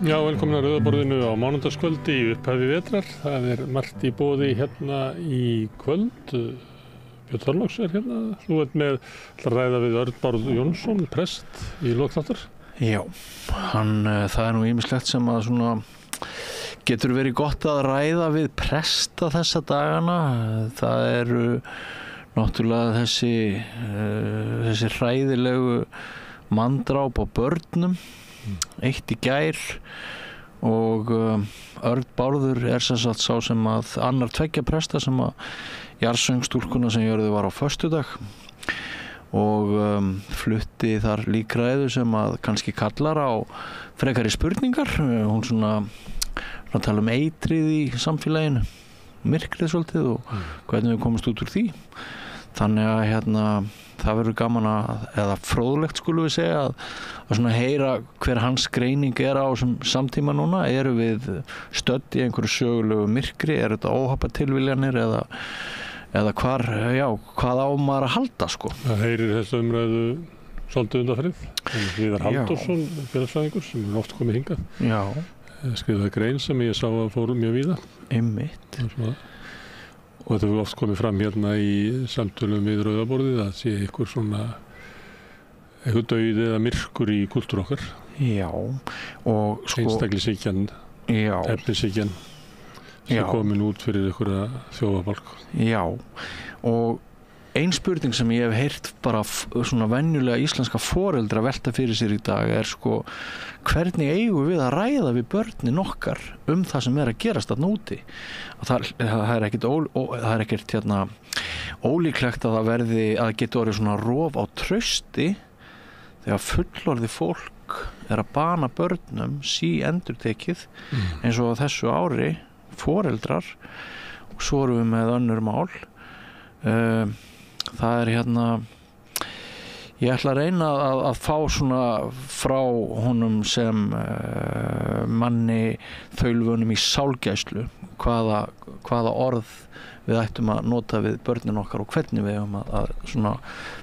Já, velkomin að Rauðaborðinu á mánudagskvöldi í upphafi vetrar. Það margt í boði hérna í kvöld. Björn Þorláks hérna. Þú ert með að ræða við Örn Bárð Jónsson, prest í lok þáttar. Já, það nú ýmislegt sem að svona getur verið gott að ræða við presta þessa dagana. Það eru náttúrulega þessi hræðilegu manndráp á börnum. Eitt í gær og Örn Bárður sem sagt sá sem að annar tveggja presta sem að jarðsöngstúlkuna sem gjörði var á föstudag og flutti þar líkræðu sem að kannski kallar á frekari spurningar. Hún svona að tala eitrið í samfélaginu, myrkrið svolítið og hvernig við komumst út úr því. Þannig að það verður gaman eða fróðlegt skulum við segja að svona heyra hver hans greining á þessum samtíma núna. Eru við stödd í einhverju sögulegu myrkri? Er þetta óhappatilviljanir eða hvað á maður að halda sko? Það heyrir þessu umræðu svolítið undanfarið. Viðar Halldórsson, félagsfræðingur sem oft komið hingað. Já. Skrifaði grein sem ég sá að fór mjög víða. Einmitt. Og þetta hefur oft komið fram hérna í samtölum við Rauðaborðið að sé eitthvað dauði eða myrkur í kúltúr okkar. Já, og sko einstaklishyggjan, efnishyggjan sem komin út fyrir einhverja þjófabálk. Já, og ein spurning sem ég hef heyrt bara svona venjulega íslenska foreldra velta fyrir sér í dag sko hvernig eigum við að ræða við börnin okkar það sem að gerast þarna úti. Það er ekkert ólíklegt að það verði að geta orðið svona rof á trausti þegar fullorðið fólk að bana börnum endurtekið eins og á þessu ári foreldrar og svo erum við með önnur mál. Það ég ætla að reyna að fá svona frá honum sem manni þaulvönum í sálgæslu hvaða orð við ættum að nota við börnin okkar og hvernig við eigum að svona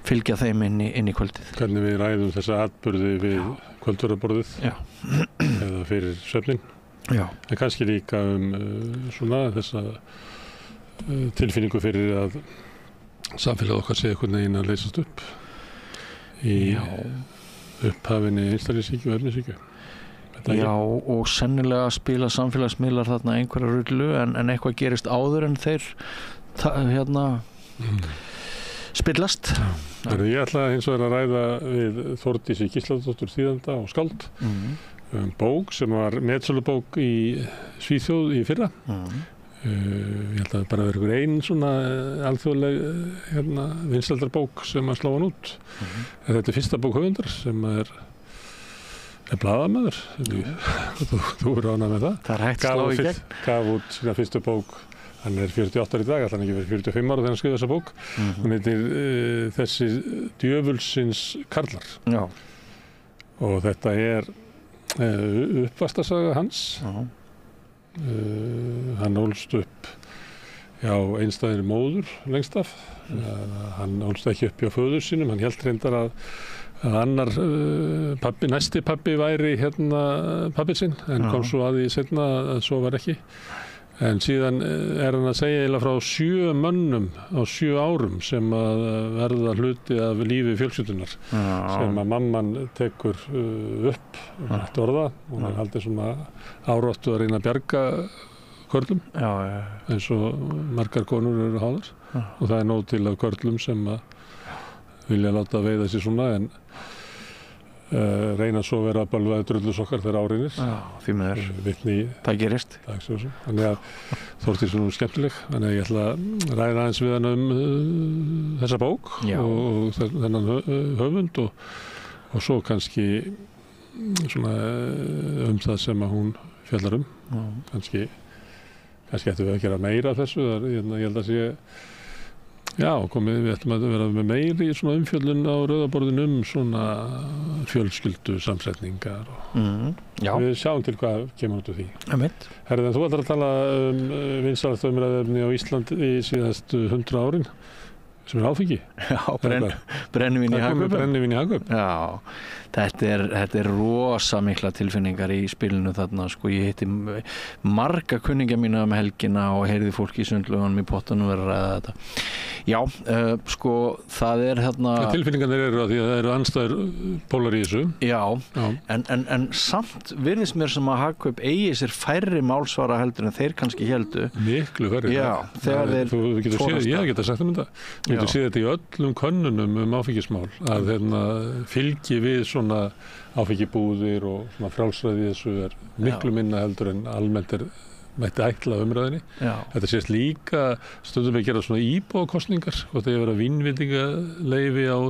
fylgja þeim inn í kvöldið. Hvernig við ræðum þessa atburði við kvöldverðarborðið eða fyrir svefnin. Já. En kannski líka svona þessa tilfinningu fyrir að samfélag okkar sé einhvern veginn að leysast upp í upphafinni einstaklingshyggju og efnishyggju. Já, og sennilega spila samfélagsmiðlar þarna einhverja rullu en eitthvað gerist áður en þeir spillast. Ég ætla hins vegar að ræða við Þórdísi Gísladóttur þýðanda og skáld bók sem var metsölubók í Svíþjóð í fyrra. Ég held að bara verið einn svona alþjóðleg vinsældarbók sem að slá hann út. En þetta fyrsta bók höfundar sem er blaðamaður. Þú ánægð með það. Það hægt slá í gegn. Gaf út sína fyrstu bók, hann 48 í dag, hann ekki verið 45 ára þegar hann skrifaði þessa bók. Hún heitir Þessi djöfulsins karlar. Já. Og þetta uppvaxtarsaga hans. Hann ólst upp einstæðri móður lengst af. Hann ólst ekki upp hjá föður sínum. Hann hélt reyndar að annar pabbi, næsti pabbi væri pabbi sinn en kom svo að því seinna að svo var ekki. En síðan hann að segja eiginlega frá 7 mönnum á 7 árum sem að verða hluti af lífi fjölskyldunar sem að mamman tekur upp hún haldið svona áráttu að reyna að bjarga körlum eins og margar konur eru háðar og það nóg til af körlum sem að vilja láta veiða sér svona en reyna svo að vera að bölvaði drullusokkar þegar árinir. Já, því með vitni það gerist. Þannig að Þórdís er skemmtileg. Þannig að ég ætla að ræða aðeins við hann þessa bók og þennan höfund og svo kannski svona það sem að hún fjallar kannski ættum við að gera meira af þessu. Ég held að sé við ætlum að vera með meiri svona umfjöllun á Rauðaborðinu svona fjölskyldu samsetningar og við sjáum til hvað kemur út úr því. Herðu, þú ætlar að tala vinsælasta umræðuefni á Íslandi í síðustu 100 árin. sem áfengi. Já, brennivín í Hagkaup. Brennivín í Hagkaup. Já, þetta er rosa mikla tilfinningar í spilinu þarna, sko. Ég hitti marga kunningja mína helgina og heyrði fólki í sundlaugunum í pottunum vera að ræða þetta. Já, sko, það er þarna... Tilfinningarnir eru að því að það eru andstæður pólar í þessu. Já. En samt virðist mér sem að Hagkaup eigi sér færri málsvara heldur en þeir kannski héldu. Miklu færri. Já, þegar þeir ég geta sagt um þetta. Þú getur séð þetta í öllum könnunum áfengismál að fylgi við svona áfengibúðir og svona frjálsræði þessu er miklu minna heldur en almennt mætti ætla umræðinni. Já. Þetta sést líka stundum að gera svona íbúakosningar hvort það er vera vínveitingaleyfi á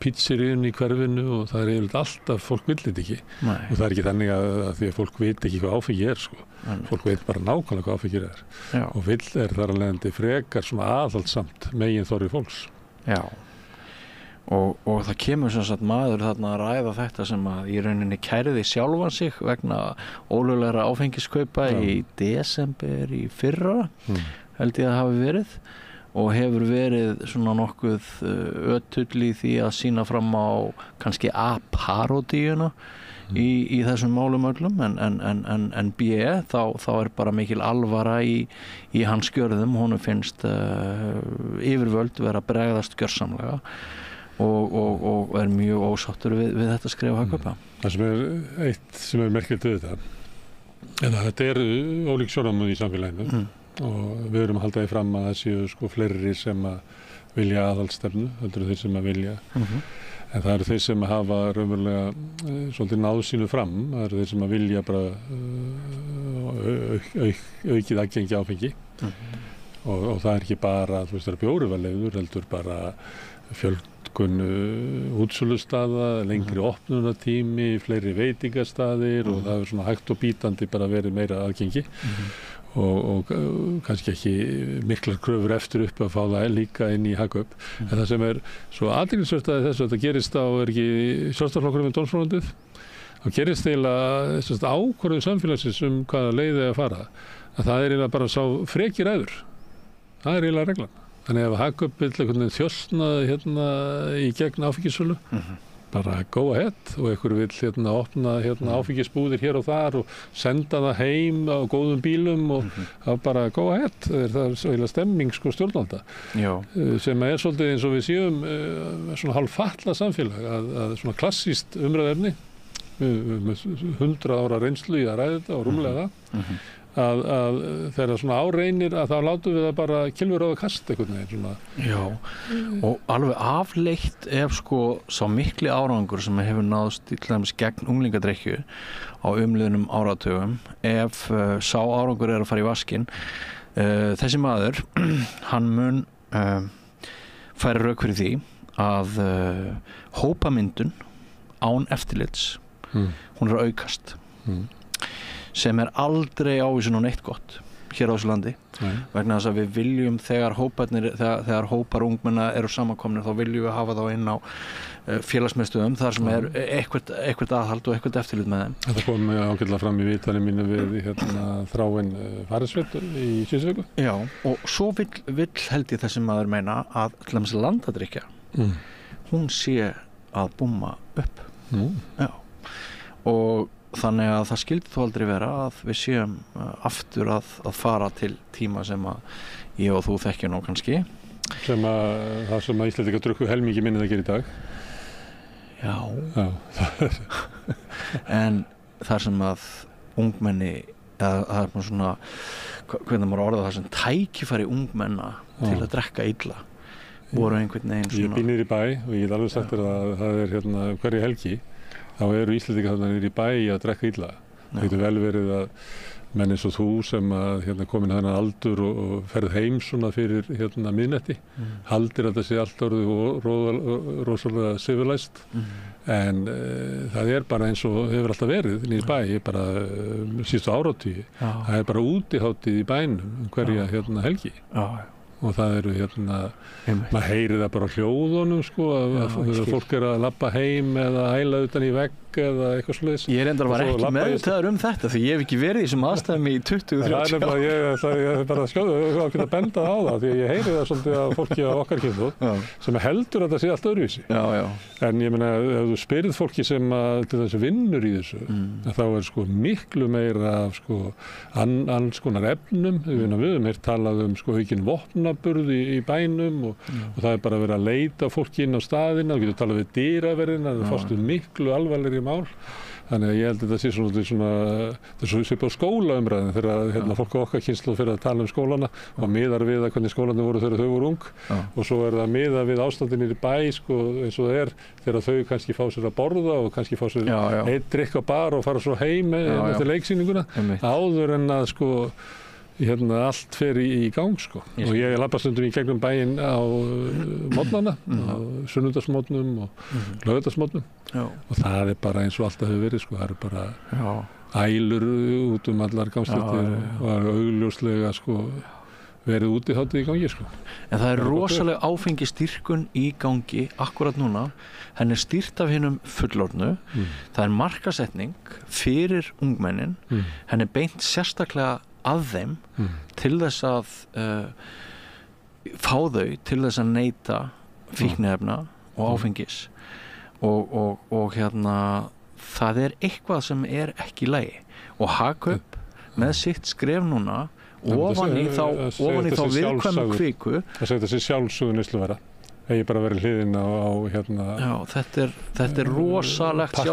pítseríun í hverfinu og það er eiginlega alltaf fólk vill þetta ekki. Nei. Og það er ekki þannig að því að fólk veit ekki hvað áfengi er sko. Fólk veit bara nákvæmlega hvað áfengi er. Já. Og vill þar að leiðandi frekar svona aðhaldsamt megin þorri fólks. Já. Og það kemur sem sagt maður þarna að ræða þetta sem að í rauninni kærði sjálfan sig vegna ólöglegra áfengiskaupa í desember í fyrra, held ég að hafi verið, og hefur verið svona nokkuð ötull í því að sýna fram á kannski A-parodíuna í þessum málum öllum en B, þá er bara mikil alvara í hans gjörðum. Honum finnst yfirvöld vera að bregðast gjörsamlega og er mjög ósáttur við þetta skref Hagkaupa. Það sem er eitt sem er merkilegt við þetta en þetta er ólík sjónarmið í samfélaginu og við erum að halda því fram að það séu sko fleiri sem að vilja aðhaldsstefnu heldur þeir sem að vilja en það eru þeir sem hafa raunverulega svolítið náð sínu fram, það eru þeir sem að vilja bara aukið aðgengi áfengi og það er ekki bara það er bjóruvarleiður heldur bara fjölgun útsölustaða, lengri opnunartími, fleiri veitingastaðir og það er svona hægt og bítandi bara verið meira aðgengi og kannski ekki miklar kröfur eftir upp að fá það líka inn í Hagkaup. En það sem er svo athyglisvert að þessu þetta gerist á ekki Sjálfstæðisflokkurinn með dómsmálaráðuneytið, þá gerist eiginlega ákvörðun samfélagsins hvaða leið er að fara. Að það er eiginlega bara sá freki ræður. Það er eiginlega reglan. Þannig ef Hagkaup vill þjósna í gegn áfengissölu, bara go ahead og einhver vill opna áfengisbúðir hér og þar og senda það heim á góðum bílum og bara go ahead. Það er eiginlega stemming stjórnvalda sem er svolítið eins og við séum svona hálffallað samfélag að svona klassískt umræðefni með 100 ára reynslu í að ræða þetta og rúmlega það að þegar svona áreinir að þá látum við það bara kylfur á að kasta einhvern veginn svona. Já, og alveg afleitt ef sá mikli árangur sem hefur náðst til dæmis gegn unglingadrykkju á umliðnum áratugum, ef sá árangur er að fara í vaskinn, þessi maður hann mun færa rök fyrir því að hópamyndun án eftirlits hún er að aukast sem er aldrei ávísun á neitt gott hér á þessu landi vegna þess að við viljum þegar hópar ungmenna eru samankomnir þá viljum við hafa þá inn á félagsmiðstöðum þar sem er eitthvað aðhald og eitthvað eftirlit með þeim. Þetta kom ágætlega fram í viðtali mínu við Þráin Farisveit í síðustu viku. Já, og svo vill held ég þessi maður meina að til dæmis landadrykkja hún sé að búma upp. Já, og þannig að það skildi þó aldrei vera að við séum aftur að fara til tíma sem að ég og þú þekkja nú kannski. Það sem að Íslendingar drukku helmingi minni en það gerir í dag. Já. En þar sem að ungmenni, það er svona, hvernig maður orða það sem tækifæri ungmenna til að drekka illa, voru einhvern veginn svona. Ég bý niður í bæ og ég get alveg sagt þér að það er hverja helgi. Þá eru Íslendingar þarna niður í bæ að drekka illa. Það getur vel verið að menn eins og þú sem að komin þennan aldur og ferð heim svona fyrir miðnætti, haldir að það sé allt orðið rosalega civilized, en það er bara eins og hefur alltaf verið niður í bæ, bara síðustu áratugi. Það er bara útihátíð í bænum hverja helgi. Og það eru maður heyrir það bara á hljóðunum að fólk er að labba heim eða æla utan í vegg bygg eða eitthvað svoleiðis. Ég reyndar var ekki meðvitaður þetta því ég hef ekki verið í þessum aðstæðum í 20-30 ár. Það ég er bara að geta bendað á það því ég heyri það svolítið af fólki á okkar kynslóð sem heldur að það sé allt öðruvísi. Já. En ég meina ef þú spyrð fólki sem til þess vinnur í þessu þá er sko miklu meira af sko alls konar efnum. Við höfum hér talað aukinn vopnaburð í bænum og það er bara verið að leita fólki inn á staðina. Þú getur talað við dyraverðina, það fást miklu alvarlegri mál. Þannig að ég held að þetta sé þetta er svo svipað á skólaumræðin þegar fólk á okkar kynslóð fyrir að tala skólana og miðar við hvernig skólarnir voru þegar þau voru ung og svo er það miðað við ástandin í bæ sko, eins og það er þegar þau kannski fá sér að borða og kannski fá sér einn drykk á bar og fara svo heim eftir leiksýninguna áður en að sko allt fer í gang sko. Og ég labba stundum í gegnum bæinn á morgnana, á sunnudagsmorgnum og laugardagsmorgnum og það er bara eins og alltaf hefur verið sko. Það eru bara ælur út allar gangstéttir og augljóslega sko verið útiháttið í gangi sko. En það er rosalega áfengistýrkun í gangi akkurat núna. Henni er stýrt af hinum fullorðnu. Það er markasetning fyrir ungmennin. Henni er beint sérstaklega að þeim til þess að fá þau til þess að neyta fíkniefna og áfengis og það er eitthvað sem er ekki í lagi og Hagkaup með sitt skref núna ofan í þá viðkvæmu kviku það segir þessi sjálfsögðu neysluvara eigi bara verið hliðin á Já, þetta er rosalegt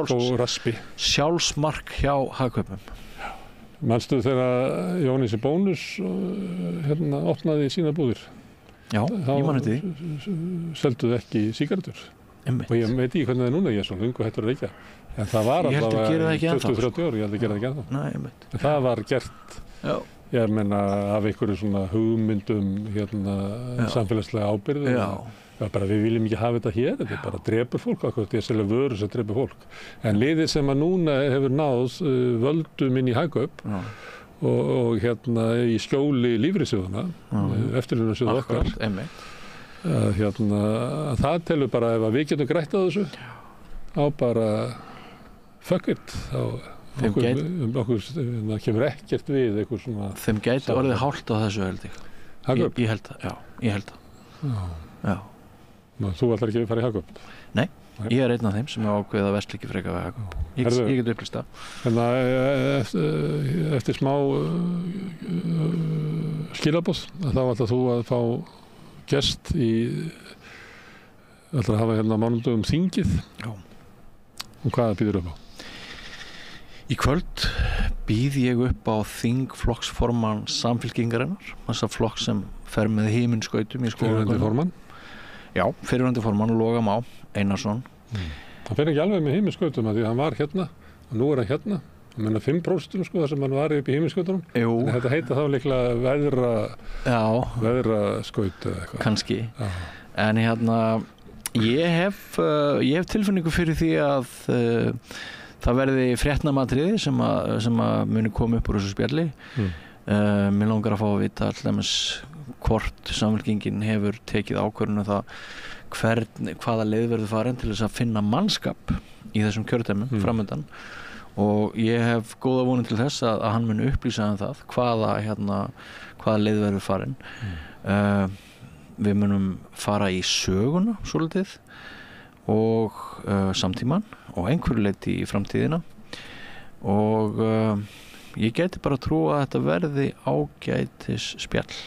sjálfsmark hjá Hagkaupum. Manstu þegar Jónísi Bónus opnaði sína búðir? Já, ég man eftir því. Selduðu ekki sígarettur. Og ég veit ekki hvernig það er núna, ég er svo lungu hættur að reykja. En það var allavega 20-30 ár, ég held að gera það ekki ennþá. Nei, ég veit. En það var gert, ég meina, af einhverju svona hugmyndum, samfélagslega ábyrgð. Já. Bara við viljum ekki hafa þetta hér, þetta bara drepur fólk akkurat, ég selja vörur sem drepur fólk. En liðið sem að núna hefur náð völdum inn í Hagkaup og í skjóli lífeyrissjóðanna, eftirlaunasjóð okkar, það telur bara ef við getum grætt á þessu, á bara fuck it, okkur það kemur ekkert við eitthvað svona. Þeim gæti orðið hált á þessu held ég. Hagkaup? Ég held það. Já. Þú ætlar ekki að fara í Hagkaup? Nei, ég er einn af þeim sem er ákveðið að versla ekki frekar við Hagkaup. Ég get upplýst það. Eftir smá skilaboð, þá ætlar þú að fá gest ætlar að hafa mánudagum þingið. Já. Og hvað býður upp á? Í kvöld býð ég upp á þingflokksformann Samfylkingarinnar, þessa flokk sem fer með himinskautum í skólanum. Fyrrverandi formann? Já, fyrrverandi formann Loga Má Einarsson. Hann fer ekki alveg með himinskautum því hann var hérna og nú er hann hérna. Hann meina 5% sko þar sem hann var upp í himinskautunum. Jú. En þetta heita þá líklega veðraskaut eða eitthvað. Kannski. Já. En ég hef tilfinningu fyrir því að það verði fréttnamatriði sem að muni koma upp úr þessu spjalli. Mér langar að fá að vita allemins hvort Samfylkingin hefur tekið ákvörðun það hvaða leið verður farin til þess að finna mannskap í þessum kjördæmum framöndan og ég hef góða vonun til þess að hann muni upplýsa það hvaða leið verður farin. Við munum fara í söguna svolítið og samtíman og einhverju leyti í framtíðina og ég geti bara trúa að þetta verði ágætis spjall.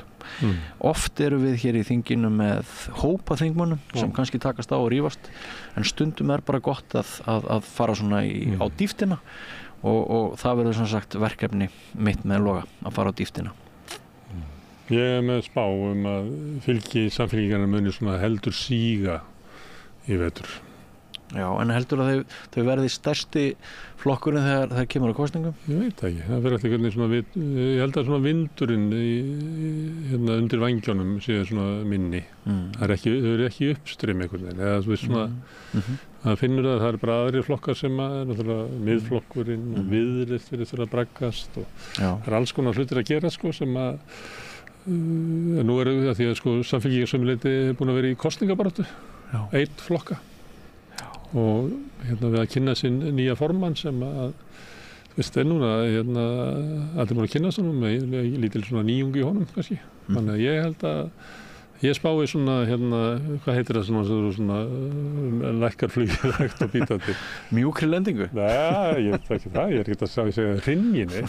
Oft eru við hér í þinginu með hópa þingmönnum sem kannski takast á og rífast en stundum er bara gott að fara svona á dýptina og það verður sem sagt verkefni mitt með Loga að fara á dýptina. Ég er með spá að fylgi Samfylkingarinnar muni svona heldur síga í vetur. Já, en heldur að þau verði stærsti flokkurinn þegar það kemur á kosningum? Ég veit ekki, það verður alltaf hvernig svona ég held að svona vindurinn undir vængjónum séu svona minni. Þau eru ekki uppstreymi einhvern veginn, eða þú veist svona það finnur það er bara aðrir flokkar sem er náttúrulega miðflokkurinn og viðreist fyrir þurfa að braggast og það er alls konar hlutir að gera sko sem að nú eru það því að sko Samfylkingin sömuleyti er búin að vera í kosningabaráttu, einn flokka. og við að kynna sinn nýja formann sem að núna allir múin að kynna svona með lítil svona nýjung í honum kannski. Þannig að ég held að ég spái svona, hvað heitir það svona lækkar flugið hægt og bítandi. Mjúkri lendingu? Nei, ég veit ekki það, ég ekki að segja hrynjinni.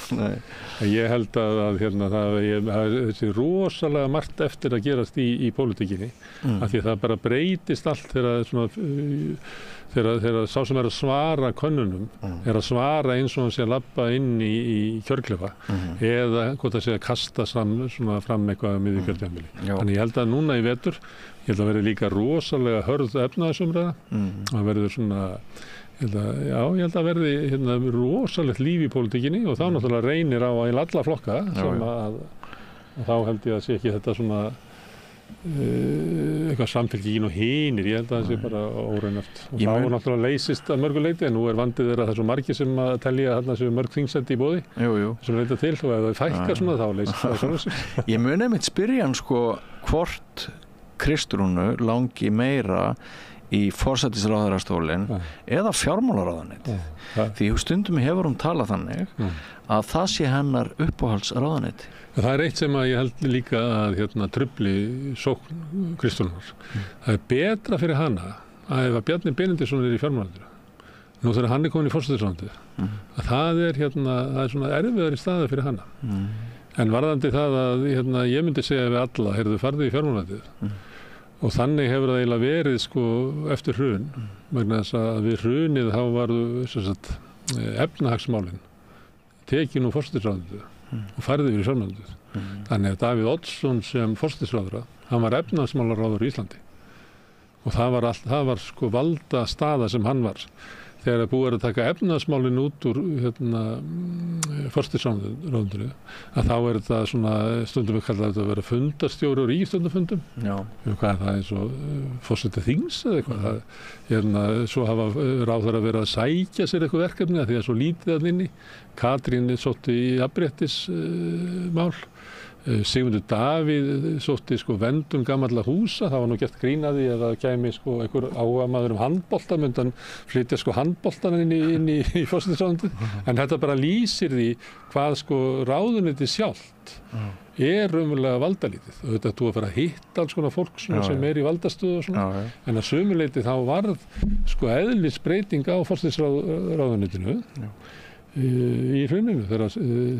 Ég held að það er þessi rosalega margt eftir að gerast í pólitíkinni, af því að það bara breytist allt þegar sá sem er að svara könnunum er að svara eins og hann sé að labba inn í kjörklefa eða hvort það sé að kasta fram eitthvað miðju kjörtímabili. Þannig ég held að núna í vetur, ég held að verði líka rosalega hörð efnahagsumræða. Það verður svona, ég held að verði rosalegt líf í pólitíkinni og þá náttúrulega reynir á alla flokka sem að þá held ég að sé ekki þetta svona eitthvað samfélgin og hinir, ég held að það sé bara óraunhæft og þá náttúrulega leysist að mörgu leyti en nú er vandið að það er svo margir sem að telja þarna séu mörg þingsæti í boði sem leita til og ef það fækkar svona þá leysist það svona sér. Ég mun einmitt spyrja hann hvort Kristrúnu langi meira í forsætisráðherrastólinn eða fjármálaráðuneyti því stundum hefur hún talað þannig að það sé hennar uppáhaldsráðuneyti. Það er eitt sem að ég held líka að trufli sókn Kristrúnar. Það er betra fyrir hana að ef að Bjarni Benediktsson í fjármálaráðuneytinu nú þegar hann komin í forsætisráðuneytið að það er svona erfiðari staða fyrir hana. En varðandi það að ég myndi segja við alla, heyrðu farðu í fjármálaráðuneytið og þannig hefur það eiginlega verið eftir hrun vegna þess að við hrunið þá varu efnahagsmálin tekin úr forsætisráðuneytið og færði yfir í fjármálaráðuneytið. Þannig að Davíð Oddsson sem forsætisráðherra, hann var efnahagsmálaráður í Íslandi og það var valda staða sem hann var. Þegar búið að taka efnahagsmálin út úr forsætisráðuneytinu að þá er þetta svona stundum við kalla þetta að vera fundarstjóri og ríkisstjórnarfundum. Hvað er það eins og forseti þings eða eitthvað. Svo hafa ráðherrar verið að sækja sér eitthvað verkefni því að svo lítið að inni. Katrín sótti í jafnréttismál. Sigmundur Davíð sótti verndum gamalla húsa, það var nú gert grín að því að það kæmi einhver áhugamaður handbolta, myndi hann flytja handboltan inn í forsætisráðuneytið. En þetta bara lýsir því hvað ráðuneytið sjálft er raunverulega valdalítið. Þetta þú að fara að hitta alls konar fólk sem er í valdastöðu og svona. En að sömuleyti þá varð eðlisbreyting á forsætisráðuneytinu. Í hruninu þegar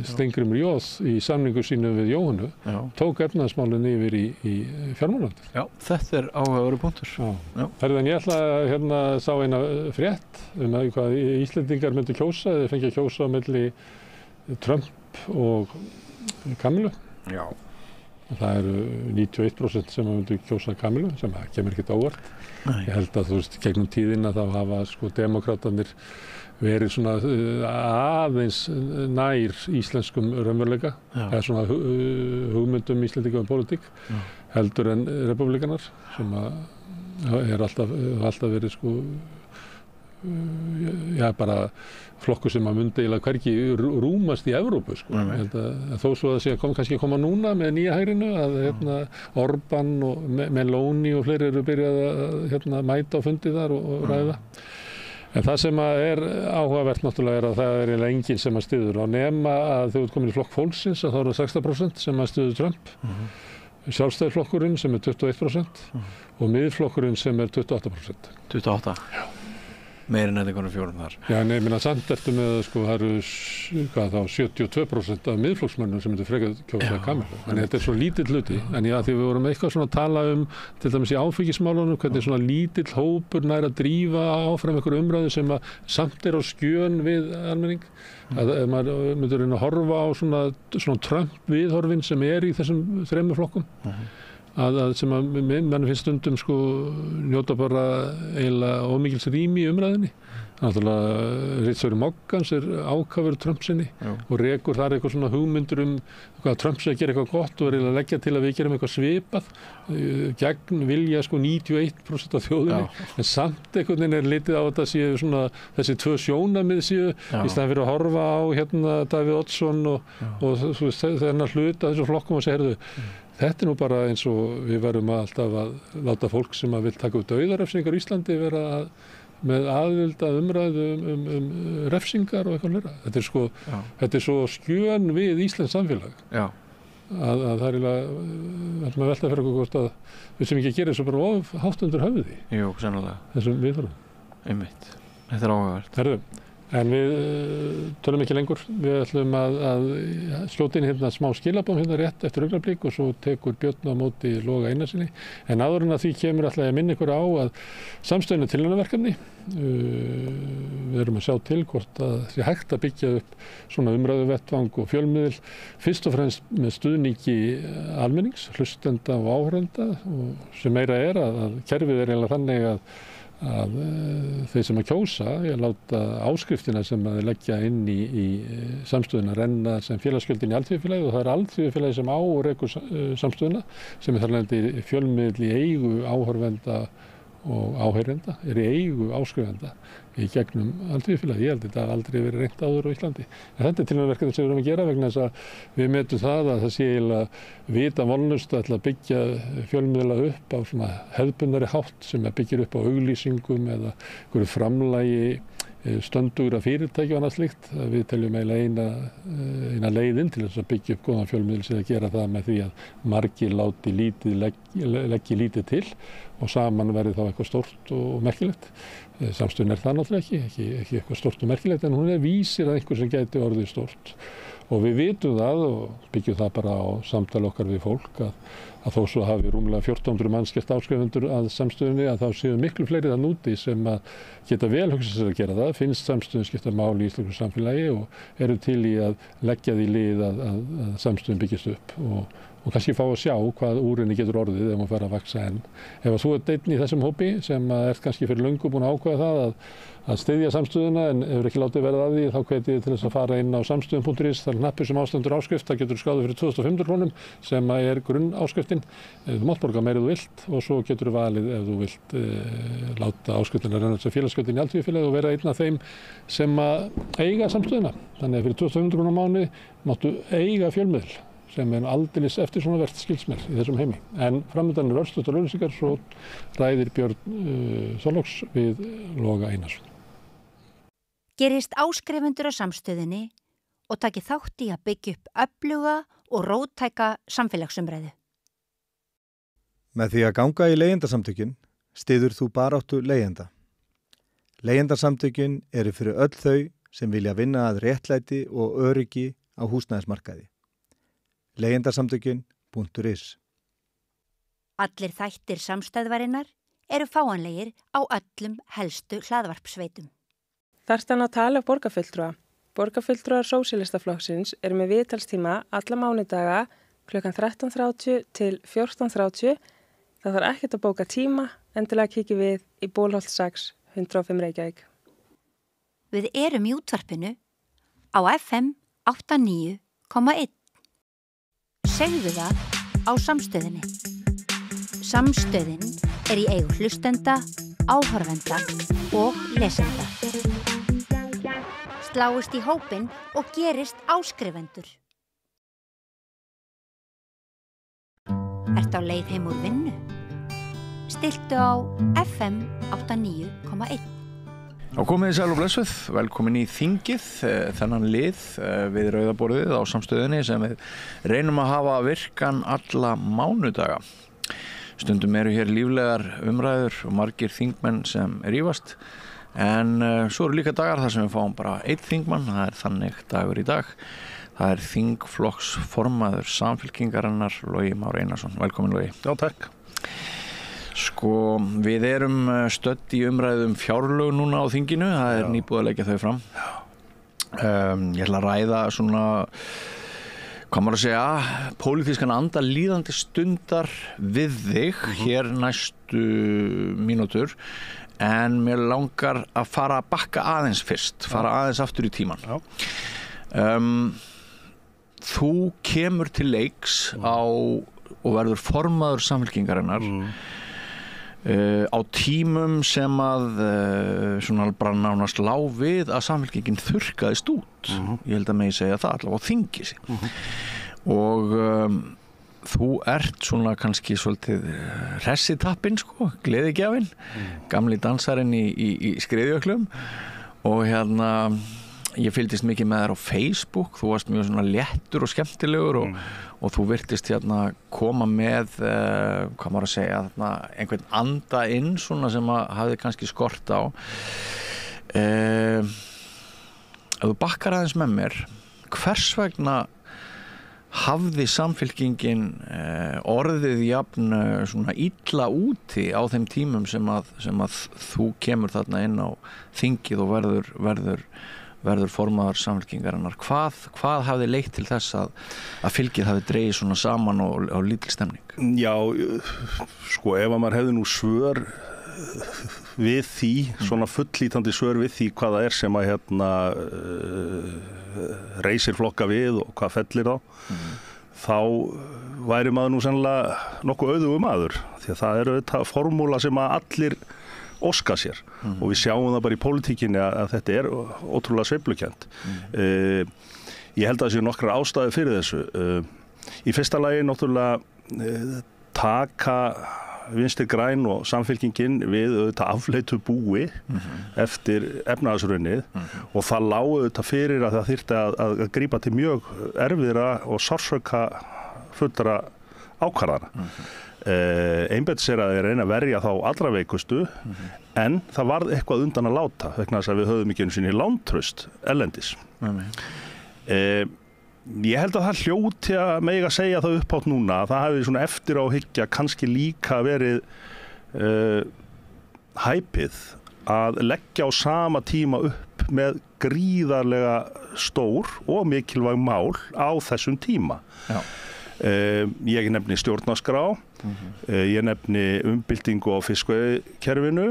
Steingrímur Jóð í samningu sínu við Jóhannu tók efnahagsmálin yfir í fjármálaráðuneytið. Já, þetta er áhugaverður punktur. En ég ætla að sá eina frétt hvað Íslendingar myndu kjósa eða fengi að kjósa milli Trump og Kamilu. Það eru 91% sem myndu kjósa Kamilu sem kemur ekkert óvart. Ég held að gegnum tíðina þá hafa demókratarnir verið svona aðeins nær íslenskum raunveruleika eða svona hugmyndum Íslendinga pólitík heldur en repúblikanar sem er alltaf verið bara flokkur sem myndi eiginlega hvergi rúmast í Evrópu. Ég held að þó svo að það sé kannski að koma núna með nýja hægrinu að Orbán og Meloni og fleiri eru byrjað að mæta á fundi þar og ræða. En það sem er áhugavert náttúrulega er að það er eiginlega enginn sem að styður á nema að þegar þú ert komin í flokk fólksins að þá eru 60% sem að styður Trump. Sjálfstæðisflokkurinn sem er 21% og miðflokkurinn sem er 28%. 28? Já. Meira en einhvern fjórum þar. Já, en ég minna samt eftir með það eru 72% af miðflokksmönnum sem myndu frekar kjósa Kamilu. En þetta er svo lítill hluti. En því við vorum eitthvað svona að tala til dæmis í áfengismálunum, hvernig svona lítill hópur nær að drífa áfram einhverju umræðu sem að samt er á skjön við almenning. Að maður myndur reyna að horfa á svona Trump viðhorfin sem er í þessum þremur flokkum. Sem að mann finnst stundum njóta bara eiginlega ómikils rými í umræðinni. Náttúrulega ritstjóri Moggans er ákafur Trump sinni og rekur þar eitthvað svona hugmyndur hvað Trump sé að gera eitthvað gott og er að leggja til að við gerum eitthvað svipað gegn vilja 91% af þjóðinni. En samt einhvern veginn er litið á þetta séu þessi tvö sjónarmið séu í staðan fyrir að horfa á Davíð Oddsson og þennan hluta þessu flokkum og segja þetta er nú bara eins og við verðum alltaf að láta fólk sem vil taka upp dauðarefsingar í Íslandi vera að með aðvild að umræðu um refsingar og eitthvað meira. Þetta er svo skjön við íslenskt samfélag. Já. Að það er eiginlega, ætlum að velta fyrir okkur hvort að við sem ekki að gera þessu bara of hátt undir höfði. Jú, sennilega. Þessum viðhorfum. Einmitt. Þetta er áhugavert. Herðu, en við tölum ekki lengur. Við ætlum að skjóta inn hérna smá skilabóm hérna rétt eftir augnablik og svo tekur Björn á móti Loga Einarssyni. En áður en að því kemur ætla ég að minna ykkur á að samstöðin er tilraunaverkefni. Við erum að sjá til hvort að sé hægt að byggja upp svona umræðuvettvang og fjölmiðil fyrst og fremst með stuðningi almennings, hlustenda og áhorfenda og sem meira er að kerfið er eiginlega þannig að þeir sem að kjósa láta áskriftina sem að leggja inn í samstöðuna renna sem félagsgjöldin í alþjóðafélagi og það er alþjóðafélagi sem á og rekur samstöðuna sem er þar leiðandi fjölmiðil í eigu áhorfenda og áheyrenda, er í eigu áskrifenda í gegnum alþjóðafélagi. Ég held að þetta hafi aldrei verið reynt áður á Íslandi. En þetta er tilraunaverkefni sem við erum að gera vegna þess að við metum það að það sé eiginlega vita vonlust að byggja fjölmiðla upp á svona hefðbundnari hátt sem byggir upp á auglýsingum eða einhverju framlagi stöndugra fyrirtæki og annað slíkt. Við teljum eiginlega eina leiðin til þess að byggja upp góðan fjölmiðil sem að gera það með því að margir leggi lítið til og saman verði þá eitthvað stórt og merkilegt. Samstöðin er það náttúrulega ekki eitthvað stórt og merkilegt en hún vísir að einhver sem gæti orðið stórt. Og við vitum það og byggjum það bara á samtali okkar við fólk að þó svo hafi rúmlega 1400 manns gert áskrifendur að samstöðinni að þá séu miklu fleiri það núti sem að geta vel hugsað sér að gera það, finnst samstöðin skipta máli í íslensku samfélagi og eru til í að leggja því lið að samstöðin byggist upp og kannski fá að sjá hvað úr henni getur orðið ef hún fara að vaksa enn. Ef þú ert einn í þessum hópi sem er kannski fyrir löngu búin að ákveða það að styðja samstöðuna en hefur ekki látið verið að því, þá hvet ég til þess að fara inn á samstöðun.is, það er hnappur sem ástendur áskrift, það getur skráð fyrir 2500 krónum sem er grunn áskriftin. Þú mátt borga meira ef þú vilt og svo getur þú valið ef þú vilt láta áskriftina renna sem félagsgjöldin í alþjóðafélagi og vera einn af þeim sem eiga samstöðuna. Þannig að fyrir 2500 krónum á mánuði máttu eiga fjölmiðil sem er aldeilis eftir svona vert skilsmér í þessum heimi. En framöndan er örstuttar auglýsingar, svo ræðir Björn Þorláks við Loga Einarsson. Gerist áskrifendur á samstöðinni og taki þátt í að byggja upp öfluga og róttæka samfélagsumræðu. Með því að ganga í leigjendasamtökin styður þú baráttu leigjenda. Leigjendasamtökin eru fyrir öll þau sem vilja vinna að réttlæti og öryggi á húsnæðismarkaði. Leigjendasamtökin.is. Allir þættir samstæðvarinnar eru fáanlegir á öllum helstu hlaðvarpsveitum. Þarftu að tala um borgarfulltrúa. Borgarfulltrúar Sósíalistaflokksins eru með viðtalstíma alla mánudaga klukkan 13:30 til 14:30. Það þarf ekkert að bóka tíma, endilega kíkjum við í Bólholt 6, 105 Reykjavík. Við erum í útvarpinu á FM 89,1. Segðu það á samstöðinni. Samstöðin er í eigu hlustenda, áhorfenda og lesenda. Sláist í hópinn og gerist áskrifendur. Ertu á leið heim úr vinnu? Stilltu á FM 89,1. Komið þið sæl og blessuð, velkomin í þingið, þennan lið við Rauðaborðið á samstöðinni sem við reynum að hafa virkan alla mánudaga. Stundum eru hér líflegar umræður og margir þingmenn sem rífast, en svo eru líka dagar þar sem við fáum bara einn þingmann, það er þannig dagur í dag. Það er þingflokksformaður Samfylkingarinnar, Logi Már Einarsson. Velkomin Logi. Já, takk. Sko, við erum stödd í umræðum fjárlög núna á þinginu, það er nýbúið að leggja þau fram. Ég ætla að ræða svona, hvað maður að segja, pólitískan anda líðandi stundar við þig hér næstu mínútur, en mér langar að fara að bakka aðeins fyrst, fara aðeins aftur í tíman. Þú kemur til leiks og verður formaður Samfylkingarinnar á tímum sem að svona bara nánast lá við að Samfylkingin þurrkaðist út. Ég held að megi segja það allavega á þingi sig. Og þú ert svona kannski svolítið hressitappinn sko, gleðigjafinn, gamli dansarinn í skriðjöklum og ég fylgdist mikið með þér á Facebook, þú varst mjög svona léttur og skemmtilegur og þú virtist koma með, hvað maður að segja, einhvern anda inn svona sem hafði kannski skort á. Ef þú bakkar aðeins með mér, hvers vegna hafði Samfylkingin orðið jafn svona illa úti á þeim tímum sem að þú kemur þarna inn á þingið og verður formaður Samfylkingarinnar. Hvað hafði leitt til þess að fylgið hafi dregið svona saman og lítil stemning? Já, sko ef að maður hefði nú svör við því, svona fullítandi svör við því hvað það sem að reisir flokka við og hvað fellir þá væri maður nú sennilega nokkuð auðugur maður, því að það þetta formúla sem að allir óska sér og við sjáum það bara í pólitíkinni að þetta ótrúlega sveiflukent. Ég held að það séu nokkrar ástæður fyrir þessu. Í fyrsta lagi náttúrulega taka Vinstri græn og Samfylkingin við auðvitað afleitu búi eftir efnahagshrunið og það lá auðvitað fyrir að það þyrfti að grípa til mjög erfiðra og sársaukafullra ákvarðana. Einbeitt sér að reyna að verja þá allra veikustu en það varð eitthvað undan að láta vegna þess að við höfum ekki einu sinni lántraust erlendis. Ég held að það hljóti að mega segja það upphátt núna að það hafi svona eftir á hyggja kannski líka verið hæpið að leggja á sama tíma upp með gríðarlega stór og mikilvæg mál á þessum tíma. Ég nefni stjórnarskrá, ég nefni umbyltingu á fiskveiðikerfinu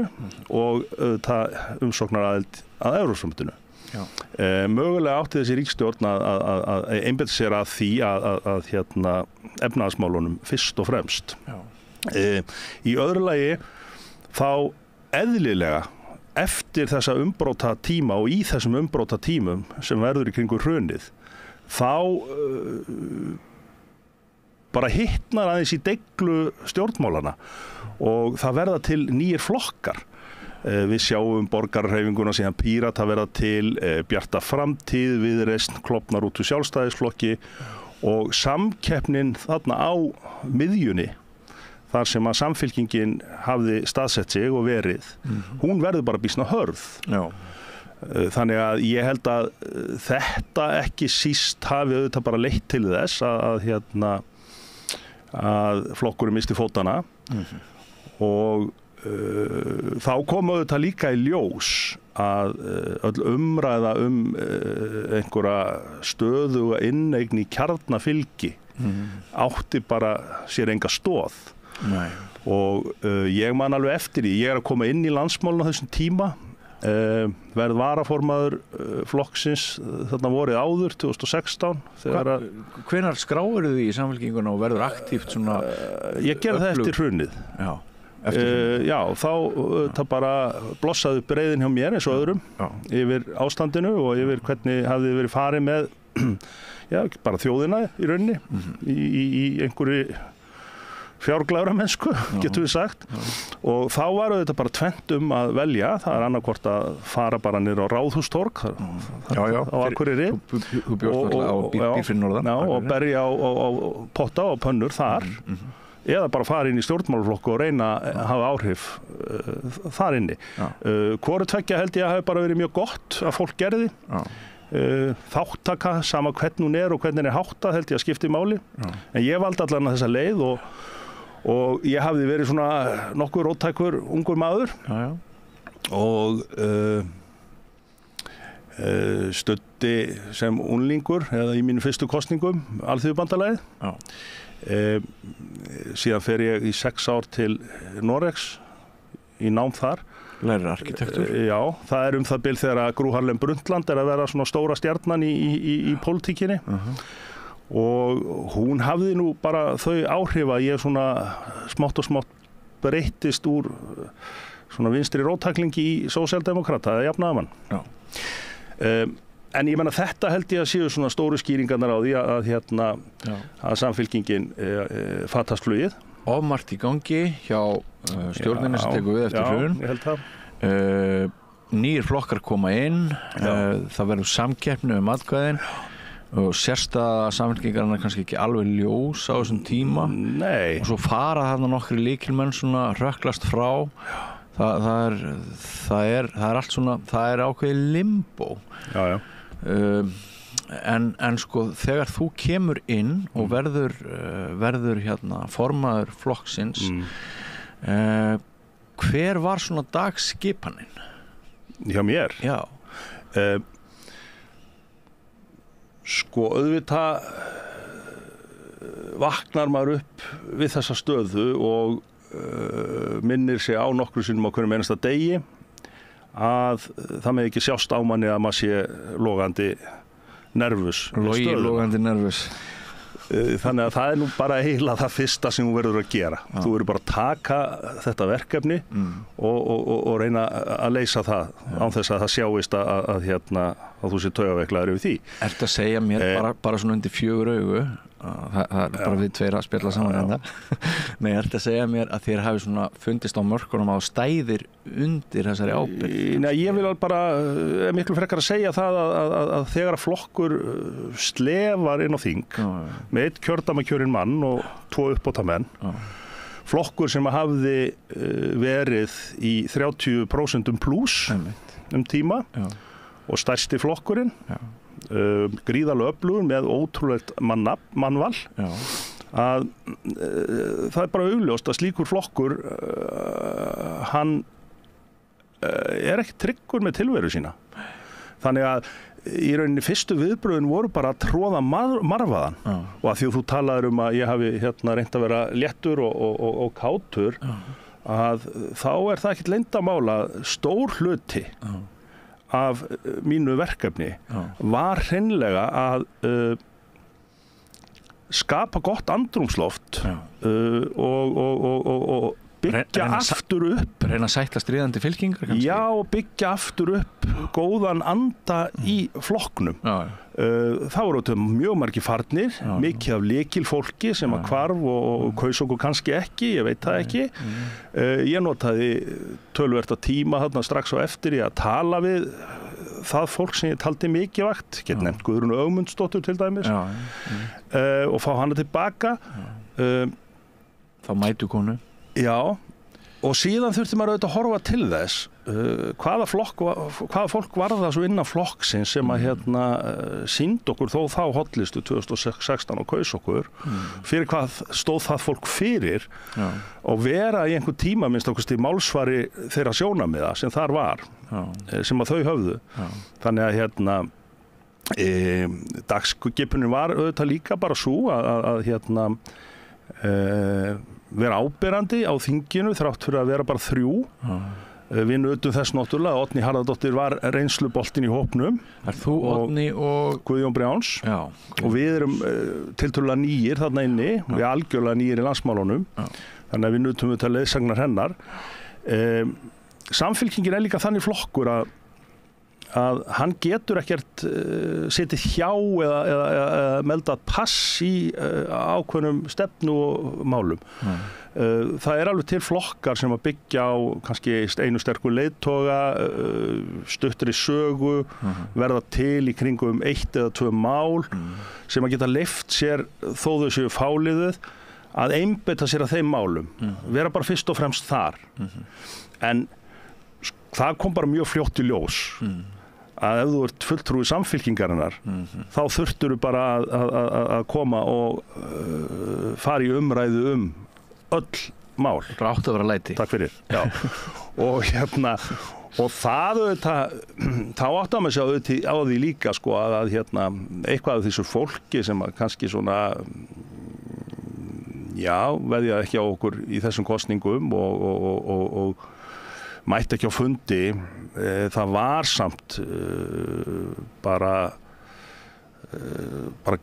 og umsóknaraðild að Evrópusambandinu. Mögulega átti þessi ríkisstjórn að einbeita sér að því að efnahagsmálunum fyrst og fremst. Í öðru lagi þá eðlilega eftir þessa umbróta tíma og í þessum umbróta tímum sem verður í kringu hrunið þá bara hittnar aðeins í deiglu stjórnmálana og það verða til nýjir flokkar. Við sjáum borgarhreyfinguna síðan Pírata verða til, Bjarta framtíð, Viðreisn klofnar út úr Sjálfstæðisflokki og samkeppnin þarna á miðjunni, þar sem að Samfylkingin hafði staðsett sig og verið, hún verður bara býsna hörð. Já. Þannig að ég held að þetta ekki síst hafi auðvitað bara leitt til þess að flokkurinn misti fótana og þá kom auðvitað líka í ljós að öll umræða einhverja stöðuga inneign í kjarnafylgi átti bara sér enga stoð. Nei. Og ég man alveg eftir því, ég að koma inn í landsmálun á þessum tíma, verð varaformaður flokksins þarna vorið áður 2016. Hvenær skráir þið í Samfylkinguna og verður aktíft svona? Ég gerði það eftir hrunið. Já. Já, þá það bara blossaði upp reiðin hjá mér eins og öðrum yfir ástandinu og yfir hvernig hafði verið farið með bara þjóðina í rauninni í einhverju fjárglæfra mennsku, getum við sagt. Og þá var þetta bara tvennt að velja, það annarkvort að fara bara niður á Ráðhústorg á Akureyri og berja á potta og pönnur þar eða bara fara inn í stjórnmálaflokku og reyna að hafa áhrif þar inni. Hvoru tveggja held ég að hafi bara verið mjög gott að fólk gerði. Þáttaka, sama hvernig hún og hvernig er háttað held ég að skipti máli. En ég valdi allan þessa leið og ég hafði verið svona nokkuð róttækur ungur maður og studdi sem unlingur eða í mínu fyrstu kosningum Alþýðubandalagið. Síðan fer ég í 6 ár til Noregs í nám þar. Lærir arkitektur? Já, það það bil þegar Gro Harlem Brundtland að vera svona stóra stjarnan í pólitíkinni og hún hafði nú bara þau áhrif að ég svona smátt og smátt breyttist úr svona vinstri róttæklingi í sósíaldemókrata eða jafnaðarmann. En ég menna þetta held ég að séu svona stóru skýringarnar á því að Samfylkingin fatast flugið. Ofmargt í gangi hjá stjórninni sem tekur við eftir hrun. Já, ég held það. Nýir flokkar koma inn, það verður samkeppni atkvæðin og sérstæða Samfylkingarinnar kannski ekki alveg ljós á þessum tíma. Nei. Og svo fara þarna nokkri lykilmenn svona rökklast frá. Það er allt svona, það er ákveðið limbó. Já. En sko þegar þú kemur inn og verður formaður flokksins, hver var svona dagskipanin? Hjá mér? Já. Sko auðvitað vaknar maður upp við þessa stöðu og minnir sig á nokkru sinnum á hverjum einasta degi að það með ekki sjást á manni að maður sé logandi nervus. Logandi nervus. Þannig að það er nú bara eiginlega það fyrsta sem þú verður að gera. Þú verður bara að taka þetta verkefni og reyna að leysa það án þess að það sjáist að þú sé taugaveiklaður yfir því. Ertu að segja mér bara svona undir 4 augu, það er bara við tveir að spjalla saman enda. Nei, ertu að segja mér að þér hafi svona fundist á mörkunum að stæðir undir þessari ábyrgð? Nei, ég vil bara miklu frekar að segja það að þegar flokkur slefar inn á þing með 1 kjördæmakjörinn mann og 2 uppbótarmenn, flokkur sem hafði verið í 30% pluss tíma og stærsti flokkurinn, gríðarlega öflugur með ótrúlegt mannval, að það er bara augljóst að slíkur flokkur hann er ekki tryggur með tilveru sína. Þannig að í rauninni fyrstu viðbröðin voru bara að tróða marfaðan og að því að þú talaður að ég hafi reynt að vera léttur og kátur, að þá er það ekkert leyndarmál að stór hluti af mínu verkefni var hreinlega að skapa gott andrúmsloft og byggja aftur upp. Reyna að sætta stríðandi fylkingar kannski? Já, byggja aftur upp góðan anda í flokknum. Það voru mjög margir farnir, mikið af lykilfólki sem að hvarf og kaus okkur kannski ekki, ég veit það ekki. Ég notaði töluvert tíma þarna strax á eftir í að tala við það fólk sem ég taldi mikilvægt, get nefnt Guðrúnu Ögmundsdóttur til dæmis, og fá hana tilbaka. Þá mætu konu? Já, og síðan þurfti maður auðvitað að horfa til þess hvaða fólk var það svo innan flokksins sem að sýnd okkur þó þá hollistu 2016 og kaus okkur, fyrir hvað stóð það fólk fyrir og vera í einhver tíma minnst okkur í málsvari þeirra sjónarmiða sem þar var, sem að þau höfðu. Þannig að dagskipunin var auðvitað líka bara svo að vera áberandi á þinginu þrátt fyrir að vera bara 3. Við nutum þess náttúrulega að Oddný Harðardóttir var reynsluboltinn í hópnum. Er þú Oddný og Guðjón Brjáns? Já. Og við erum tiltölulega nýir þarna inni, við erum algjörlega nýir í landsmálunum, þannig að við nutum þetta leiðsagnar hennar. Samfylkingin er líka þannig flokkur að hann getur ekkert setið hjá eða melda pass í ákveðnum stefnu og málum. Það er alveg til flokkar sem að byggja á kannski einu sterku leiðtoga, stuttri sögu, verða til í kringum 1 eða 2 mál sem að geta leyft sér þó þau séu fáliðuð að einbeita sér að þeim málum, vera bara fyrst og fremst þar. En það kom bara mjög fljótt í ljós að ef þú ert fulltrúi Samfylkingarinnar þá þurftur þú bara að koma og fara í umræðu öll mál. Það átti að vera læti. Takk fyrir. Já. Og það auðvitað, þá átti að maður segja á því líka sko að eitthvað af þessu fólki sem að kannski svona veðja ekki á okkur í þessum kosningum og mætti ekki á fundi, það var samt bara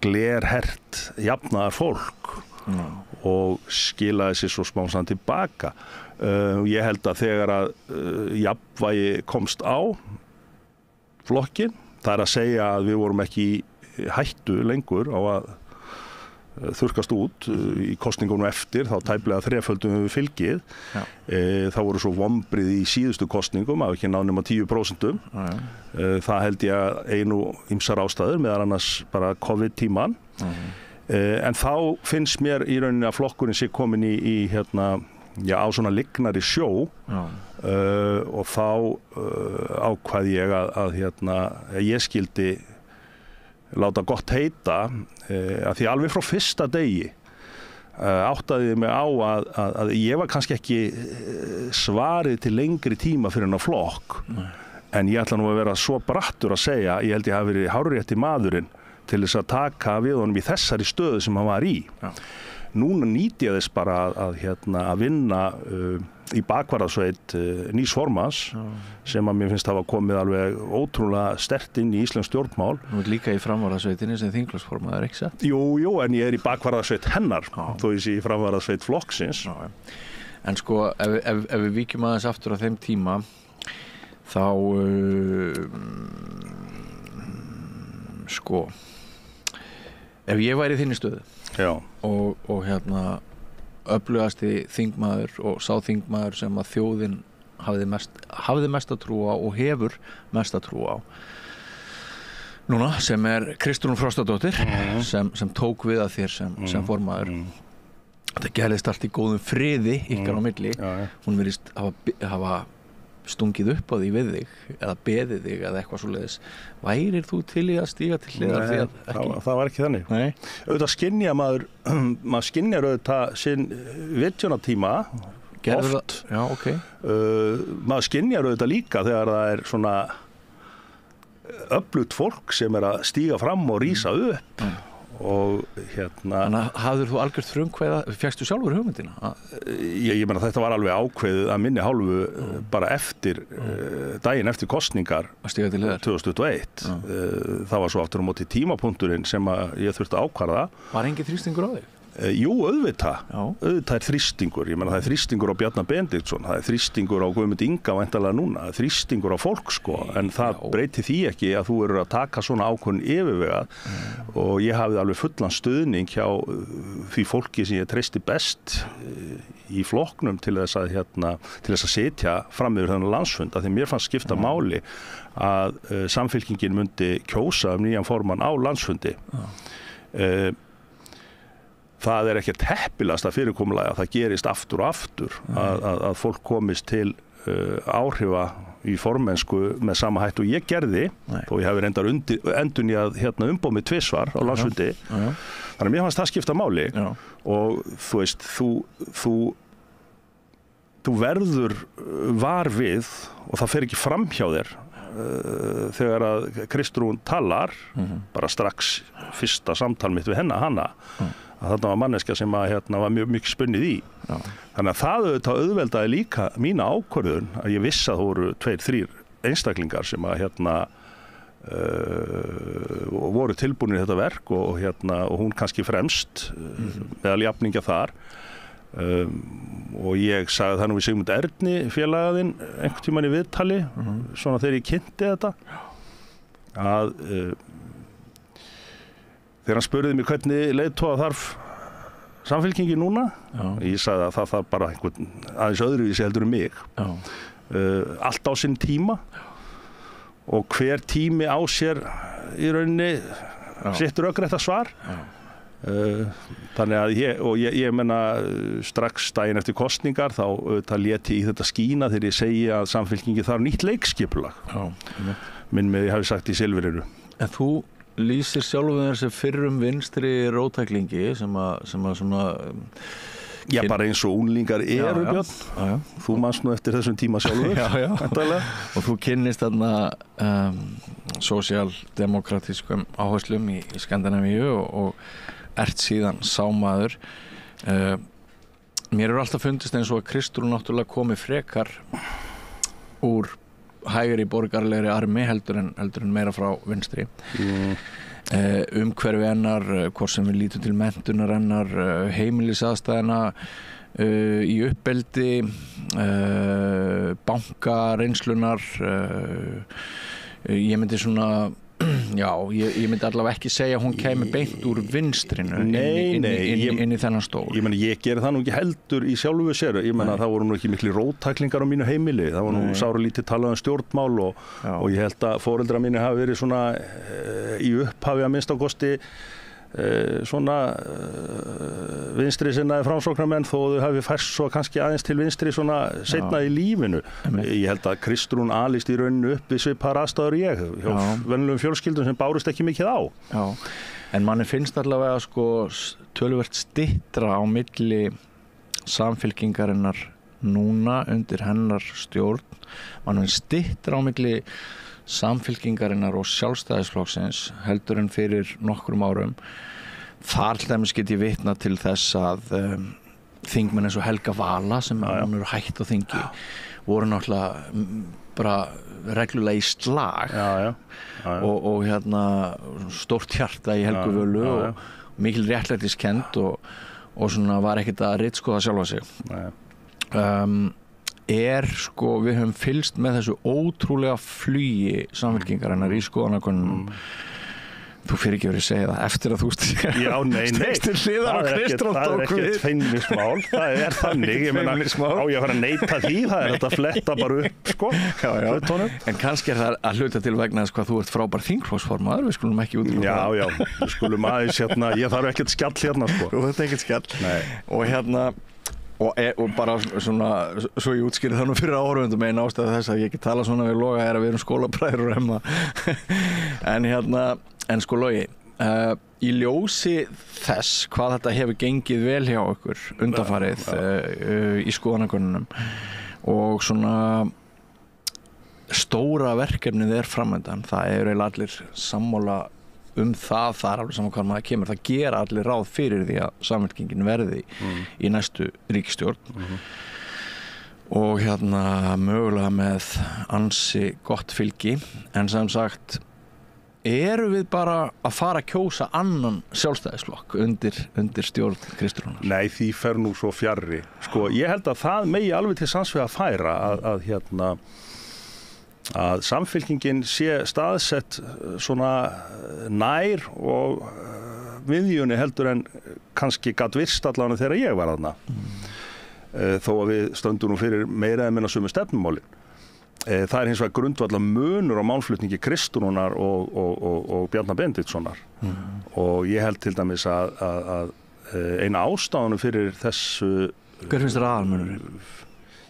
glerhert jafnaðar fólk og skilaði sér svo smám tilbaka. Ég held að þegar að jafnvægi komst á flokkin það að segja að við vorum ekki í hættu lengur á að þurrkast út í kosningunum eftir, þá tæplega þreföldum við fylgið. Það voru svo vombrið í síðustu kosningum að ekki ná nema 10%. Það held ég að einu ýmsar ástæður, meðal annars bara COVID-tíman. En þá finnst mér í rauninni að flokkurinn sé komin í hérna, á svona lignari sjó og þá ákvað ég að hérna, ég skildi láta gott heita að því alveg frá fyrsta degi áttaði ég mig á að ég var kannski ekki svarið til lengri tíma fyrir hennar flokk. En ég ætla nú að vera svo brattur að segja, ég held ég hafi verið hárrétti maðurinn til þess að taka við honum í þessari stöðu sem hann var í. Núna nýti ég þess bara að vinna í bakvarðarsveit nýs formans sem að mér finnst hafa komið alveg ótrúlega sterkt inn í íslensk stjórnmál. Nú líka í framvarðarsveitinni sem þingflokksformaður, ekki satt? Jú, en ég í bakvarðarsveit hennar, þó ég sé í framvarðarsveit flokksins. En sko, ef við víkjum aðeins aftur á þeim tíma, þá sko, ef ég væri í þinni stöðu og hérna öflugasti þingmaður og sá þingmaður sem að þjóðin hafði mesta trú á og hefur mesta trú á núna, sem Kristrún Frostadóttir sem tók við að þér sem formaður. Þetta gerðist allt í góðum friði ykkar á milli. Hún virðist hafa stungið upp á því við þig eða beðið þig eða eitthvað svoleiðis. Værir þú til í að stíga til hliðar? Nei, það var ekki þannig. Auðvitað skynja maður skynjar auðvitað sinn vitjunartíma oft. Já, ok. Maður skynjar auðvitað líka þegar það svona öflugt fólk sem að stíga fram og rísa upp. Og hérna... Þannig að hafðir þú algjört frumkvæða, fékkstu sjálfur hugmyndina? Ég meina þetta var alveg ákveðið að minni hálfu bara eftir, daginn eftir kosningar 2021. Það var svo aftur á móti tímapunkturinn sem að ég þurfti að ákvarða. Var engin þrýstingur á þig? Jú, auðvitað þrýstingur. Ég meina það þrýstingur á Bjarna Benediktsson, það þrýstingur á Guðmund Inga væntanlega núna, þrýstingur á fólk sko, en það breyti því ekki að þú eru að taka svona ákvörðun yfirvegað og ég hafði alveg fullan stuðning hjá því fólki sem ég treysti best í flokknum til þess að setja fram yfir þennan landsfund, af því mér fannst skipta máli að Samfylkingin myndi kjósa nýjan formann á landsfundi. Það ekkert heppilasta fyrirkomulagi að það gerist aftur og aftur að fólk komist til áhrifa í formennsku með sama hætt og ég gerði og ég hef reyndar endurnýjað umbóð með tvisvar á landsfundi. Þannig að mér fannst það skipta máli og þú veist, þú verður var við og það fer ekki fram hjá þér þegar að Kristrún talar bara strax fyrsta samtal mitt við hana að þarna var manneskja sem var mjög mikið spunnið í. Þannig að það auðveldaði líka mína ákvörðun að ég vissi að það voru 2-3 einstaklingar sem að voru tilbúinir í þetta verk og hún kannski fremst meðal jafningja þar. Og ég sagði það nú við Sigmund Erni félagaðinn einhvern tímann í viðtali svona þegar ég kynnti þetta að þegar hann spurði mig hvernig leiðtoga þarf Samfylkingin núna ég sagði að það þarf bara einhvern aðeins öðruvísi heldur mig allt á sinn tíma og hver tími á sér í rauninni sitt rökrétta svar þannig að ég menna strax daginn eftir kosningar þá léti í þetta skína þegar ég segi að Samfylkingin þarf nýtt leikskipulag minn með ég hafi sagt í Silfrinu. En þú lýsir sjálfum þér sem fyrrum vinstri róttæklingi sem að svona Já, bara eins og unglingar eru, Björn. Þú manst nú eftir þessum tíma sjálfur. Og þú kynnist þarna sósíaldemókratískum áherslum í Skandinavíu og ert síðan sámaður. Mér er alltaf fundist eins og að Kristrún náttúrulega komi frekar úr hægri borgarlegri armi heldur en meira frá vinstri. Umhverfi hennar, hvort sem við lítum til menntunar hennar, heimilisaðstæðina í uppeldi, bankareynslunar. Ég myndi svona Já, ég myndi allavega ekki segja að hún kæmi beint úr vinstrinu inn í þennan stól. Ég meina, ég geri það nú ekki heldur í sjálfu sér. Ég meina, það voru nú ekki mikli róttæklingar á mínu heimili. Það var nú sáralítið talað stjórnmál og ég held að foreldrar mínu hafi verið svona í upphafi að minnsta kosti svona vinstri sinnaði framsóknarmenn þó þau hafi færst svo kannski aðeins til vinstri svona seinna í lífinu. Ég held að Kristrún alist í rauninu upp við svipaðar aðstæður ég hjá venjulegum fjölskyldum sem bárust ekki mikið á. Já, en manni finnst allavega sko töluvert styttra á milli Samfylkingarinnar núna undir hennar stjórn. Manni finnst styttra á milli Samfylkingarinnar og Sjálfstæðisflokksins heldur en fyrir nokkrum árum. Þar til dæmis get ég vitnað til þess að þingmenn eins og Helga Vala sem hún eru hætt á þingi voru náttúrulega bara reglulega í slag og hérna stórt hjarta í Helgu Völu og mikil réttlætiskennd og svona var ekkert að ritskoða sjálfa sig. Sko, við höfum fylgst með þessu ótrúlega flugi Samfylkingarinnar í skoðanakönnunum. Þú fyrir ekki verið að segja það eftir að þú stegtir hliðar á Kristrún það er ekkert feimnismál, það er þannig, ég meina, á ég að fara að neita því, það er þetta að fletta bara upp, sko, hlutunum. En kannski er það að hluta til vegna þess hvað þú ert frábær þingflokksformaður, við skulum ekki útiloka það. Já, við skulum aðeins hérna, ég þarf ekkert skjall hérna, sko. Þú þarf ekkert skjall. Og hérna, og bara svona, svo ég útskýri það nú fyrir áhorfendum einn ástæða þess að ég ekki tala svona við Loga er að við erum skólabræður og remma. En sko Logi, í ljósi þess hvað þetta hefur gengið vel hjá okkur undanfarið í skoðanakönnunum og svona stóra verkefnið framöndan, það eru allir sammála það er alveg saman hvað maður kemur, það gera allir ráð fyrir því að Samfylkingin verði í næstu ríkisstjórn og hérna mögulega með ansi gott fylgi, en sem sagt eru við bara að fara að kjósa annan sjálfstæðisflokk undir stjórn Kristrúnar? Nei, því fer nú svo fjarri. Sko, ég held að það megi alveg til sanns við að færa að Samfylkingin sé staðsett svona nær og miðjunni heldur en kannski gat virst allan þegar ég var þarna. Þó að við stöndum nú fyrir meira eða minna sömu stefnumálin. Það er hins vegar grundvallar munur á málflutningi Kristrúnar og Bjarna Benediktssonar. Og ég held til dæmis að eina ástæðunum fyrir þessu... Hver finnst þér aðalmunurinn?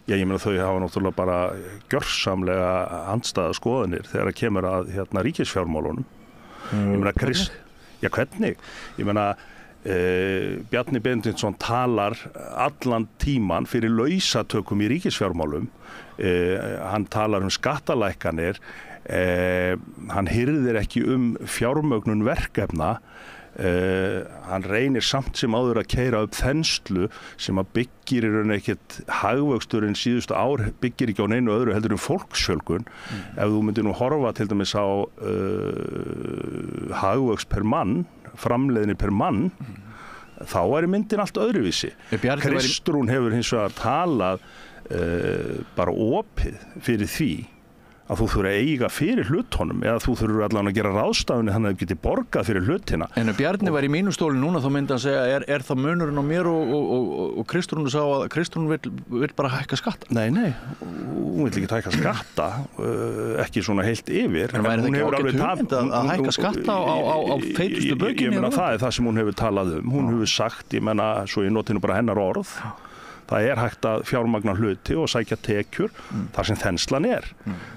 Já, ég meina þau hafa náttúrulega bara gjörsamlega andstæða skoðanir þegar það kemur að ríkisfjármálunum. Ég meina hvernig? Ég meina Bjarni Benediktsson talar allan tíman fyrir lausatökum í ríkisfjármálum. Hann talar skattalækkanir, hann hirðir ekki fjármögnun verkefna. Hann reynir samt sem áður að keyra upp þenslu sem að byggir í raun ekkert hagvöxturinn síðustu ár byggir ekki á neinu öðru heldur fólksfjölgun. Ef þú myndir nú horfa til dæmis á hagvöxt per mann, framleiðni per mann, þá myndin allt öðruvísi. Kristrún hefur hins vegar talað bara opið fyrir því að þú þurfur að eiga fyrir hlutunum eða þú þurfur allan að gera ráðstafunni þannig að þú getur borgað fyrir hlutina. En ef Bjarni var í mínu stóli núna þá myndi hann segja er það munurinn á mér og Kristrún sá að Kristrún vill bara hækka skatta? Nei, hún vill ekki hækka skatta, ekki svona heilt yfir. En væri það ekki ágætt hugmynd að hækka skatta á feitustu bökinni? Ég meina það er það sem hún hefur talað um. Hún hefur sagt, ég meina, svo ég noti nú bara hennar orð, það er hægt að fjármagna hluti og sækja tekjur þar sem þenslan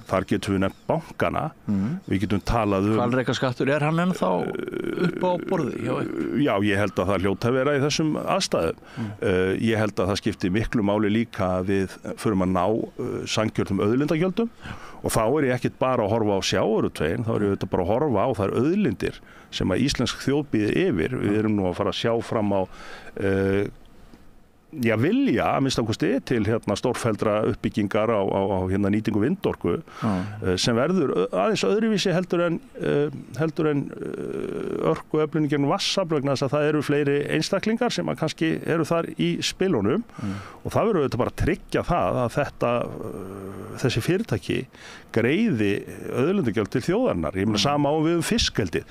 Þar getum við nefnt bankana, við getum talað Hvalrekaskattur, hann ennþá upp á borði hjá ykkur? Já, ég held að það hljóta að vera í þessum aðstæðum. Ég held að það skipti miklu máli líka að við förum að ná sanngjörnum auðlindagjöldum og þá ég ekkert bara að horfa á sjávarútveginn, þá ég auðvitað bara að horfa á þær auðlindir sem að íslensk þjóð býður yfir. Við erum nú að fara að sjá fram á vilja að minnstakosti til stórfelldra uppbyggingar á nýtingu vindorku sem verður aðeins öðruvísi heldur en orkuöflun gegn vatnsafl vegna þess að það eru fleiri einstaklingar sem kannski eru þar í spilunum og það verður auðvitað bara að tryggja það að þessi fyrirtæki greiði auðlindagjöld til þjóðarinnar. Ég meina sama á við fiskeldið.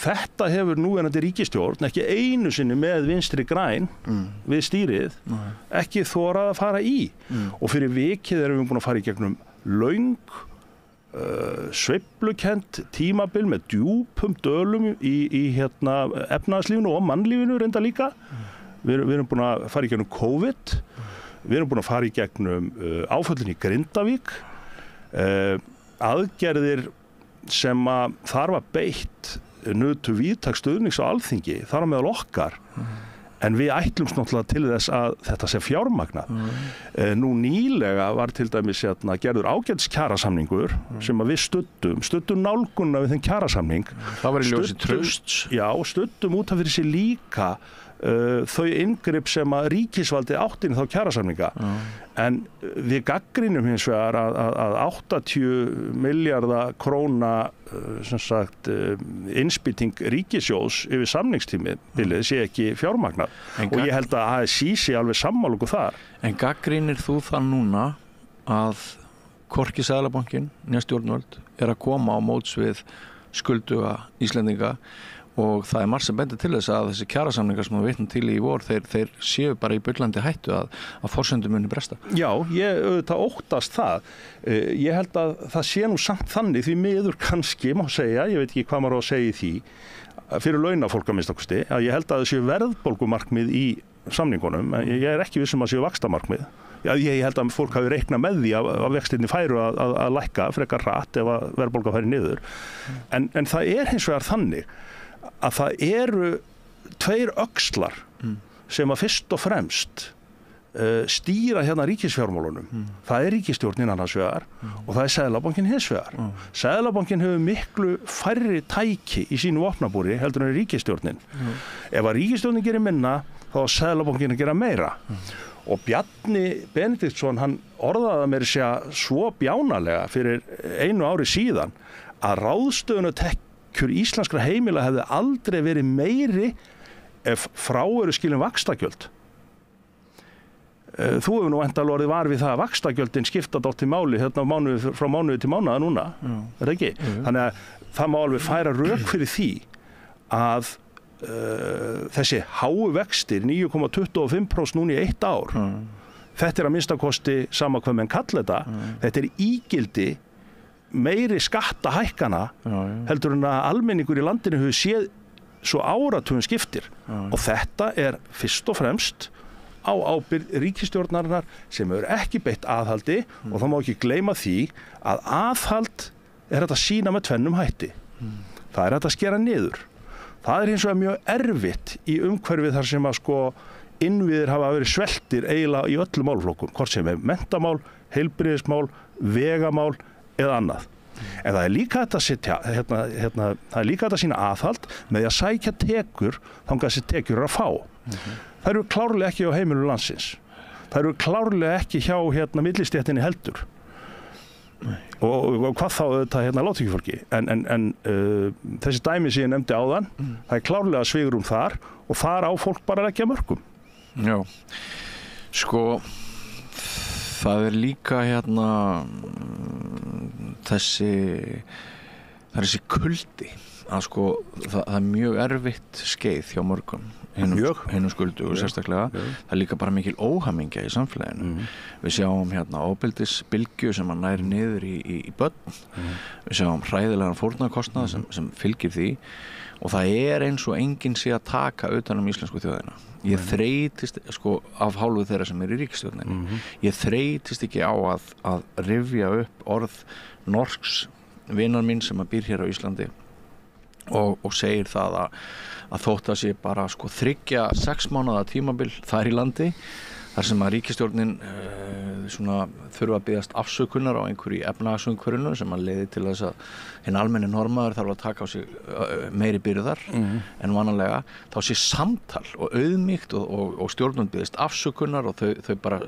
Þetta hefur núverandi ríkisstjórn ekki einu sinni með Vinstri græn við stýrið ekki þorað að fara í og fyrir vikið erum við búin að fara í gegnum löng sveiflukent tímabil með djúpum dölum í efnahagslífinu og mannlífinu reynda líka. Við erum búin að fara í gegnum COVID, við erum búin að fara í gegnum áföllin í Grindavík, aðgerðir sem að þar var beitt nutu víðtæks stuðnings á Alþingi, þar á meðal okkar. En við ætlumst náttúrulega til þess að þetta sé fjármagnað. Nú nýlega var til dæmis gerður ágætis kjarasamningur sem að við studdum nálgunna við þenn kjarasamning. Það var í ljósi trausts. Já, studdum út af fyrir sig líka þau inngrip sem að ríkisvaldi átti inn þá kjarasamninga. En við gagnrýnum hins vegar að 80 milljarða króna innspýting ríkissjóðs yfir samningstímabilið sé ekki fjármagnað. Og ég held að ASÍ sé alveg sammála okkur þar. En gagnrýnir þú það núna að hvorki Seðlabankinn né stjórnvöld að koma á móts við skulduga Íslendinga og það margt sem bendir til þess að þessi kjarasamningar sem við vitnum til í vor, þeir séu bara í bullandi hættu að forsendum muni bresta. Já, ég auðvitað óttast það. Ég held að það sé nú samt þannig því miður kannski, má segja, ég veit ekki hvað maður á að segja í því, fyrir launafólk að minnstakosti, að ég held að það séu verðbólgumarkmið í samningunum, ég er ekki viss að séu vaxtamarkmið. Já, ég held að fólk hafi reiknað með því að vextirnir færu að lækka frekar hratt ef að verðbólga færi niður. En það er hins vegar þannig að það eru tveir öxlar sem að fyrst og fremst stýra ríkisfjármálunum. Það er ríkisstjórnin annars vegar og það er Seðlabankinn hins vegar. Seðlabankinn hefur miklu færri tæki í sínu vopnabúri heldur en ríkisstjórnin. Ef að ríkisstjórnin gerir minna þá er Seðlabankinn að gera meira. Og Bjarni Benediktsson hann orðaði að mér segja svo bjánalega fyrir einu ári síðan að ráðstöfunartekjur íslenskra heimila hefði aldrei verið meiri ef frá eru skilin vaxtagjöld. Þú hefur nú væntanlega orðið var við það að vaxtagjöldin skipta dálítið máli frá mánuði til mánaða núna, er það ekki? Þannig að það má alveg færa rök fyrir því að þessi háu vextir 9,25% núna í 1 ár þetta er að minnstakosti sama hvað menn kalla þetta er ígildi meiri skattahækkana heldur en að almenningur í landinu hefur séð svo áratugum skiptir og þetta er fyrst og fremst á ábyrgð ríkisstjórnarinnar sem hefur ekki beitt aðhaldi og það má ekki gleyma því að aðhald er þetta að sýna með tvennum hætti. Það er þetta að skera niður. Það er hins vegar mjög erfitt í umhverfið þar sem að innviðir hafa verið sveltir eiginlega í öllum málflokkum, hvort sem er menntamál, heilbrigðismál, vegamál eða annað. En það er líka þetta að setja, það er líka þetta að sýna aðhald með því að sækja tekjur þangað þessi tekjur eru að fá. Það eru klárlega ekki á heimilum landsins. Það eru klárlega ekki hjá millistéttinni heldur. Og hvað þá þetta lágtekjufólki. En þessi dæmi sem ég nefndi áðan, það er klárlega svigrúm þar og þar á fólk bara að leggja mörkum. Já, það er líka þessi kuldi að það er mjög erfitt skeið hjá mörgum hinum skuldu og sérstaklega það er líka bara mikil óhamingja í samfélaginu. Við sjáum ofbeldisbylgju sem að nær niður í börn, við sjáum hræðilegan fórnarkostnað sem fylgir því og það er eins og enginn sé að taka utan íslensku þjóðina. Ég þreytist af hálfu þeirra sem er í ríkisstjórninni. Ég þreytist ekki á að rifja upp orð norsks vinar minn sem býr hér á Íslandi og segir það að þótt að sé bara 3-6 mánaða tímabil þar í landi þar sem að ríkisstjórnin svona þurfa að biðjast afsökunar á einhverju efnahagsumhverfinu sem að leiði til þess að hinn almenni normaður þarf að taka á sig meiri byrðar en vanalega, þá sé samtal og auðmýkt og stjórnum biðjast afsökunar og þau bara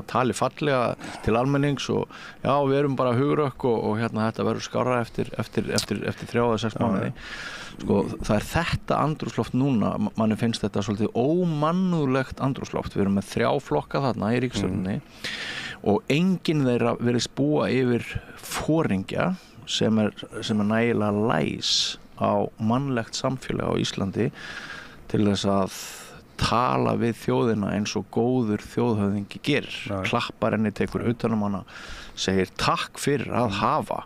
tali fallega til almennings og já, við erum bara hugrökk og þetta verður skárra eftir 3-6 mánuði. Sko, það er þetta andrúmsloft núna, manni finnst þetta svolítið ómannúðlegt andrúmsloft. Við erum með 3 flokka þarna í ríkisstjórninni og enginn þeirra virðist búa yfir foringja sem er nægilega læs á mannlegt samfélag á Íslandi til þess að tala við þjóðina eins og góður þjóðhöfðingi gerir. Klappar henni, tekur utan hana, segir takk fyrir að hafa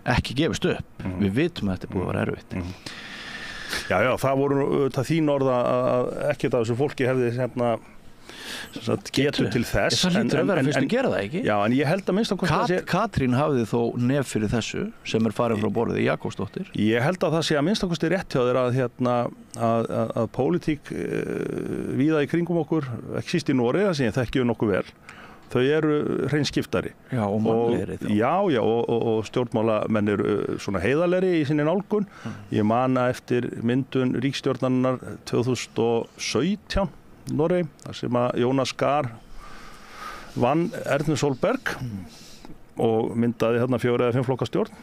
ekki gefist upp. Við vitum að þetta er búið að vera erfitt. Já, það voru þín orð að ekkert af þessu fólki hefði getur til þess. Það hlýtur að vera fyrst að gera það, ekki? Já, en ég held að minnst að Katrín hafði þó nef fyrir þessu sem er farin frá borðið, Jakobsdóttir. Ég held að það sé að minnst að rétt hjá þér að pólitík víða í kringum okkur, ekki síst í Noregi, það sem ég þekki nokkuð vel, þau eru hreinskiptari. Já, og mannlegri þá. Já, og stjórnmálamenn eru svona heiðalegri í sinni nálgun. Ég man eftir myndun ríkisstjórnarinnar 2017 Noregi, þar sem að Jónas Gahr vann Ernu Solberg og myndaði 4 eða 5 flokka stjórn.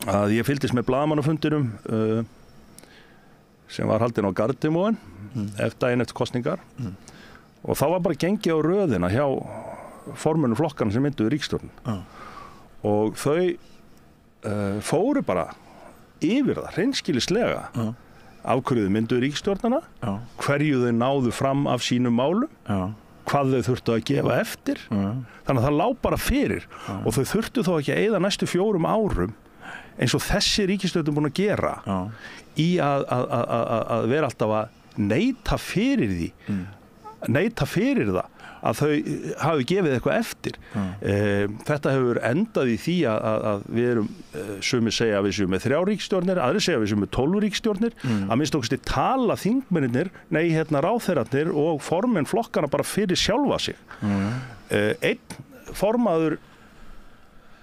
Að ég fylgdist með blaðamannafundinum sem var haldinn á Gardermoen daginn eftir kosningar og þá var bara gengið á röðina hjá formönnum flokkana sem mynduðu ríkisstjórn og þau fóru bara yfir það hreinskilnislega af hverju þau mynduðu ríkisstjórnana, hverju þau náðu fram af sínum málum, hvað þau þurftu að gefa eftir. Þannig að það lá bara fyrir og þau þurftu þó ekki að eyða næstu 4 árum eins og þessi ríkisstjórn búin að gera í að vera alltaf að neita fyrir það að þau hafi gefið eitthvað eftir. Þetta hefur endað í því að við erum sumir segja að við séum með 3 ríkisstjórnir, aðrir segja að við séum með 12 ríkisstjórnir, að minnst okkur tala þingmennirnir, ráðherrarnir og formenn flokkana bara fyrir sjálfa sig. Einn formaður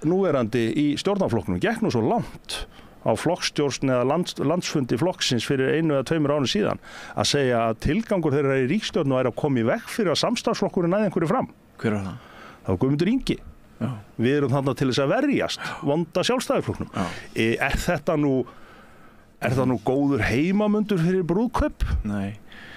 núverandi í stjórnarflokknum gekk nú svo langt á flokkstjórn eða landsfundi flokksins fyrir 1 eða 2 árum síðan að segja að tilgangur þeirra í ríkisstjórn er að koma í veg fyrir að samstarfsflokkurinn næði einhverju fram. Hver er það? Það var Guðmundur Ingi. Já. Við erum þarna til þess að verjast vonda Sjálfstæðisflokknum. Er þetta nú góður heimamundur fyrir brúðkaup?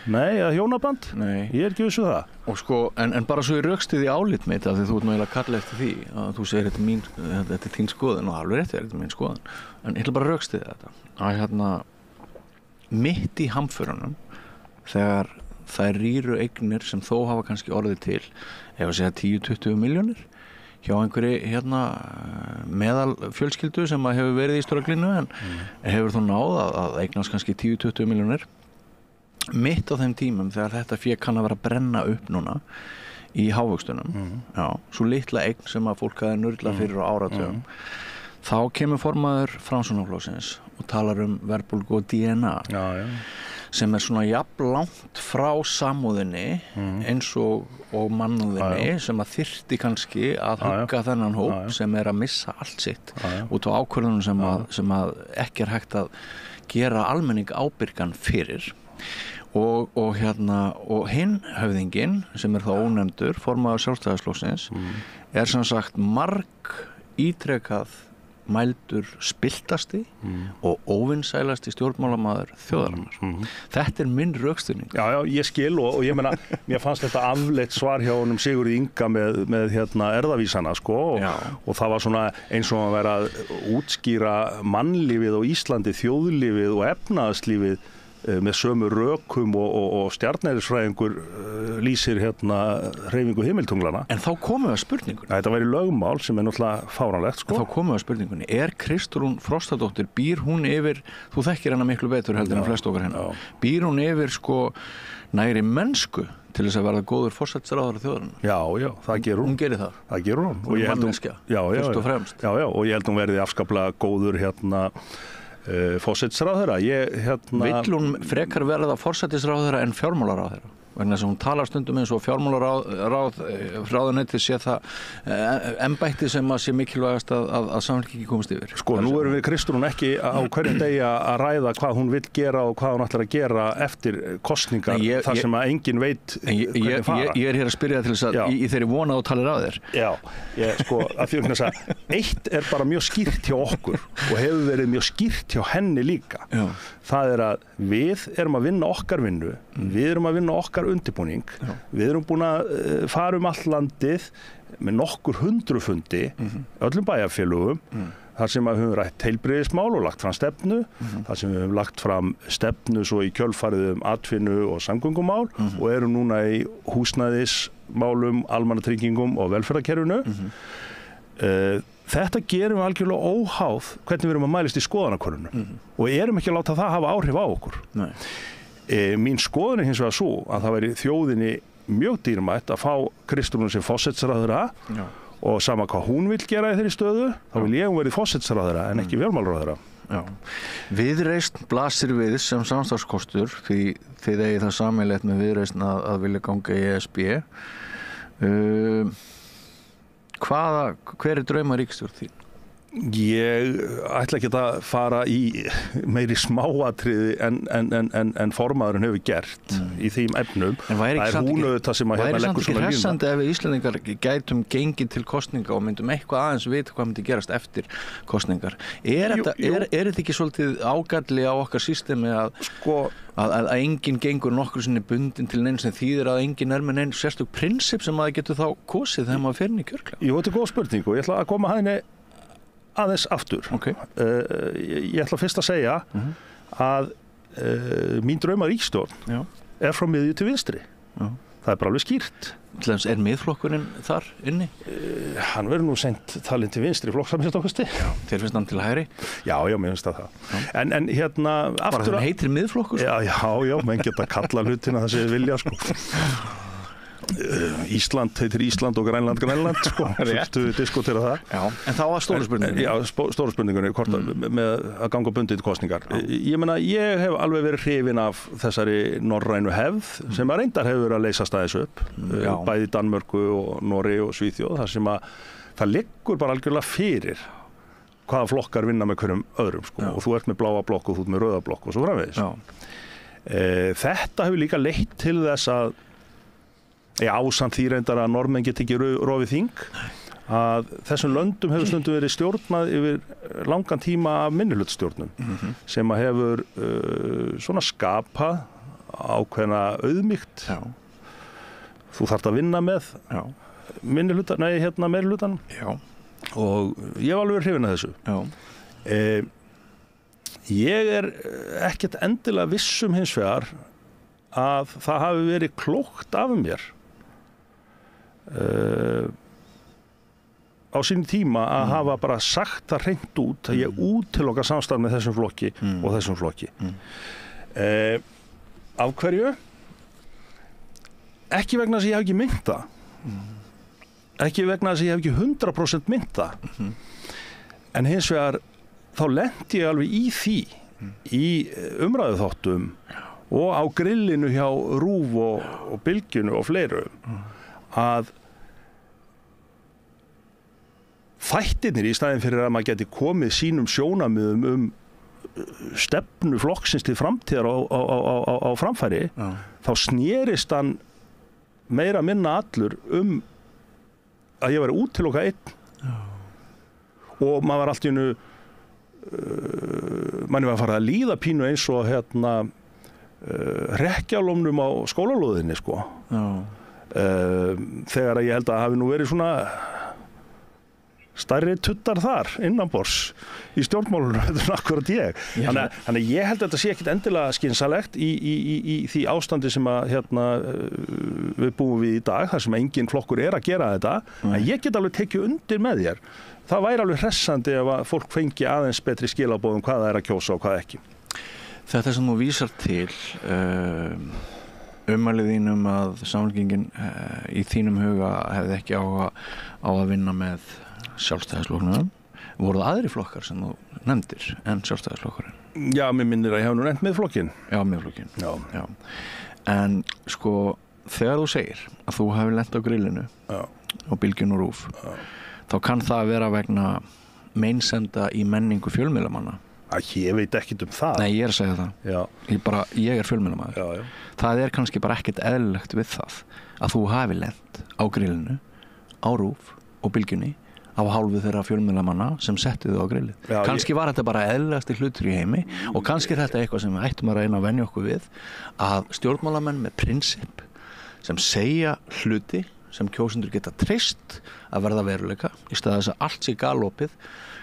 Nei, eða hjónaband? Nei. Ég er ekki vissu það. Og sko, en bara svo í rökstuði álit mitt af því þú ert náttúrulega að kalla eftir því að þú segir þetta er þín skoðun og alveg rétt þetta er mín skoðun. En ég ætla bara að rökstuði þetta. Að mitt í hamförunum þegar þær rýru eignir sem þó hafa kannski orðið til, ef að segja 10-20 milljónir hjá einhverju meðal fjölskyldu sem að hefur verið í strögglinu en hefur þó náð að eignast kannski 10-20 milljónir. Mitt á þeim tímum þegar þetta fé kann að vera að brenna upp núna í hávöxtunum, svo litla eign sem að fólk hafi nörla fyrir á áratugum, þá kemur formaður Framsóknarflokksins og talar verðbólgu og DNA sem er svona jafn langt frá samúðinni eins og mannúðinni sem að þyrfti kannski að hugga þennan hóp sem er að missa allt sitt út á ákvörðunum sem að ekki er hægt að gera almenning ábyrgan fyrir. Og hinn höfðinginn sem er þá ónefndur formaður Sjálfstæðisflokksins er sem sagt marg ítrekað mældur spiltasti og óvinsælasti stjórnmálamaður þjóðarinnar. Þetta er minn rökstuðning. Já, ég skil og ég meina, mér fannst þetta afleitt svar hjá honum Sigurði Inga með erðavísana og það var svona eins og að vera að útskýra mannlífið á Íslandi, þjóðlífið og efnahagslífið með sömu rökum og stjarnærisfræðingur lýsir hreyfingu himmeltunglana. En þá komum við að spurningunni. Þetta væri lögmál sem er náttúrulega fáránlegt. En þá komum við að spurningunni. Er Kristrún Frostadóttir, býr hún yfir, þú þekkir hana miklu betur heldur en flest okkar hennar, býr hún yfir næri mennsku til þess að verða góður forsætisráðherra þjóðarinnar? Já, það gerur hún. Hún gerir það? Það gerur hún. Hún er manneskja, fyrst og fremst. Já, og ég held hún verði afskaplega góður forsætisráðherra. Vill hún frekar verða forsætisráðherra en fjármálaráðherra? vegna þess að hún talar stundum eins og fjármálaráðuneytið sé það embætti sem að sé mikilvægast að Samfylkingin komast yfir. Sko, nú erum við Kristrún ekki á hverjum degi að ræða hvað hún vill gera og hvað hún ætlar að gera eftir kosningar þar sem að enginn veit hvernig fara. Ég hér að spyrja til þess að í þeirri vona og talir af þér. Já, sko, að því að eitt bara mjög skýrt hjá okkur og hefur verið mjög skýrt hjá henni líka. Já. Það að við erum að vinna okkar vinnu, við erum að vinna okkar undirbúning, við erum búin að fara allt landið með nokkur 100 fundi, öllum bæjarfélögum, þar sem við höfum rætt heilbrigðismál og lagt fram stefnu, þar sem við höfum lagt fram stefnu svo í kjölfarið atvinnu og samgöngumál og erum núna í húsnæðismálum, almannatryggingum og velferðarkerfinu. Þetta gerum við algjörlega óháð hvernig við erum að mælast í skoðanakönnunum og erum ekki að láta það hafa áhrif á okkur. Mín skoðun hins vegar svo að það væri þjóðinni mjög dýrmætt að fá Kristrúnu sem forsætisráðherra og sama hvað hún vill gera í þeirri stöðu, þá vil ég verið forsætisráðherra en ekki fjármálaráðherra. Viðreisn blasir við sem samstarfskostur því þið eigið það sameiginlegt með Viðreisn að vilja ganga í ESB. Hver drauma ríkisstjórn þín? Ég ætla ekki að fara í meiri smáatriði en formaðurinn hefur gert í þeim efnum. Það hún auðvitað sem að væri samt ekki hressandi ef við Íslendingar gætum gengið til kostninga og myndum eitthvað aðeins vita hvað myndi gerast eftir kostningar. Er þetta ekki svolítið ágalli á okkar systemi að enginn gengur nokkur sinni bundin til neins sem þýðir að enginn með neins sérstök prinsip sem að getur þá kosið þegar maður fer inn í kjörklefa? Jú, þetta góð spurning og ég ætla að koma henni aðeins aftur. Ég ætla fyrst að segja að mín drauma ríkisstjórn frá miðju til vinstri. Það bara alveg skýrt. Er miðflokkurinn þar inni? Hann verður nú sent talinn til vinstri flokkssamistokkusti. Þér finnst hann til hægri? Já, mér finnst það. En hérna aftur... Bara það heitir miðflokkur? Já, menn geta kalla hlutina það sem þið vilja, sko. Ísland heitir Ísland og Grænland sko, þú diskutera það. Já, en þá var stóru spurningunni. Já, stóru spurningunni, hvort með að ganga bundið til kosningar. Ég meina, ég hef alveg verið hrifinn af þessari norrænu hefð sem að reyndar hefur að leysa staðis upp, bæði í Danmörku og Noregi og Svíþjóð, þar sem að það liggur bara algjörlega fyrir hvaða flokkar vinna með hverjum öðrum, sko, og þú ert með bláa blokk og þú ert með rauða blokk og svo framvegis. Þetta hefur líka leitt til þess að ásamt því reyndar að Norðmenn geti ekki rofið þing að þessum löndum hefur stundum verið stjórnað yfir langan tíma af minnihlutastjórnum sem að hefur svona skapað ákveðna auðmýkt. Þú þarft að vinna með meirihlutanum og ég var alveg hrifinn af þessu. Ég ekkert endilega vissum hins vegar að það hafi verið klókt af mér á sínum tíma að hafa bara sagt það hreint út að ég útilokka samstarf með þessum flokki og þessum flokki. Af hverju? Ekki vegna þess að ég hef ekki mynd það. Ekki vegna þess að ég hef ekki 100% mynd það. En hins vegar þá lenti ég alveg í því í umræðuþáttum og á grillinu hjá RÚV og Bylgjunni og fleiru að þættirnir í staðinn fyrir að maður geti komið sínum sjónarmiðum stefnu flokksins til framtíðar á framfæri þá snerist hann meira minna allur að ég væri útiloka einn og maður var allt í einu manni var að fara að líða pínu eins og hrekkjalómnum á skólalóðinni sko. Þegar að ég held að hafi nú verið svona stærri tuttar þar innanborðs í stjórnmálunum en akkurat ég. Þannig ég held að þetta sé ekkit endilega skynsalegt í því ástandi sem að við búum við í dag, þar sem engin flokkur að gera þetta, en ég get alveg tekið undir með þér. Það væri alveg hressandi ef að fólk fengi aðeins betri skilaboðum hvað það að kjósa og hvað ekki. Þetta sem þú vísar til ummælið þínum að Samfylkingin í þínum huga hefði ekki áhuga á að vinna með Sjálfstæðisflokknum. Voru það aðri flokkar sem þú nefndir en Sjálfstæðisflokkurinn? Já, mér minnir að ég hef nú nefnt Miðflokkinn. Já, Miðflokkinn. Já. En sko, þegar þú segir að þú hafi lent á grillinu og Bylgjunni og RÚV þá kann það að vera vegna meinsemda í menningu fjölmiðlamanna. Ég veit ekkert það. Nei, ég að segja það. Ég fjölmiðlamaður. Það kannski bara ekkert eðlilegt við það að þú hafi lent á grillinu, á RÚV og Bylgjunni af hálfu þeirra fjölmiðlamanna sem settu þau á grillið. Kannski var þetta bara eðlilegasti hlutur í heimi og kannski þetta eitthvað sem við ættum að reyna að venja okkur við, að stjórnmálamenn með prinsip sem segja hluti sem kjósendur geta treyst að verða veruleika í stað þess að allt sé galopið.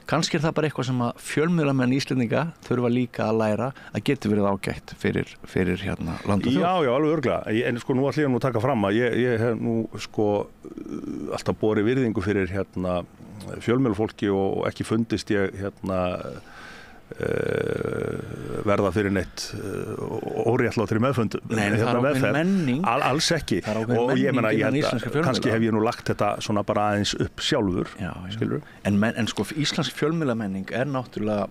Kannski það bara eitthvað sem að fjölmiðlamenn Íslendinga þurfa líka að læra að geti verið ágætt fyrir land og þjóð. Já, alveg örugglega. En sko nú ætla ég að taka fram að ég hef nú sko alltaf borið virðingu fyrir fjölmiðlafólki og ekki fundist ég verða fyrir neitt óréttlátri meðfund. Nei, það ákveðin menning. Alls ekki. Og ég meina, kannski hef ég nú lagt þetta svona bara aðeins upp sjálfur. Skilurðu? En sko íslensk fjölmiðlamenning náttúrulega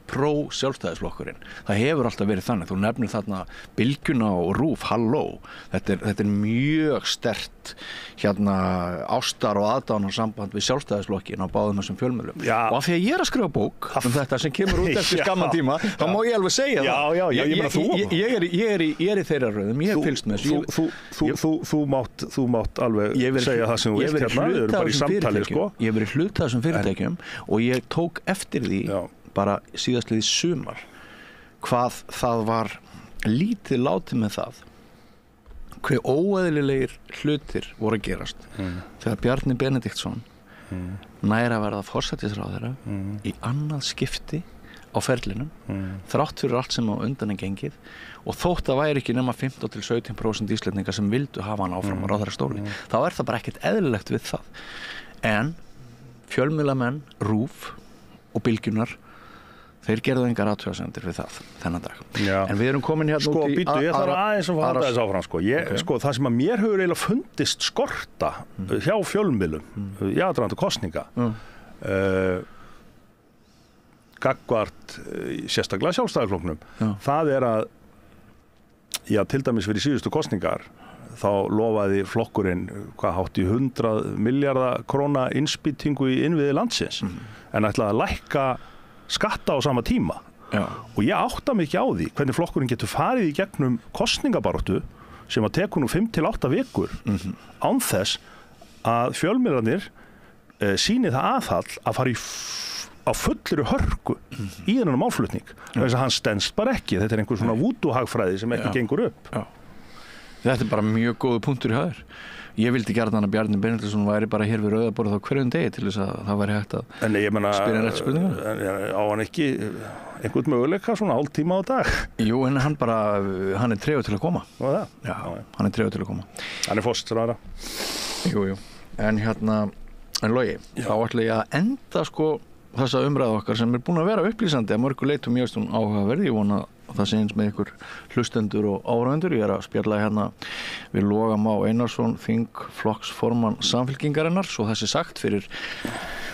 sjálfstæðisflokkurinn. Það hefur alltaf verið þannig. Þú nefnir þarna Bylgjuna og RÚV, halló. Þetta mjög sterkt ástar og aðdánarsamband við sjálfstæðisflokkin á báðum þessum fjölmiðlum. Og af því að ég að skrifa bók þetta sem kemur út eftir skamman tíma, þá má ég alveg segja það. Ég í þeirra röðum, ég hef fylgst með þessu. Þú mátt alveg segja það sem þú veist við erum bara í samtali, sko. Ég hef verið hluta af þessum fyrirtækjum og ég tók eftir því bara síðastliðið sumar hvað það var lítið látið með það hve óeðlilegir hlutir voru að gerast þegar Bjarni Benediktsson nær að verða forsætisráðherra í annað skipti á ferlinum, þrátt fyrir allt sem á undan gengið og þótt að væri ekki nema 15-17% Íslendinga sem vildu hafa hann áfram á ráðherrastóli, þá það bara ekkert eðlilegt við það. En fjölmiðlamenn, RÚV og Bylgjunnar, þeir gerðu engar athugasemdir við það þennan dag. En við erum komin út í ég þarf aðeins að fara þess áfram. Það sem að mér hefur eiginlega fundist skorta hjá fjölmiðlum í aðdraganda kosninga gagnvart sérstaklega sjálfstæðisflokknum, það að til dæmis fyrir síðustu kosningar þá lofaði flokkurinn hátt í 100 milljarða króna innspýtingu í innviði landsins en ætlaði að lækka skatta á sama tíma. Og ég átta mig ekki á því hvernig flokkurinn getur farið í gegnum kosningabaráttu sem að tekur nú 5-8 vikur án þess að fjölmiðlarnir sýni það aðhald að fara á fullri hörku í þennan málflutning. Þess að hann stenst bara ekki. Þetta einhver svona vúdú-hagfræði sem ekki gengur upp. Þetta bara mjög góður punktur í haður. Ég vildi gjarnan að Bjarni Benediktsson væri bara hér við Rauðaborð á hverjum degi til þess að það væri hægt að spyrja rétt spurningar. Á hann ekki einhvern möguleika svona hálftíma á dag? Jú, en hann er tregur til að koma. Já, hann er tregur til að koma. Hann er forsætisráðherra. Jú. En Logi, þá ætla ég að enda þessa umræðu okkar sem búin að vera upplýsandi að mörgu leitum mjög stund áhugaverð. Ég vona að það sé eins með ykkur hlustendur og áhorfendur. Ég að spjalla við Loga Má Einarsson, þingflokksformann Samfylkingarinnar, svo þessi sagt fyrir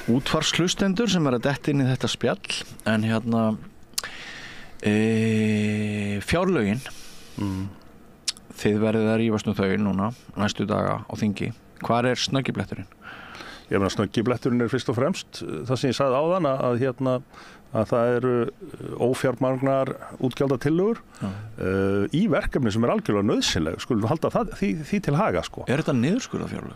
útvarpshlustendur sem að detta inn í þetta spjall. En fjárlögin, þið verðið að rífast þau núna næstu daga á þingi. Hvar er snöggibletturinn? Ég meina snöggibletturinn fyrst og fremst það sem ég sagði áðan að það eru ófjármagnar útgjaldatillögur í verkefni sem algjörlega nauðsynleg, skulum halda því til haga. Er þetta niðurskurðarfjárlög?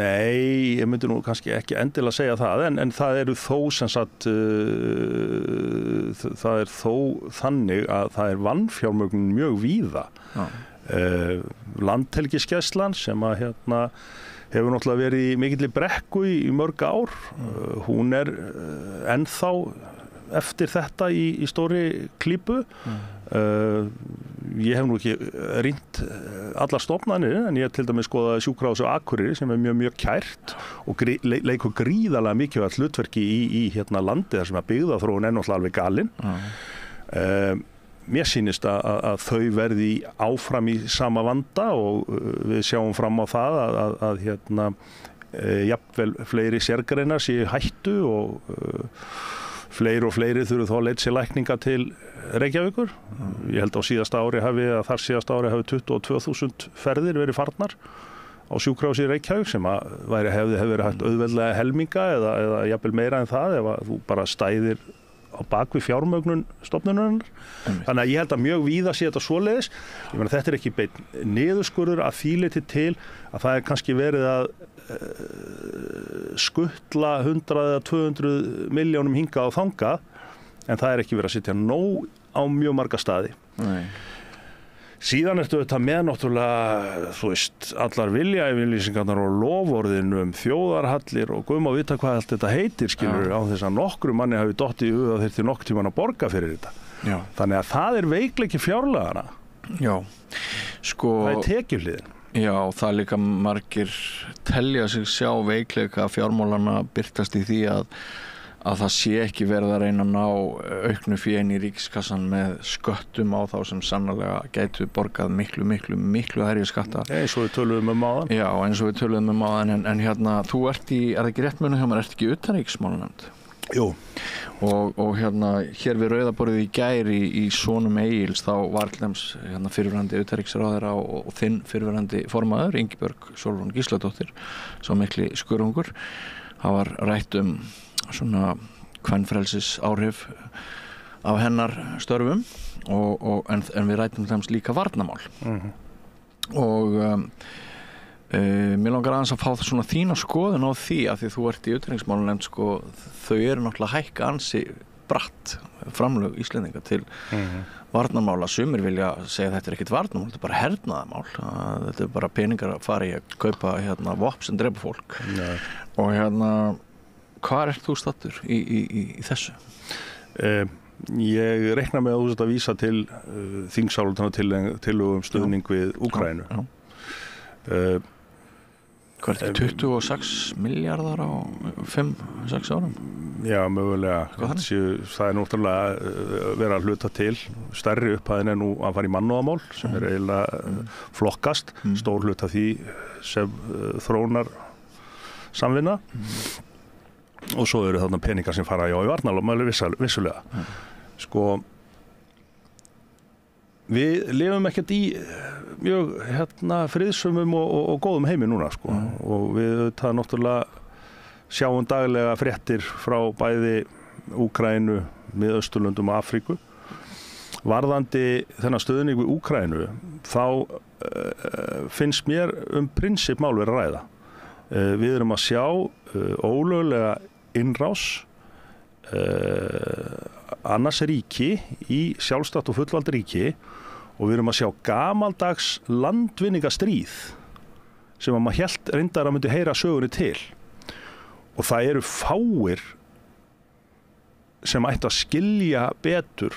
Nei, ég myndi nú kannski ekki endilega segja það, en það eru þó sem sagt það er þó þannig að það er vanfjármögnun mjög víða. Landhelgisgæslan sem að hefur náttúrulega verið í mikilli brekku í mörg ár. Hún ennþá eftir þetta í stóri klípu. Ég hef nú ekki rýnt allar stofnanir, en ég hef til dæmis skoðað sjúkrahúsið á Akureyri sem mjög kært og leikur gríðarlega mikilvægt hlutverki í landi þar sem að byggðaþróun náttúrulega alveg galin. Mér sýnist að þau verði áfram í sama vanda og við sjáum fram á það að jafnvel fleiri sérgreinar séu hættu og fleiri og fleiri þurfu þá að leita sér lækninga til Reykjavíkur. Ég held á síðasta ári hafi 22.000 ferðir verið farnar á sjúkrahúsi í Reykjavík sem að hefði verið hægt auðveldlega helminga eða jafnvel meira en það ef að þú bara stæðir á bakvið fjármögnun stofnunarinnar. Þannig að ég held að mjög víða sé þetta svoleiðis. Ég meina þetta ekki beinn niðurskurður að því leyti til að það kannski verið að skuttla 100 eða 200 milljónum hingað og þangað en það ekki verið að setja nóg á mjög marga staði. Nei. Síðan ertu þetta með náttúrulega, þú veist, allar viljayfirlýsingarnar og loforðin þjóðarhallir og guð má vita hvað allt þetta heitir, skilur, á þess að nokkru manni hafi dottið í hug að þyrfti nokkuð tímann að borga fyrir þetta. Já. Þannig að það veikleiki fjárlagana. Já, sko... Það tekjuhliðin. Já, það líka margir telja sig sjá veikleika fjármálana birtast í því að það sé ekki verið að reyna að ná auknu fé inn í ríkiskassan með sköttum á þá sem sannarlega gætu borgað miklu hærri skatta. Eins og við töluðum áðan. Já, eins og við töluðum áðan en hérna, þú ert það ekki rétt munið hjá mér, ert ekki utanríkismálanefnd? Jú. Og hérna, hér við Rauðaborðið í gær í Sonum Egils þá var hérna fyrrverandi utanríkisráðherra og þinn fyrrverandi formaður, Ingibjörg Sólrún Gísladóttir, svo mikli skurungur. Það var rætt svona kvenfrelsis áhrif af hennar störfum en við rættum þeim líka varnarmál. Og mér langar aðeins að fá svona þína skoðun á því að því þú ert í utanríkismálanefnd sko, þau eru náttúrulega hækka ansi bratt framlög Íslendinga til varnarmála. Sumir vilja segja að þetta ekkert varnarmál, þetta bara hernaðarmál, þetta bara peningar að fara í að kaupa vopn sem drepa fólk. Og hvað ert þú stattur í þessu? Ég reikna með að þú sett að vísa til þingsályktunartillögu stuðning við Úkraínu. Hvað er þetta? 26 miljardar á 5-6 árum? Já, mögulega. Það náttúrulega verið að hluta til stærri upphæðin en nú að fara í mannúðarmál sem eiginlega flokkast. Stór hluta því sem þróunar samvinna. Og svo eru þarna peningar sem fara í varnarmál vissulega. Sko, við lifum ekkert í mjög friðsumum og góðum heimi núna, sko. Og við það náttúrulega sjáum daglega fréttir frá bæði Úkraínu, Miðausturlöndum og Afríku. Varðandi þennan stuðning við Úkraínu, þá finnst mér prinsippmál verið að ræða. Við erum að sjá ólöglega innrás annars ríki í sjálfstætt og fullvalda ríki og við erum að sjá gamaldags landvinningastríð sem að maður hélt reyndar að myndi heyra sögunni til og það eru fáir sem ætti að skilja betur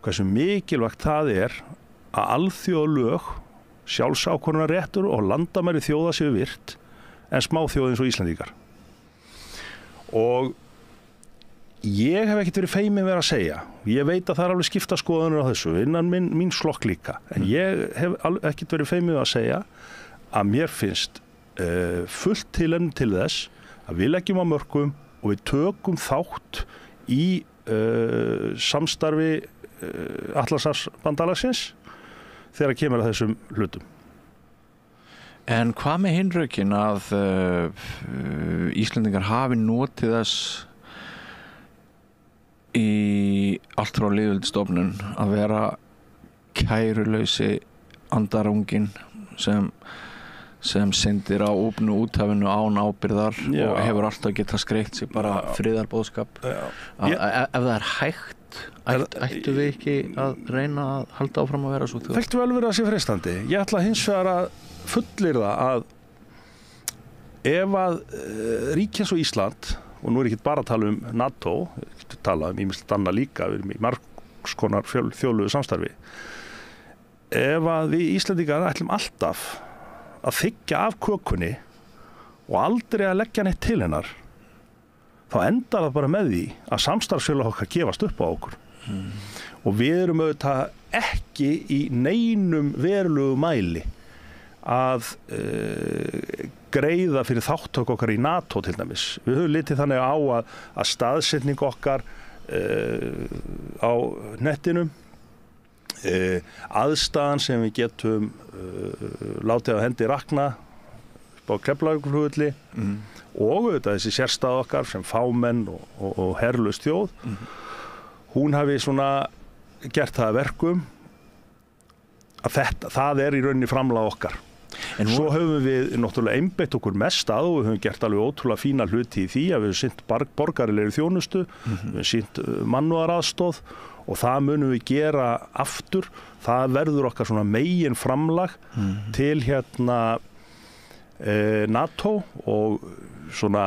hversu mikilvægt það að alþjóðalög, sjálfsákvörðunarréttur og landamæri þjóða séu virt en smáþjóð eins og Íslendingar. Og ég hef ekkert verið feimin verið að segja. Ég veit að það alveg skipta skoðanir á þessu, innan mín slokk líka. En ég hef ekkert verið feimin verið að segja að mér finnst fullt tilefni til þess að við leggjum á mörkum og við tökum þátt í samstarfi Atlantshafsbandalagsins þegar kemur að þessum hlutum. En hvað með hinn rökin að Íslendingar hafi notið þess í allt frá lýðveldisstofnun að vera kærulausi andarungin sem syndir á opnu úthafinu án ábyrgðar og hefur alltaf getað skreitt sig bara friðarbóðskap. Ef það hægt, ættu við ekki að reyna að halda áfram að vera svo þjóð? Þekkt vel verið að sé freistandi. Ég ætla hins vegar að fullyrða að ef að ríki eins og Ísland, og nú ekki bara að tala NATO, tala ýmislegt annað líka, við erum í margs konar þjóðlegu samstarfi, ef að við Íslendingar ætlum alltaf að þiggja af kökunni og aldrei að leggja neitt til hennar, þá endar það bara með því að samstarfsfélag okkar gefast upp á okkur. Og við erum auðvitað ekki í neinum verulegu mæli að greiða fyrir þáttök okkar í NATO til dæmis. Við höfum litið þannig á að staðsetning okkar á netinu, aðstæðan sem við getum látið á hendi rakna upp á Keflavíkurflugvelli og auðvitað þessi sérstæð okkar sem fámenn og herlaus þjóð, hún hafi svona gert það að verkum að það í rauninni framlag okkar. En svo höfum við náttúrulega einbeitt okkur mest að og við höfum gert alveg ótrúlega fína hluti í því að við höfum sinnt borgaralegri þjónustu, við höfum sinnt mannúðaraðstoð og það munum við gera aftur. Það verður okkar svona megin framlag til NATO og svona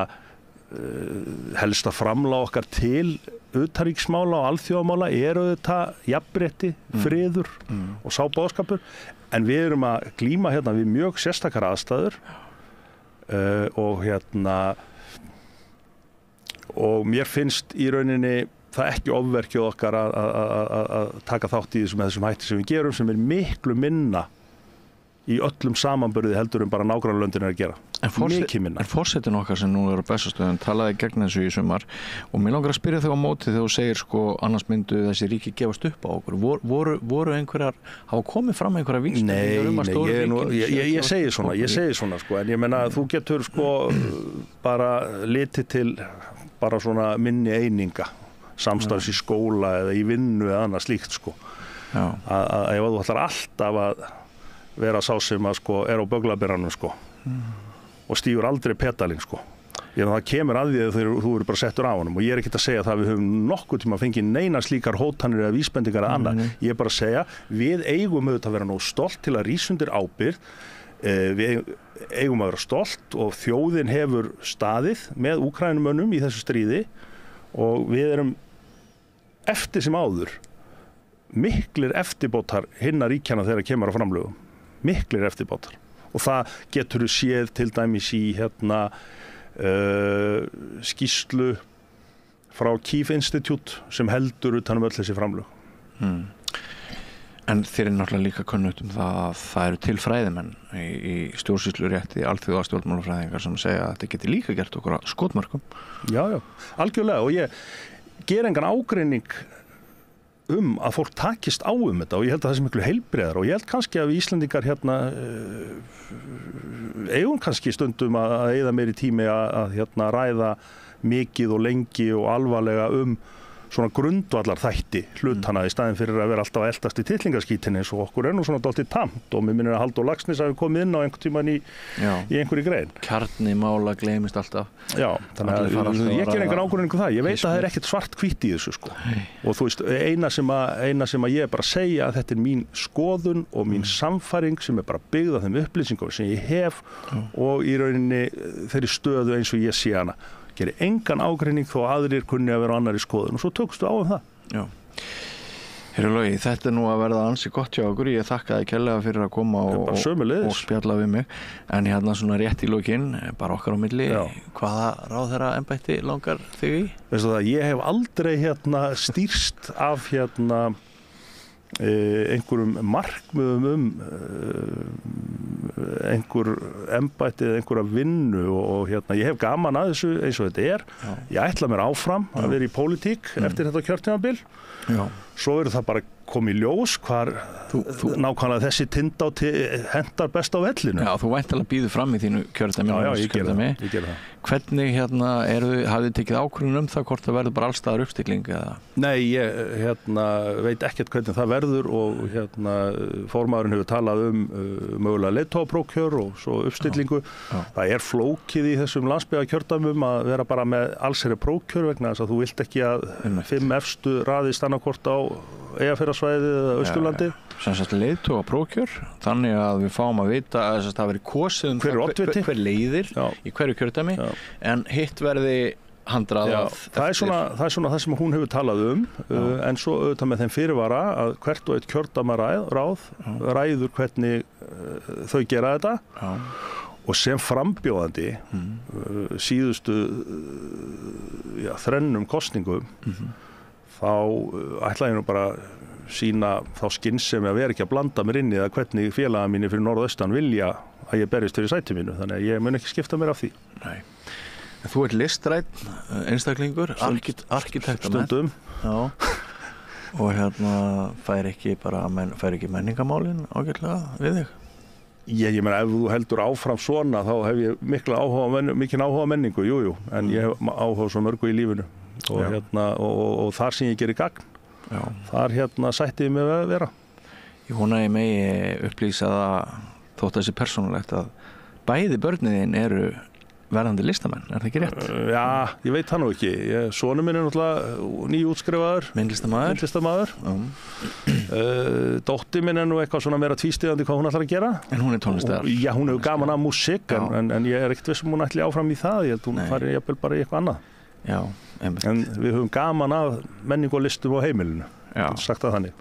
helsta framlag okkar til utanríkismála og alþjóðamála auðvitað jafnrétti, friður og sá boðskapur. En við erum að glíma við mjög sérstakar aðstæður og mér finnst í rauninni það ekki ofverkið okkar að taka þátt í þessum hætti sem við gerum, sem miklu minna í öllum samanburði heldur bara nágrannalöndin að gera. Mikið minna. En forsetinn okkar sem nú á Bessastöðum talaði gegn þessu í sumar og mér langar að spyrja þig á móti þegar þú segir annars myndu þessi ríki gefast upp á okkur. Voru einhverjar, hafa komið fram einhverjar vísbendingar Nei, ég segi svona en ég meina þú getur bara litið til bara svona minni eininga, samstarfs í skóla eða í vinnu eða annað slíkt að ef þú ætlar alltaf að vera sá sem að er á böglaberanum og stígur aldrei pedalinn það kemur að því að þú eru bara settur á honum og ég ekkert að segja það að við höfum nokkuð tíma að fengið neina slíkar hótanir eða vísbendingar eða annað, ég bara að segja við eigum auðvitað að vera nóg stolt til að rísa undir ábyrgð, við eigum að vera stolt og þjóðin hefur staðið með Úkrænumönnum í þessu stríði og við erum eftir sem áður miklir eftirbótar hinna ríkjana þegar kemur á framlögum, miklir eftirbótar og það getur þú séð til dæmis í skýrslu frá Kyiv Institute sem heldur utan öll þessi framlög. En þér náttúrulega líka kunnugt það að það eru til fræðimenn í stjórnsýslurétti, alþjóðastjórnmálafræðingar sem segja að þetta geti líka gert okkur að skotmörkum. Já, algjörlega og ég ger engan ágreining að fólk takist á þetta og ég held að það sé miklu heilbrigðara og ég held kannski að við Íslendingar eigum kannski stundum að eyða meiri tími að ræða mikið og lengi og alvarlega svona grundvallar þætti hlutana í staðinn fyrir að vera alltaf að eltast í titlingaskítinni eins og okkur nú svona dálítið tamt og mér minnir að Halldór Laxness hafi komið inn á einhvern tímann í einhverju grein. Kjarni mála gleymist alltaf. Já, þannig að ég ger engan ákvörðun það. Ég veit að það er ekkert svart hvítt í þessu og þú veist, eina sem að ég bara segja að þetta er mín skoðun og mín samfæring sem er bara byggð á þeim upplýsingum sem ég hef og í rauninni þeirri stöðu eins og ég sé hana. Gerir engan ágreining þó aðrir kunni að vera annar í skoðun og svo tókstu á það. Já. Heyrðu Logi, þetta er nú að verða ansi gott hjá okkur. Ég þakka þig kærlega fyrir að koma og spjalla við mig. En svona rétt í lokin, bara okkar á milli, hvaða ráðherra embætti langar þig í? Veistu það, ég hef aldrei stýrst af einhverjum markmiðum einhver embætti eða einhverja vinnu og ég hef gaman að þessu eins og þetta er. Ég ætla mér áfram að vera í pólitík eftir þetta kjörtímabil. Svo það bara komið í ljós hvar nákvæmlega þessi tindá hentar best á vellinu. Já, þú væntanlega býður fram í þínu kjördæmi. Já, ég gera það. Hvernig hafið þið tekið ákvörðun það hvort það verður bara allstaðar uppstilling eða? Nei, ég veit ekkert hvernig það verður og formaðurinn hefur talað mögulega leiðtogaprófkjör og svo uppstillingu. Það er flókið í þessum landsbyggðarkjördæmum að vera bara með allsherjar prófkjör vegna þess að þú vilt ekki að 5 efstu raðist annarkvort á Eyjafjarðarsvæðið eða Austurlandi. Sem sagt leiðtogaprófkjör, þannig að við fáum að vita að það verði kosið hver leiðir í hverju kjördæmi, en hitt verði handrað. Það er svona það sem hún hefur talað en svo auðvitað með þeim fyrirvara að hvert og eitt kjördæmaráð ræður hvernig þau gera þetta. Og sem frambjóðandi síðustu þrennum kosningum þá ætla ég nú bara sína þá skynsemi að vera ekki að blanda mér inn í það hvernig félaga mínir fyrir norðaustan vilja að ég berjist fyrir sæti mínu, þannig að ég mun ekki skipta mér af því. Nei. Þú ert listræn einstaklingur, arkitekt stundum. Já. Og fær ekki menningamálin ágætlega við þig? Ég meina, ef þú heldur áfram svona, þá hef ég mikinn áhuga á menningu, jú, en ég hef áhuga svo mörgu í lífinu og þar sem ég gerir gagn, þar sætti ég mig að vera. Ég vona að ég megi upplýsa það þótt þessi persónulegt að bæði börnin eru verðandi listamenn, er það ekki rétt? Já, ég veit það nú ekki. Sonur minn er náttúrulega nýútskrifaður. Myndlistarmaður. Dóttir minn er nú eitthvað svona meira tvístíðandi hvað hún ætlar að gera. En hún er tónlistar. Já, hún hefur gaman af músík, en ég er ekkert viss hún ætli áfram í það. Ég held hún fari jafnvel bara í eitthvað annað. Já, einmitt. En við höfum gaman af menningu og listum á heimilinu. Já. Sagt það þannig.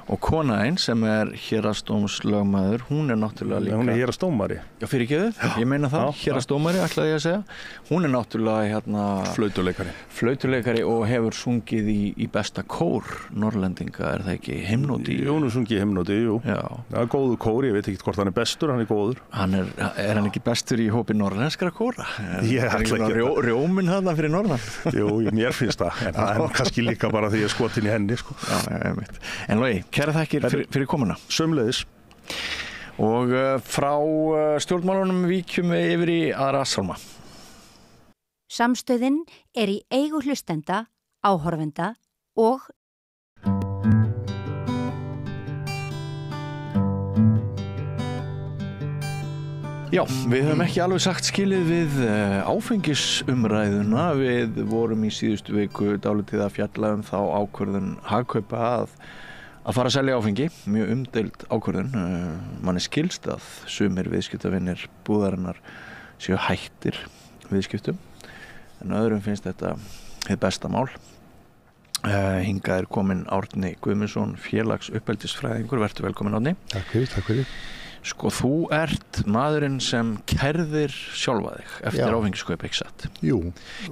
Og kona einn sem er héraðsdómslögmaður, hún er náttúrulega líka... Hún er héraðsdómari. Já, fyrirgefðu, ég meina það, héraðsdómari ætlaði ég að segja. Hún er náttúrulega flautuleikari og hefur sungið í besta kór Norrlendinga, er það ekki himnóti? Jú, hún er sungið í himnóti, jú. Já. Það er góður kór, ég veit ekki hvort hann er bestur, hann er góður. Er hann ekki bestur í hópi norrlenskra kóra? Ég ætla ekki að... Rjóminn þarna fyrir norðan? Jú, mér finnst það, en kannski líka bara því ég er skotin í henni, sko. En Logi, kæra þakkir fyrir komuna. Sömuleiðis. Og frá stjórnmálunum víkjum við yfir í aðra sálma. Samstöðin er í eigu hlustenda, áhorfenda og Já, við höfum ekki alveg sagt skilið við áfengisumræðuna. Við vorum í síðustu viku dálítið að fjalla þá ákvörðun Hagkaupa að fara að selja áfengi, mjög umdeild ákvörðun. Manni skilst að sumir viðskiptavinir búðarinnar séu hættir viðskiptum, en öðrum finnst þetta hið besta mál. Hingað er kominn Árni Guðmundsson, félagsuppeldisfræðingur. Vertu velkominn, Árni. Takk fyrir. Sko, þú ert maðurinn sem kærðir sjálfa þig eftir áfengiskaup, ekki satt? Jú.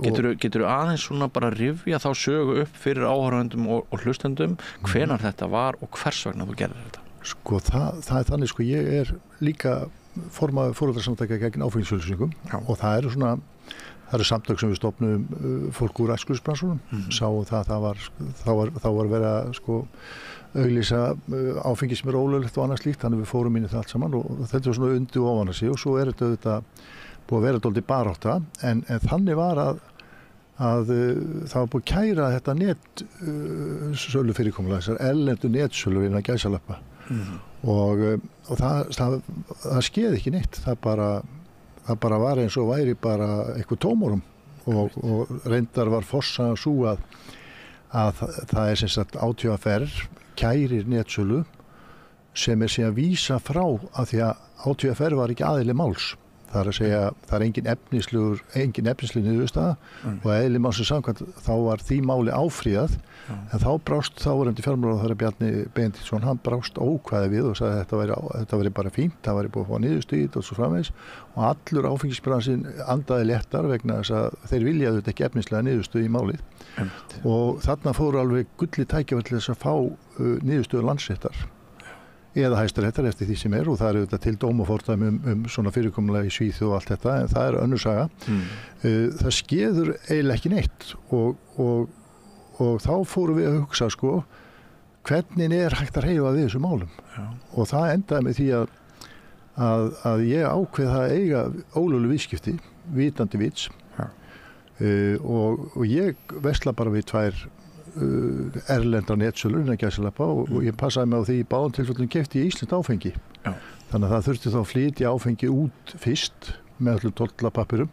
Geturðu aðeins svona bara rifja þá sögu upp fyrir áhorfendum og hlustendum hvenær þetta var og hvers vegna þú gerðir þetta? Sko, það er þannig, sko, ég er líka formaður foreldrasamtaka gegn áfengisauglýsingum og það eru samtök sem við stofnum fólk úr æskulýðsbransunum, sáu það var verið að sko auglýsa áfengi sem er ólöglegt og annað slíkt, þannig við fórum inn í það allt saman og þetta var svona undir og ofan að sig og svo er þetta auðvitað búið að vera dálítið barátta en þannig var að það var búið að kæra þetta sölu fyrirkomulag, þessar erlendu netsölu innan gæsalappa og það skeði ekki neitt, það bara var eins og væri bara eitthvað tómurum og reyndar var forsagan sú að það er sem sagt ÁTVR kærir netsölu sem er síðan vísa frá að því að ÁTVR var ekki aðili máls. Það er að segja, það er engin efnisleg niðurstaða og eðli málsins samkvæmt þá var því máli áfrýjað en þá brást þáverandi fjármálaráðherra Bjarni Benediktsson, hann brást ókvæði við og sagði að þetta væri bara fínt, það væri búið að fá niðurstöðu og svo framvegis og allur áfengisbransin andaði léttar vegna þess að þeir vilja þetta ekki efnislega niðurstöðu í málið og þarna fóru alveg gulli tækifæri til þess að fá niðurstöðu Landsréttar eða Hæstaréttar eftir því sem og það er auðvitað til dómafordæmi svona fyrirkomulega í Svíþjóð og allt þetta en það er önnur saga. Það skeður eiginlega ekki neitt og þá fórum við að hugsa sko hvernig er hægt að hreyfa við þessu málum og það endaði með því að ég ákveð að eiga ólögleg viðskipti vitandi vits og ég versla bara við tvær erlendra netsölur innan gæsalappa og ég passaði mig á því í báðum tilfellum keypti ég íslenskt áfengi. Þannig að það þurfti þá að flytja áfengi út fyrst með öllum tollapappirum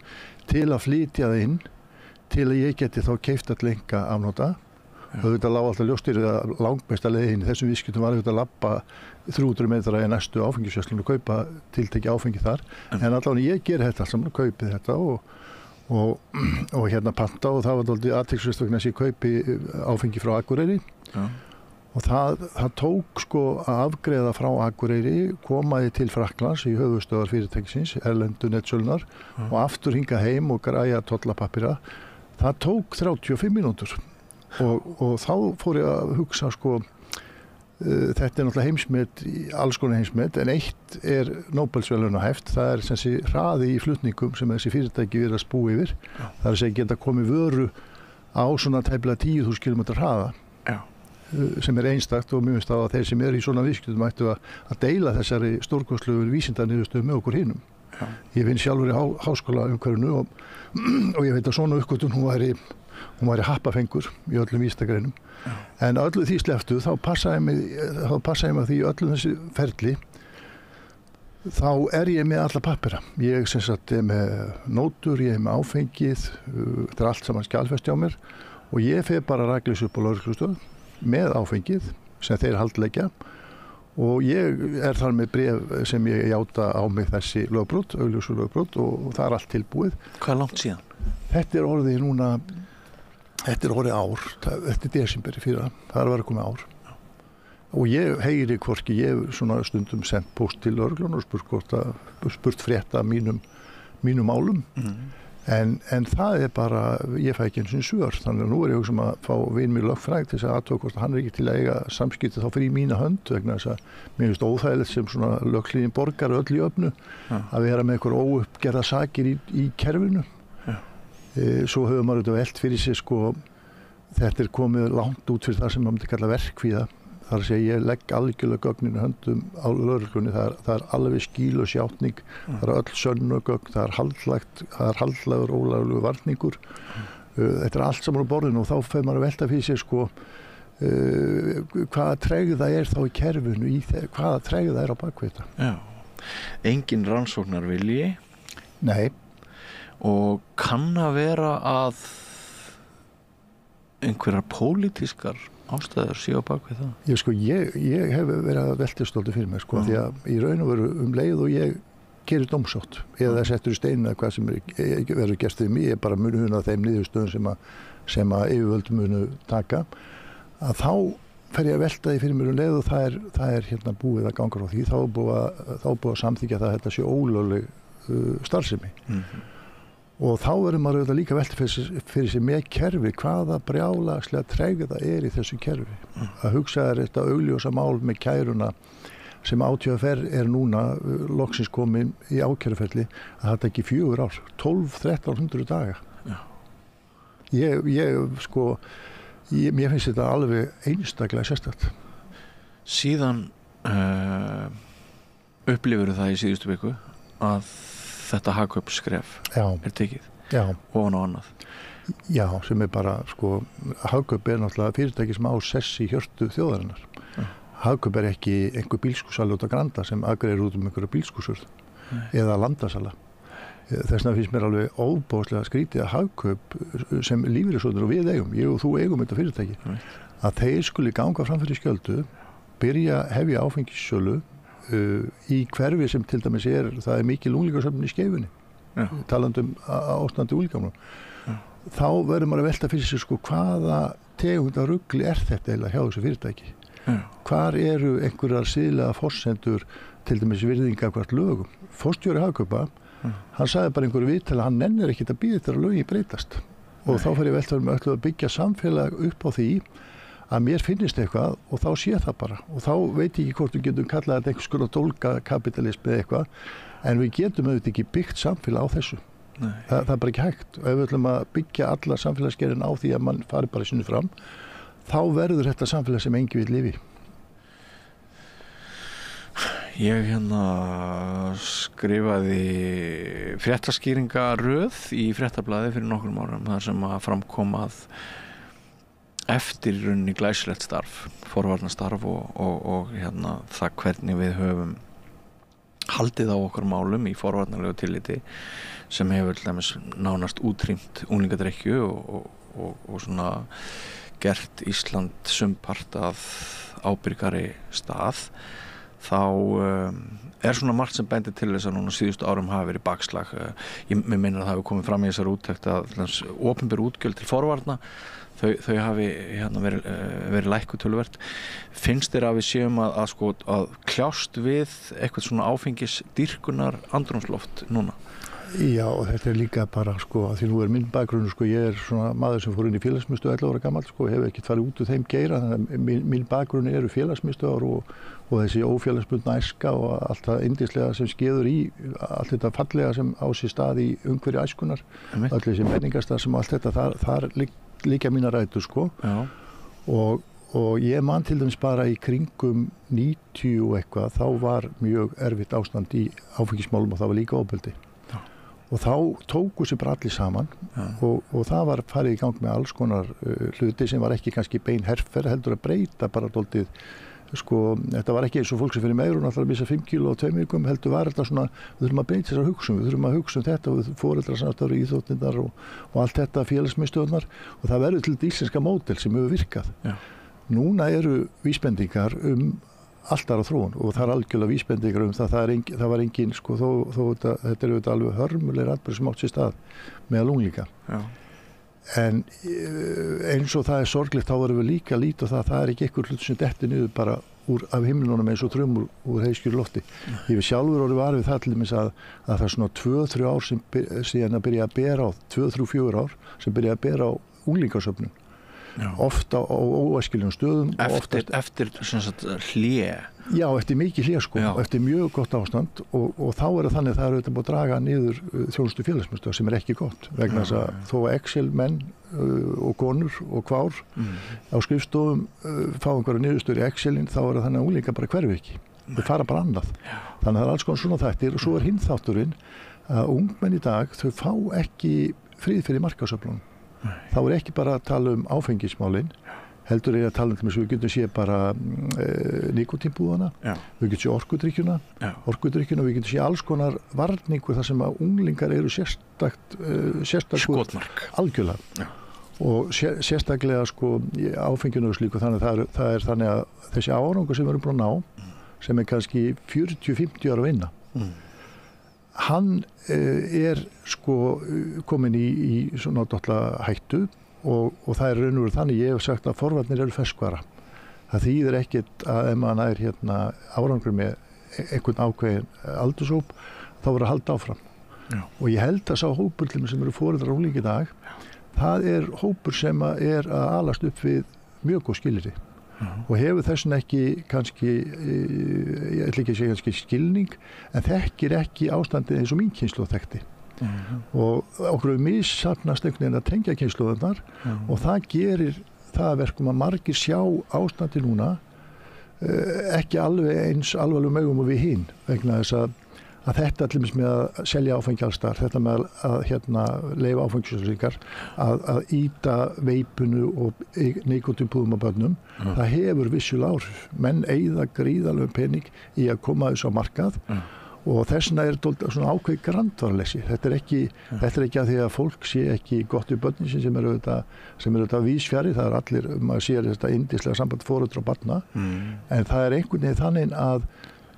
til að flytja það inn til að ég geti þá keypt all enga afnota. Auðvitað lá alltaf ljóst að langbesta leiðin í þessum viðskiptum var auðvitað að labba 300 metra í næstu áfengisverslun og kaupa tiltekið áfengi þar. En allavega ég ger þetta allt saman, kaupið þetta og hérna panta og það var dálítið athyglisvert vegna að ég kaupi áfengi frá Akureyri og það tók sko að afgreiða frá Akureyri, komaði til Frakklands í höfuðstöðvar fyrirtækisins, erlendu netsölunar og aftur hingað heim og græja tollapappíra. Það tók 35 mínútur og þá fór ég að hugsa sko þetta náttúrulega heimsmet, alls konar heimsmet, en eitt Nóbelsverðlauna hæft, það sem sé hraði í flutningum sem þessi fyrirtæki virðast búa yfir. Það að segja geta komið vöru á svona tæplega 10.000 km hraða. Sem einstakt og mjög að þeir sem í svona viðskiptum ættu að deila þessari stórkostlegu vísindaniðurstöðu með okkur hinum. Ég vinn sjálfur í háskólaumhverfinu og ég veit að svona uppgötvun hún væri happafengur í öllum vísindagreinum. En öllu því sleftu þá passaði mig því öllum þessi ferli þá ég með alla pappira. Ég sem sagt með nótur, ég með áfengið, þetta allt saman skjalfest hjá mér og ég fer bara rakleiðis upp á lögreglustöð með áfengið sem þeir haldleggja og ég þar með bréf sem ég játa á mig þessi lögbrot, augljósu lögbrot og það allt tilbúið. Hvað langt síðan? Þetta er orðið ár, þetta desember í fyrra, það að vera komið ár. Og ég heyri hvorki, ég svona stundum sendt post til lögreglunnar og spurt frétta mínum málum. En það bara, ég fæ ekki eins og svör, þannig að nú ég hugsa að fá vin mér lögfræðing til þess að athuga hvort hann ekki til að eiga samskipti þá fyrir í mína hönd vegna þess að mér finnst óþægilegt sem svona löghlýðin borgar öll í öfnu að vera með einhver óuppgerða sakir í kerfinu. Svo höfum maður þetta velt fyrir sig þetta komið langt út fyrir það sem maður myndi kalla verkkvíða. Það að segja ég legg algjörlega gögnin í höndum á lögreglunni, það alveg skýl og sjátning, það öll sönnugögn, það haldlægur ólöglegur varningur. Þetta allt saman á borðinu og þá fer maður að velta fyrir sig hvaða tregða þá í kerfinu, hvaða tregða á bakvið þetta. Já, engin rannsóknarvilji. Nei. Og kann að vera að einhverjar pólitískar ástæður séu á bakvið það? Ég hef verið að velta stolti fyrir mig því að í raun og veru leið og ég gerir dómsótt eða settur í steinina hvað sem verður gert við mig, ég bara muni huna þeim niðurstöðum sem að yfirvöld munu taka að þá fer ég að velta því fyrir mér leið og það er hérna búið að ganga frá því þá búið að samþykja það að þetta sé ólögleg starfsemi. Og þá verður maður líka velta fyrir sig með kerfi, hvaða brjálagslega tregða í þessu kerfi. Að hugsa þetta augljósa mál með kæruna sem ÁTVR núna loksins komin í ákæruferli að þetta ekki 4 ár, 12-1300 daga. Mér finnst þetta alveg einstaklega sérstakt. Síðan upplifur það í síðustu viku að þetta hagkaupsskref tekið ofan á annað. Já, sem bara, hagkaup náttúrulega fyrirtæki sem á sess í hjörtu þjóðarinnar. Hagkaup ekki einhver bílskúrsali út á Granda sem agreiðir út einhverja bílskúrsur eða landasala. Þess vegna finnst mér alveg óbóðslega skrítið að hagkaup sem lífeyrissjóðir og við eigum, ég og þú eigum þetta fyrirtæki, að þeir skuli ganga fram fyrir skjöldu, hefja áfengissölu í hverfi sem til dæmis það mikil unglingasöfnun í Skeifunni, talandi ástandi unglingamnum. Þá verður maður að velta fyrir sig hvaða tegunda rugli þetta eiginlega hjá þessu fyrirtæki. Hvar eru einhverjar siðlega forsendur til dæmis virðinga hvert lögum. Forstjóri Hagkaupa, hann sagði bara einhverju viðtali að hann nennir ekkert að bíða eftir að lögin breytast. Og þá fer ég velta að byggja samfélag upp á því að mér finnist eitthvað og þá sé það bara og þá veit ég ekki hvort við getum kallað þetta einhvers konar dólgakapitalismi eða eitthvað en við getum auðvitað ekki byggt samfélag á þessu. Það bara ekki hægt og ef við ætlum að byggja alla samfélagsgerðin á því að mann fari bara sinni fram þá verður þetta samfélag sem enginn vill lifi. Ég skrifaði fréttaskýringaröð í Fréttablaði fyrir nokkrum árum þar sem að framkom að eftir í rauninni glæsilegt starf, forvarnastarf og það hvernig við höfum haldið á okkur málum í forvarnarlegu tilliti sem hefur til dæmis nánast útrýmt unglingadrykkju og svona gert Ísland sumpart að ábyrgari stað þá svona margt sem bendir til þess að núna síðustu árum hafi verið bakslag. Mér meina að það hefur komið fram í þessar úttekt að opinber útgjöld til forvarna þau hafi verið lækkuð töluvert. Finnst þér að við séum að kljást við eitthvað svona áfengisdýrkunar andrúmsloft núna? Já, og þetta líka bara sko, því nú minn bakgrunn sko, ég svona maður sem fór inn í félagsmiðstöð 11 ára gamall sko, hefur ekkert farið út úr þeim geira, þannig að minn bakgrunn eru félagsmiðstöðar og þessi ófélagsbundna æska og allt það yndislega sem skeður í, allt þetta fallega sem á sér stað í umhverfi æskunar, öll þessi menningarstað sem allt þetta, þar líka mína rætur sko. Já. Og ég man til dæmis bara í kringum 90 og eitthvað, þá var mjög erfitt ástand í áfengismálum og það var líka ofbeldi. Já. Og þá tóku sér bara allir saman og það var farið í gang með alls konar hluti sem var ekki kannski bein herferð, heldur að breyta bara dálítið, sko, þetta var ekki eins og fólk sem fyrir megrun alltaf að missa 5 kíló á 2 vikum, heldur var þetta svona, við þurfum að breyta þessar hugsun, við þurfum að hugsa þetta og foreldrasamstarf, íþróttirnar og allt þetta félagsmiðstöðvarnar og það verður til þetta íslenska módel sem hefur virkað. Já. Núna eru vísbendingar allt aðra þróun og það algjörlega vísbendingar það var engin, sko, þó þetta auðvitað alveg hörmulegir atburðir sem átt sér stað meðal unglinga. Já. En eins og það sorglegt, þá verðum við líka að líta á það ekki einhver hlut sem dettur niður bara af himnunum eins og þrumur úr heiðskjuru lofti. Ég við sjálfur orðið var við það til dæmis að það er svona 2-3 ár síðan að byrja að bera á, 2-3-4 ár sem byrja að bera á unglingasöfnun. Ofta á óæskilegum stöðum eftir hlé. Já, eftir mikið hlé sko, eftir mjög gott ástand og þá það þannig að það auðvitað búið að draga niður þjónustu félagsmiðstöðvar sem ekki gott vegna þess að þó að Excel menn og konur og kvár á skrifstofum fá einhverja niðurstöður í Excelin, þá það þannig að unglingar bara hverfi ekki, þau fara bara annað. Þannig að það alls konar svona þættir og svo hinn þátturinn að ungmenn í dag, þau fá ekki frið fyrir markaðsöflunum. Þá ekki bara að tala áfengismálin, heldur að tala um þess að við getum séð bara nikotínbúðana, við getum séð orkudrykkjuna og við getum séð alls konar varningur þar sem að unglingar eru sérstaklega skotmark. Algjörlega. Og sérstaklega sko áfenginu og slíku, þannig að það þannig að þessi árangur sem við erum búin að ná, sem kannski 40-50 ára að vinna, hann sko komin í svona dottla hættu og það raun og veru þannig, ég hef sagt að forvarnir eru ferskvara. Það þýðir ekkert að ef maður nær árangur með einhvern ákveðin aldurshóp, þá verður að halda áfram. Já. Og ég held að sá hópur sem eru foreldrar og unglingar í dag, það hópur sem að alast upp við mjög góð skilyrði. Og hefur þessin ekki kannski, ég ætla ekki að segja kannski skilning, en þekkir ekki ástandið eins og mín kynslóð þekkti. Og okkur hefur missafnast einhvern veginn að tengja kynslóðarnar og það gerir það verkum að margir sjá ástandið núna ekki alveg eins alvarlegum augum og við hinn, vegna þess að þetta til dæmis með að selja áfengi alls staðar, þetta með að leyfa áfengisauglýsingar, að ýta veipinu og nikótínpúðum á börnum, það hefur vissulega áhrif. Menn eyða gríðarlegum pening í að koma þessu á markað og þess vegna svona ákveðið grandvarleysi. Þetta er ekki að því að fólk sé ekki gott í börnin sem er auðvitað vísfjarri, það allir, maður sér þetta yndislega samband foreldra og barna, en það einhvern veginn þannig að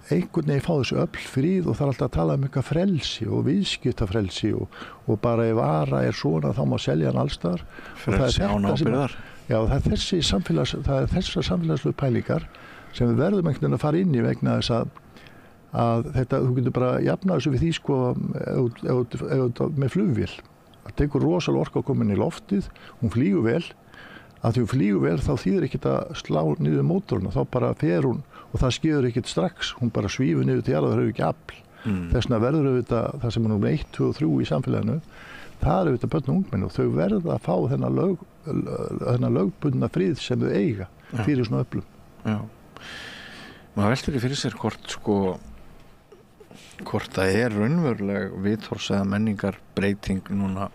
einhvern veginn fá þessu öll frið og það alltaf að tala eitthvað frelsi og viðskiptafrelsi og bara ef vara svona þá má selja hann allstaðar. Frelsi án ábyrgðar. Já, það þessar samfélagslegu pælingar sem við verðum einhvern veginn að fara inn í vegna þess að þetta, þú getur bara jafnað þessu við því sko með flugvél. Það tekur rosalega orka að koma inn í loftið, hún flýgur vel, að því hún flýgur vel þá þýðir ekkert að slá niður mótoruna, þá bara fer hún og það skeður ekkert strax, hún bara svífur niður til jarðar, það hefur ekki afl. Þess vegna verður auðvitað það sem er númer 1, 2 og 3 í samfélaginu, það er auðvitað börn og ungmenni og þau verða að fá þennan lögbundna frið sem þau eiga fyrir svona öflum. Já. Maður veltur ekki fyrir sér hvort það raunveruleg viðhorfs eða menningar breyting núna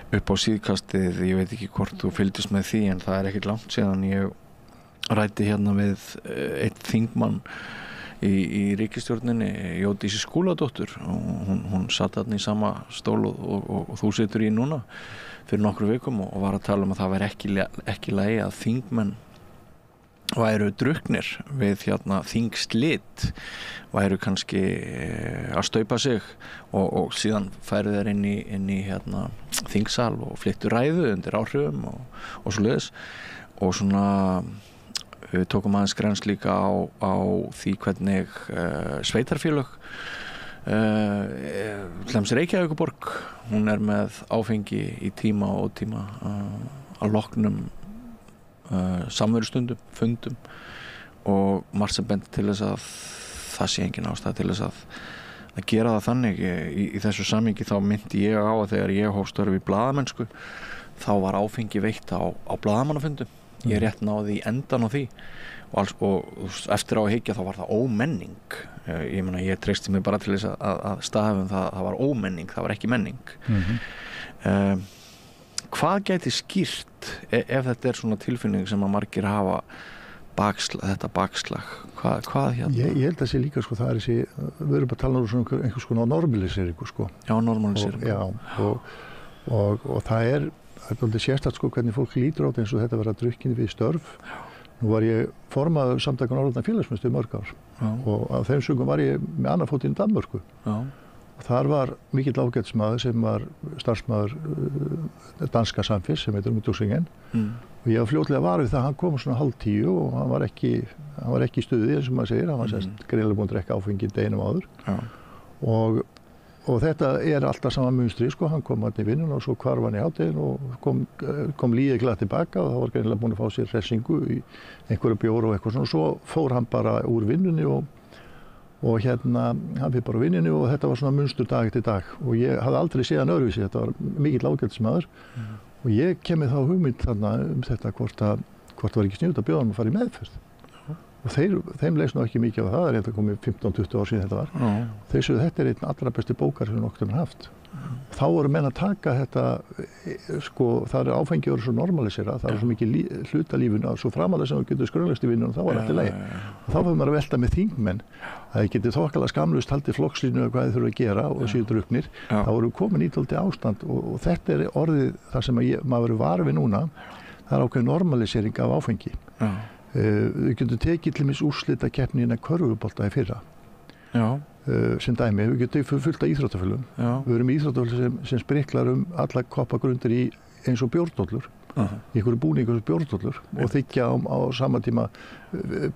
upp á síðkastið, ég veit ekki hvort þú fylgdist með því en það ekkert langt síðan ég ræddi hérna við einn þingmann í ríkisstjórninni, Jódísi Skúladóttur og hún satt þarna í sama stól og þú situr í núna fyrir nokkru vikum og var að tala um að það væri ekki lagi að þingmenn væru drukknir við þingslit væru kannski að staupa sig og síðan færu þeir inn í þingsal og flyttu ræðu undir áhrifum og svoleiðis og svona við tókum aðeins grens líka á því hvernig sveitarfélög Reykjavíkurborg, hún með áfengi í tíma og ótíma að loknum samverustundum, fundum og margt sem bendir til þess að það sé engin ástæða til þess að gera það þannig. Í þessu samhengi þá myndi ég á að þegar ég hóf störf í blaðamennsku þá var áfengi veitt á blaðamannafundum. Ég rétt náði í endan á því og eftir á að hyggja þá var það ómenning. Ég meina, ég treysti mig bara til þess að staðhæfum það var ómenning, það var ekki menning. Hvað gæti skýrt ef þetta svona tilfinning sem að margir hafa þetta bakslag? Hvað hérna? Ég held að sé líka, sko, það þessi, við erum bara að tala um svona einhvers konar normaliseringu, sko. Já, normaliseringu. Og það er alveg sérstakt, sko, hvernig fólk lítur á þetta eins og þetta vera drukkinni við störf. Nú var ég formaður samtaka Norrlandar félagsmiðstöð mörg ár og á þeim sögum var ég með annað fótinn í Danmörku. Þar var mikill ágætismaður sem var starfsmaður danska samfélags sem heitir Ungdómsringen og ég var fljótlega var við það að hann kom svona 9:30 og hann var ekki í stuði eins og maður segir, hann var sérst greinilega búinn að drekka áfengi deginum áður og þetta alltaf sama munstri, sko, hann kom hann í vinnuna og svo hvarf hann í hádeginu og kom líðið glatt tilbaka og það var greinilega búinn að fá sér hressingu í einhverju bjór og eitthvað svona og svo fór hann bara úr vinnunni og hérna, hann fyrir bara vinninu og þetta var svona munstur dag eftir dag og ég hafði aldrei séð hann öðruvísi, þetta var mikill ágætismaður og ég kem með þá hugmynd þarna þetta hvort var ekki sniðugt að bjóða hann að fara í meðferð og þeim leist nú ekki mikið á það, það komið 15-20 ár síðan þetta var þeir sögðu þetta einn allra besti bókar sem nokkurn haft þá voru menn að taka þetta sko, það áfengi voru svo normalisera, það svo mikið hluta lífinu svo framalega sem þú getur skrönglegst í vinnunum þá var þetta leið og þá fyrir maður að velta með þingmenn að þið getur þokkalega skamlust haldið flokkslínu og hvað þið þurfa að gera og séu drukknir þá voru komin í dálítið ástand og þetta orðið þar sem maður verið var við núna það ákveðin normalisering af áfengi við getum tekið til mis úrslitakeppni innan körfubolta í fyrra sem dæmi, við getum fullt af íþróttafélögum við erum íþróttafélög sem spriklar alla koppagrundir í eins og bjórdóllur í einhverju búningu eins og bjórdóllur og þykja á sama tíma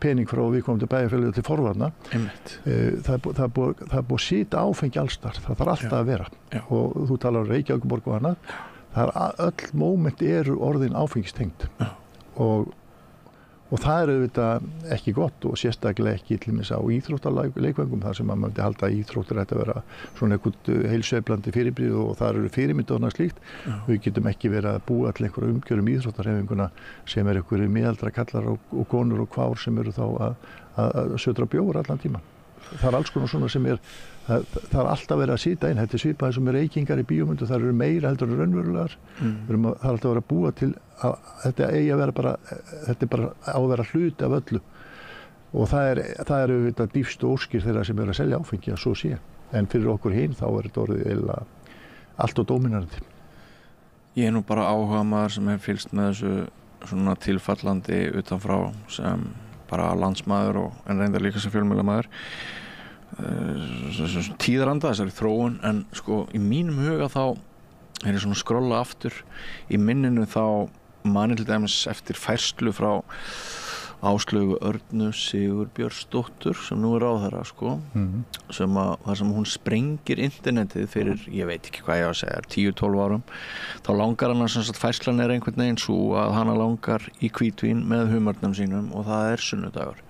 pening frá viðkomandi bæjarfélög til forvarna það er búið að sita áfengi allstar, það þarf alltaf að vera og þú talar um Reykjavíkurborg og annað það öll móment eru orðin áfengistengt og það auðvitað ekki gott og sérstaklega ekki til dæmis á íþróttaleikvöngum þar sem maður myndi halda að íþróttir ætti að vera svona eitthvað heilsveiflandi fyrirbrigði og þar eru fyrirmyndir og annað slíkt. Við getum ekki verið að búa til einhverja umgjörð íþróttarhreyfinguna sem einhverjir miðaldra kallar og konur og kvár sem eru þá að södra bjór allan tíman. Það alls konar svona sem það alltaf verið að sýta inn, þetta svipað sem reykingar í bíómyndu, það eru meira heldur en raunverulegar. Það alltaf verið að búa til að þetta eigi að vera bara, þetta bara á að vera hluti af öllu. Og það eru þetta dýfstu óskir þeirra sem eru að selja áfengi að svo sé. En fyrir okkur hinn þá þetta orðið eiginlega allt og dóminarandi. Ég nú bara áhugamaður sem hef fylgst með þessu svona tilfallandi utanfrá sem bara landsmaður en reyndar líka sem fjölmiðlamaður tíðaranda þessari þróun en sko í mínum huga þá er ég svona að skrolla aftur í minninu þá man ég til dæmis eftir færslu frá Áslaugu Örnu Sigurbjörnsdóttur sem nú er ráðherra sko þar sem hún sprengir internetið fyrir, ég veit ekki hvað ég á að segja 10-12 árum, þá langar hana sem sagt færslan er einhvern veginn svo að hana langar í hvítvín með humörnum sínum og það er sunnudagur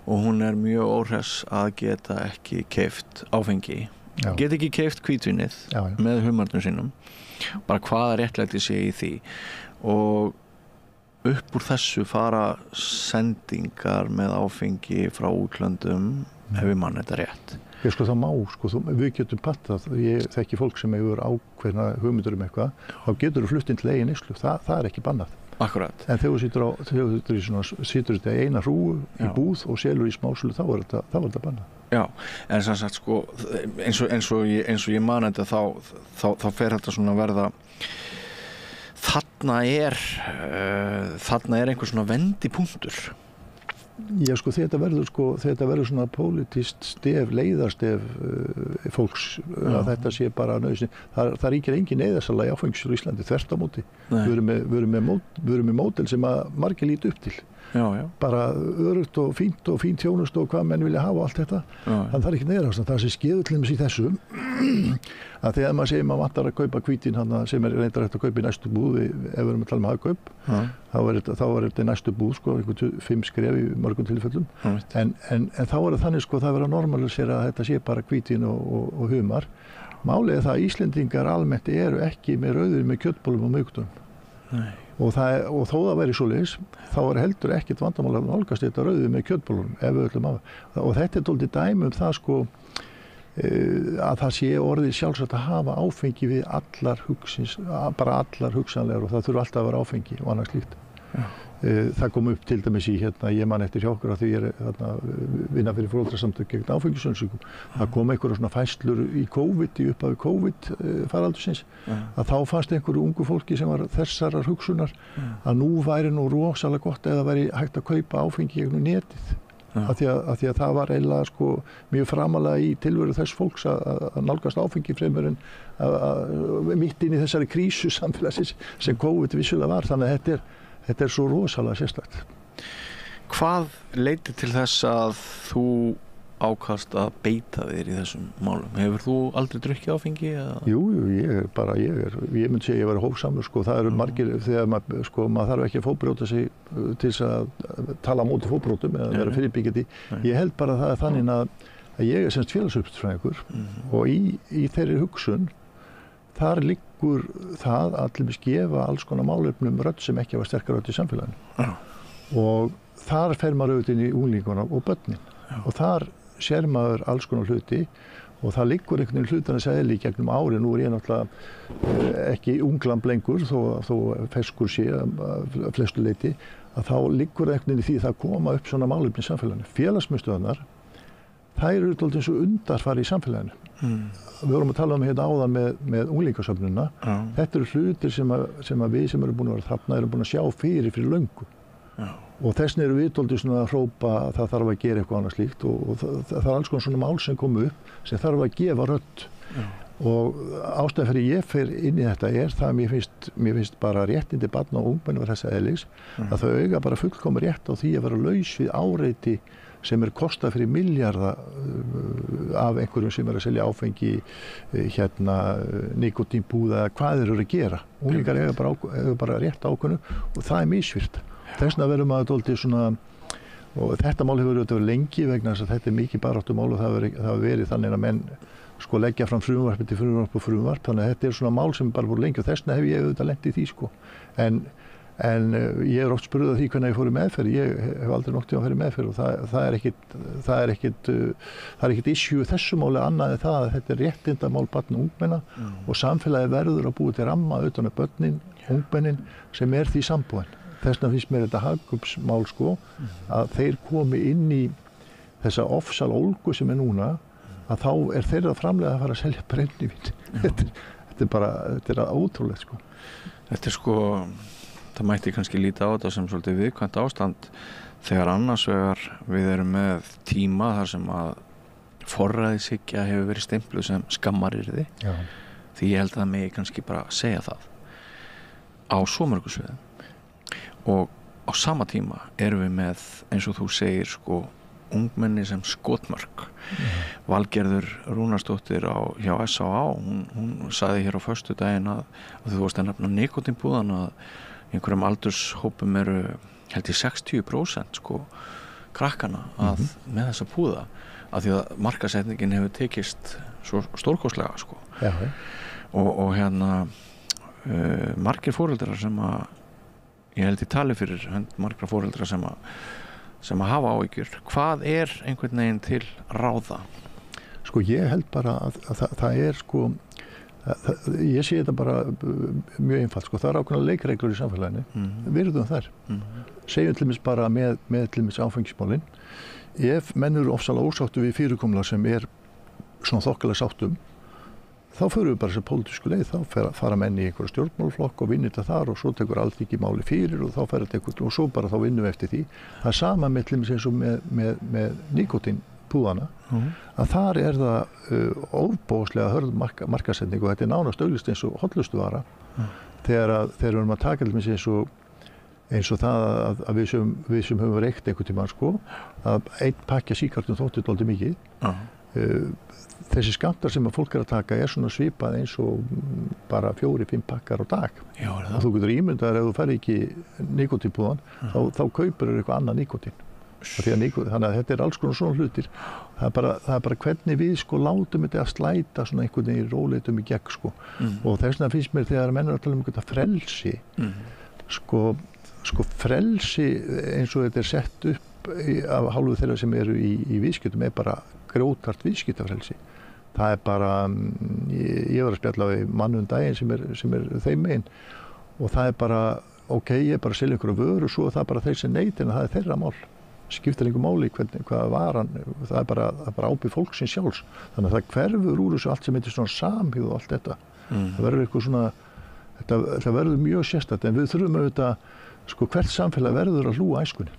og hún er mjög óhress að geta ekki keypt áfengi geta ekki keypt hvítvínið með humörnum sínum bara hvaða réttlæti sé í því og upp úr þessu fara sendingar með áfengi frá útlöndum ef við mann þetta rétt. Ég sko það má, sko, við getum pattað, ég þekki fólk sem hefur ákveðna hugmyndur eitthvað, þá getur þú flutt inn til eigin neyslu, það er ekki bannað. Akkurat. En þegar þú situr í eina hrúgu í búð og selur í smásölu, þá er þetta bannað. Já, en sem sagt sko, eins og ég man þetta þá fer þetta svona að verða þarna er einhver svona vendipunktur Já, sko, þetta verður svona pólitískt stef, leiðarstef fólks að þetta sé bara nauðsyn. Það ríkir engin neyðarsala í áfengisölu í Íslandi, þvert á móti. Við erum með módel sem að margir líti upp til. Já. Bara örugt og fínt þjónust og hvað menn vilja hafa allt þetta. Þannig það er ekki neyðarsala. Það sem skeður til dæmis í þessu að þegar maður segir maður vantar að kaupa hvítin sem reyndar hægt að kaupa í næstu búð ef við erum að tala um hagkaup þá er þetta næstu búð sko, einhvern 5 skref í mörgum tilfellum en þá er það þannig sko það verður að normalisera að þetta sé bara hvítin og humar. Málið er það að Íslendingar almennt eru ekki með rauðvín með kjötbollum og maukdum og þó það væri svoleiðis þá er heldur ekkert vandamál að nálgast þetta rauðvín með kjötbollum ef við öllum af og þetta er dálítið dæmi um það sko að það sé orðið sjálfsagt að hafa áfengi við allar hugsanlegar og það þurfa alltaf að vera áfengi og annað slíkt. Það kom upp til dæmis í ég man eftir hjá okkur að því ég er vinna fyrir foreldrasamtök gegn áfengissönsugum. Það kom einhverja svona fæslur í upphafi COVID faraldursins að þá fannst einhverju ungu fólki sem var þessarar hugsunar að nú væri nú rosalega gott eða væri hægt að kaupa áfengi gegnum netið. Af því að það var eiginlega sko mjög framalega í tilveru þess fólks að nálgast áfengi fremur en mitt inn í þessari krísu samfélagsins sem COVID vissulega var. Þannig að þetta er svo rosalega sérstakt. Hvað leiddi til þess að þú ákast að beita þér í þessum málum? Hefur þú aldrei drukkið áfengi? Jú, ég myndi segja að ég var hófsamur sko. Það eru margir þegar maður þarf ekki að fóbrjóta sig til þess að tala á móti fóbrjótum eða vera fyrirbyggjandi. Ég held bara að það er þannig að ég er semst félagsuppdragsfræðingur og í þeirri hugsun þar liggur það að til dæmis gefa alls konar málefnum rödd sem ekki hafa sterkar rödd í samfélaginu. Og þar fer maður auðvitað inn í unglingana og börnin og þar sér maður alls konar hluti og það liggur einhvern veginn hlutarnir eðli í gegnum ári. Nú er ég náttúrulega ekki unglamb lengur þó ferskur sé flestu leyti að þá liggur einhvern veginn í því það koma upp svona málefni í samfélaginu. Félagsmiðstöðvarnar þær eru dálítið eins og undarfari í samfélaginu. Við vorum að tala hérna áðan með unglingasöfnunina. Þetta eru hlutir sem við sem erum búin að vera þarna erum búin að sjá fyrir löngu. Og þessna eru við dálítið svona að hrópa að það þarf að gera eitthvað annað slíkt og það er alls konar svona mál sem komu upp sem þarf að gefa rödd. Og ástæðan fyrir ég fer inn í þetta er það að mér finnst bara réttindi barna og ungmenni var þessa eðlis að þau eiga bara fullkomið rétt á því að vera laus við áreiti sem kostað fyrir milljarða af einhverjum sem að selja áfengi, nikotínpúða, hvað þeir eru að gera. Unglingar eiga bara rétt ákvörðun og það er misvirt. Þess vegna verður maður dálítið svona, og þetta mál hefur verið lengi vegna þess að þetta er mikið baráttumál og það hefur verið þannig að menn sko leggja fram frumvarp til frumvarp, þannig að þetta er svona mál sem bara voru lengi og þess vegna hef ég auðvitað lent í því sko. En ég er oft spurður því hvernig ég fór í meðferð. Ég hef aldrei nokt tíma að fara í meðferð og það er ekkit issue þessu máli annað en það að þetta er réttindamál barna og ungmenna og samfélagi verður að búa til ramma utan að börnin, ungmennin sem því sambúin. Þess vegna finnst mér þetta hagkupsmál sko að þeir komi inn í þessa ofsal ólgu sem núna að þá er þeirra framlega að fara að selja brennivín. Þetta er ótrúlegt sko. Þetta er sko það mætti kannski líta á þetta sem svolítið viðkvæmt ástand þegar annars vegar við erum með tíma þar sem að forræðishyggja hefur verið stimpluð sem skammarirði. Því ég held að það megi kannski bara segja það á svo mörgu sviðum og á sama tíma erum við með eins og þú segir sko ungmenni sem skotmörk. Valgerður Rúnarsdóttir hjá S.A.A. hún sagði hér á föstudaginn að þú varst að nefna nikotínpúðan að einhverjum aldurshópum eru held ég 60% sko krakkana með þessa púða af því að markaðssetningin hefur tekist svo stórkostlega sko. Og margir foreldrar sem að ég held ég tali fyrir margra foreldrar sem að hafa áhyggjur. Hvað er einhvern veginn til ráða? Sko ég held bara að það er sko ég sé þetta bara mjög einfalt sko. Það er ákveðnar leikreglur í samfélaginu. Virðum þær. Segjum til dæmis bara með til dæmis áfengismálin. Ef menn eru ofsalega ósáttu við fyrirkomulag sem svona þokkalega sáttum þá förum við bara þessar pólitísku leið, þá fara menn í einhverja stjórnmálaflokk og vinnir þetta þar og svo tekur Alþingi máli fyrir og þá fer þetta einhvern og svo bara þá vinnum við eftir því. Það er sama með eins og með nikótínpúðana, að þar er það ofboðslega hörð markaðssetning og þetta er nánast auglýst eins og hollustuvara þegar við erum að taka eins og það að við sem höfum reykt einhvern tímann sko, að einn pakki sígarettum þótti dálítið mikið. Þessi skammtar sem að fólk er að taka er svona svipað eins og bara 4-5 pakkar á dag. Já, og þú getur ímyndaðir ef þú fær ekki nikótínpúðan, þá kaupir þér eitthvað annað nikótín. Þannig að þetta er alls konar svona hlutir. Það er bara hvernig við sko látum þetta að slæta svona einhvern veginn róleitum í gegn sko. Og þess vegna finnst mér þegar menn er að tala um þetta frelsi, sko frelsi eins og þetta er sett upp af hálfu þeirra sem eru í viðskiptum er bara grjótart viðskiptafrelsi. Það er bara, ég var að spjalla við mann daginn sem er þeim megin og það er bara, ok, ég er bara að selja einhverju vöru og svo er það bara þeir sem neytir en það er þeirra mál. Skiptir einhver máli hvað varan, það er bara ábyrgð fólksins sjálfs. Þannig að það hverfur úr þessu allt sem heitir svona samhygð og allt þetta. Það verður eitthvað svona, það verður mjög sérstætt en við þurfum auðvitað, sko hvert samfélag verður að hlúa æskunni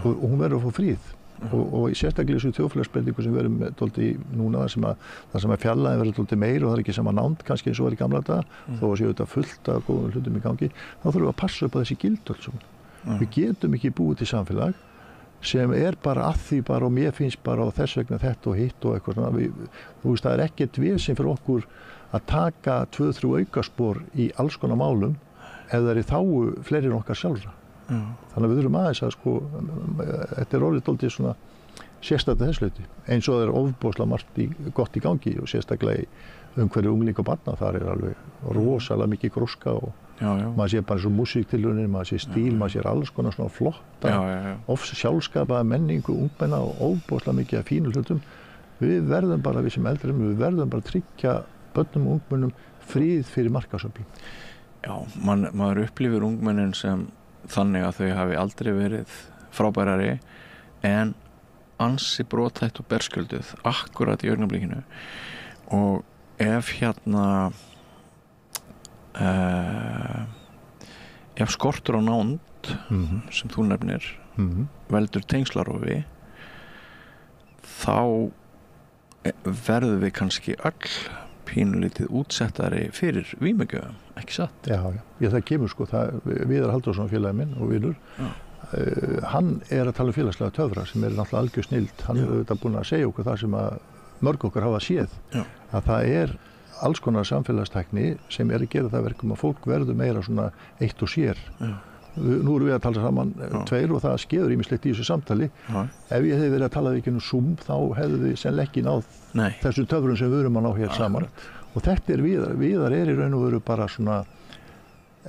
og hún verður að fá fríð. Og sérstaklega þessu þjóðfélagsbreytingu sem við erum dálítið í núna þar sem að fjarlægðin verður dálítið meir og það er ekki sama nánd kannski eins og var í gamla daga þó að séu þetta fullt af góðum hlutum í gangi þá þurfum við að passa upp á þessi gildöld við getum ekki búið til samfélag sem er bara að því bara og mér finnst bara og þess vegna þetta og hitt og eitthvað svona þú veist það er ekkert vesen fyrir okkur að taka 2-3 aukaspor í alls konar málum ef það er í þágu fleiri en okkar sjálfra. Þannig að við þurfum aðeins að sko, þetta er orðið dálítið svona sérstaklega þesslauti. Eins og það er ofboðslega margt gott í gangi og sérstaklega í umhverju unglinga og barna. Það er alveg rosalega mikið gróska og maður sé bara eins og músíktilraunir, maður sé stíl, maður sé alls konar svona flotta, sjálfskapaða menningu, ungmenna og ofboðslega mikið af fínu hlutum. Við verðum bara, við sem eldri, við verðum bara að tryggja börnum og ungmennum frið fyrir markaðsöflum. Já, maður upplifir ungmennin sem þannig að þau hafi aldrei verið frábærari en ansi brothætt og berskjölduð akkurat í augnablikinu og ef ef skortur á nánd sem þú nefnir veldur tengslarofi þá verðum við kannski öll pínulítið útsettari fyrir vímugjöfum, ekki satt? Já, það kemur sko, Viðar Halldórsson félagi minn og vinur, hann er að tala um félagslega töfra sem er náttúrulega algjör snild, hann er auðvitað búinn að segja okkur það sem að mörg okkar hafa séð, að það er alls konar samfélagstækni sem er að gera það verkum að fólk verður meira svona eitt og sér. Nú erum við að tala saman tveir og það skeður ýmislegt í þessu samtali. Ef ég hefði verið að tala við ekki Zoom þá hefðu við sennilega ekki náð þessu töfrum sem við erum að ná hér saman. Og þetta er Viðar er í raun og veru bara svona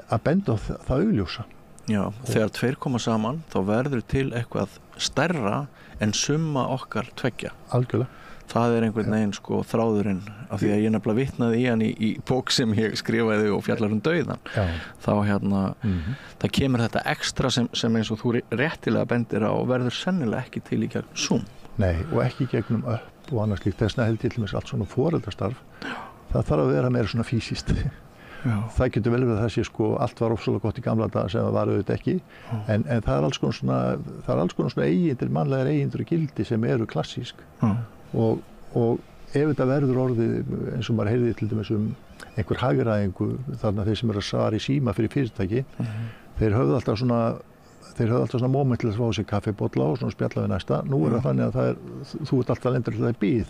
að benda á það augljósa. Já, þegar tveir koma saman þá verður til eitthvað stærra en summa okkar tveggja. Algjörlega. Það er einhvern veginn sko þráðurinn af því að ég nefnilega vitnaði í hann í bók sem ég skrifaði og fjallar dauðan. Þá það kemur þetta ekstra sem eins og þú réttilega bendir á verður sennilega ekki til í gegnum Zoom. Nei, og ekki gegnum upp og annars líkt. Þessna held ég til allt svona foreldrastarf. Það þarf að vera meira svona fysiskt. Það getur vel verið að það sé sko allt var ofsalega gott í gamla daga sem það var auðvitað ekki. En það er alls konar svona eigindir, mannlegar eigindir og gildi sem eru klassísk. Og ef þetta verður orðið eins og maður heyrði til dæmis einhver hagræðingu þarna þeir sem eru að svara í síma fyrir fyrirtæki þeir höfðu alltaf svona moment til að fá sér kaffibolla og svona spjalla við næsta nú er það þannig að þú ert alltaf lendur til það býð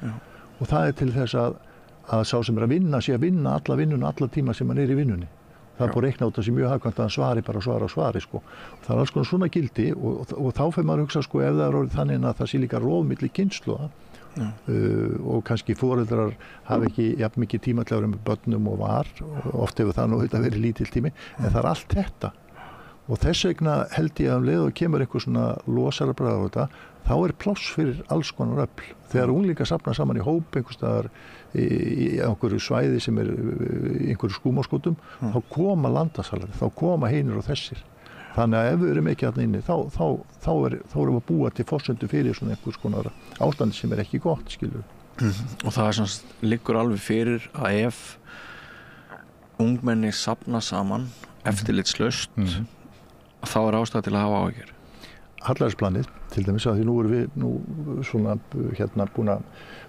og það er til þess að sá sem er að vinna sé að vinna alla vinnuna alla tíma sem hann er í vinnunni það er búið að reikna út þessi mjög hagkvæmt að hann svari bara svari sko og það er alls konar svona gildi og þá fer maður að hugsa sko ef það er orðið þannig að það sé líka rof milli kynslóða og kannski foreldrar hafa ekki jafn mikið tíma til að vera með börnum og var oft hefur það nú þetta verið lítill tími en það er allt þetta og þess vegna held ég að leið og kemur einhver svona losara bragð á þetta þá er pláss fyrir alls konar öfl þegar unglingar safna saman í hóp einhvers staðar í einhverju svæði sem er einhverju skúmaskotum þá koma landasalar, þá koma hinir og þessir þannig að ef við erum ekki þarna inni þá erum við að búa til forsendu fyrir svona einhvers konar ástandi sem er ekki gott skilur Og það liggur alveg fyrir að ef ungmenni safna saman eftirlitslaust þá ástæða til að hafa áhyggjur. Hallærisplanið, til dæmis að því nú erum við svona búin að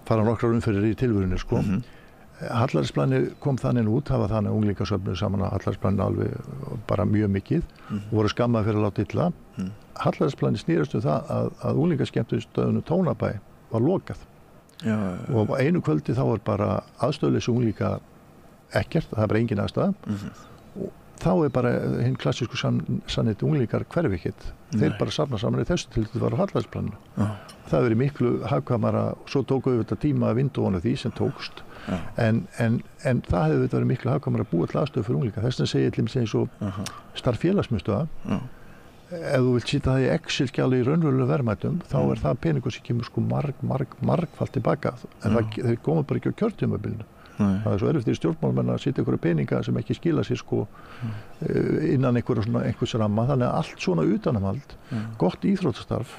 fara nokkrar umferðir í tilverunni sko. Hallærisplanið kom þannig út, hafa þannig unglingar söfnuðu saman að hallærisplanið alveg bara mjög mikið og voru skammaði fyrir að láta illa. Hallærisplanið snýrast það að unglingaskemmtistöðinu Tónabæ var lokað. Og á einu kvöldi þá var bara aðstöðuleysi unglinga ekkert, það er bara engin aðstæða. Og þá bara hinn klassísku sannheit unglingar hverfi ekkert. Þeir bara safna saman í þessu til þetta var á hallærisplaninu. Það verið miklu hagkvæmara og svo tóku við þetta tíma að vinda ofan af því sem tókst. En það hefði verið miklu hagkvæmara að búa til aðstöðu fyrir unglinga. Þess vegna segi ég til eins og starf félagsmiðstöðva. Ef þú vilt sýta það í Excel-skjali í raunverulegum verðmætum, þá það peningur sem kemur sko margfalt tilbaka. En þeir koma bara ekki á kjörtímabilinu. Það svo erfitt fyrir stjórnmálamenn að sýta einhverja peninga sem ekki skila sér sko innan einhvers ramma. Þannig að allt svona utanumhald, gott íþróttastarf,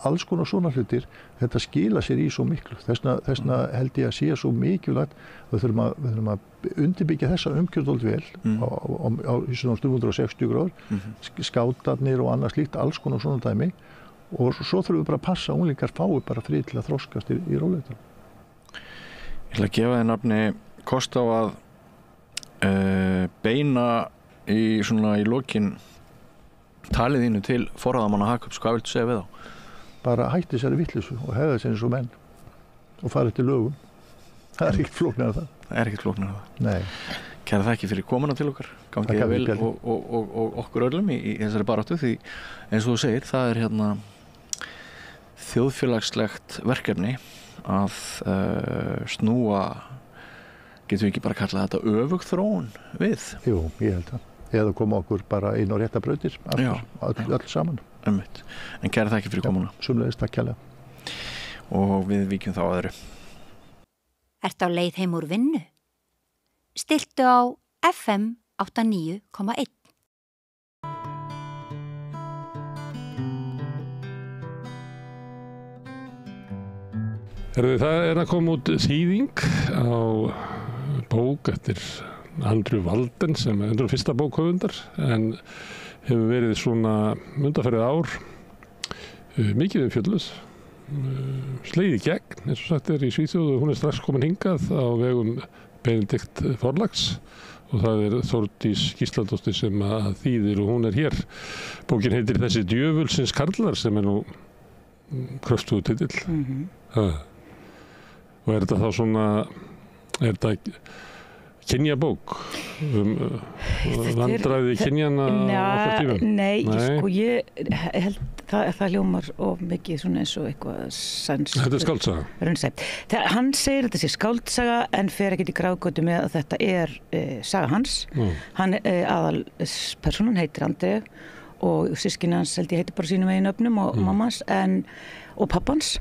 alls konar svona hlutir, þetta skila sér í svo miklu. Þessna held ég að sé svo mikilvægt. Við þurfum að undirbyggja þessa umgjörð vel á 360 gráður, skátarnir og annað slíkt, alls konar svona dæmi. Og svo þurfum við bara að passa að unglingar fái bara frið til að þroskast í rólegheitum. Ég ætla að gefa þér nafni kost á að beina í lokin talið þínu til forráðamanna Hagkaups. Hvað viltu segja við þá? Bara hætti þessari vitleysu og hegða sér eins og menn og fara eftir lögum. Það er ekkert flóknara það. Það er ekkert flóknara það. Nei. Kæra þakki fyrir komuna til okkar. Gangið vel og okkur öllum í þessari baráttu því eins og þú segir, það er þjóðfélagslegt verkefni að snúa, getum við ekki bara kallað þetta öfugt þróun við? Jú, ég held það. Eða koma okkur bara inn á rétta brautir, öll saman. En kæra þakki fyrir komuna. Sömuleiðis, takk kærlega. Og við víkjum þá að öðru. Ertu á leið heim úr vinnu? Stilltu á FM 89,1. Það að koma út þýðing á bók eftir Andrew Walden sem er fyrsta bókhöfundar en hefur verið svona undanfarið ár mikið fjölluð slegið í gegn eins og sagt í Svíþjóð og hún strax komin hingað á vegum Benedikt Forlags og það Þórdís Gísladóttir sem að þýðir og hún hér. Bókin heitir Þessi djöfulsins karlar sem nú kröftugur titill. Og þetta þá svona, þetta kynjabók vandræði kynjana á okkar tímum? Nei, sko ég held það hljómar of mikið svona eins og eitthvað sænskt. Þetta skáldsaga? Hann segir þetta sé skáldsaga en fer ekkert í gráðgötu með að þetta saga hans. Hann aðalpersonan heitir Andreu og systkini hans held ég heitir bara sínum eigin nöfnum og mammans og pappans.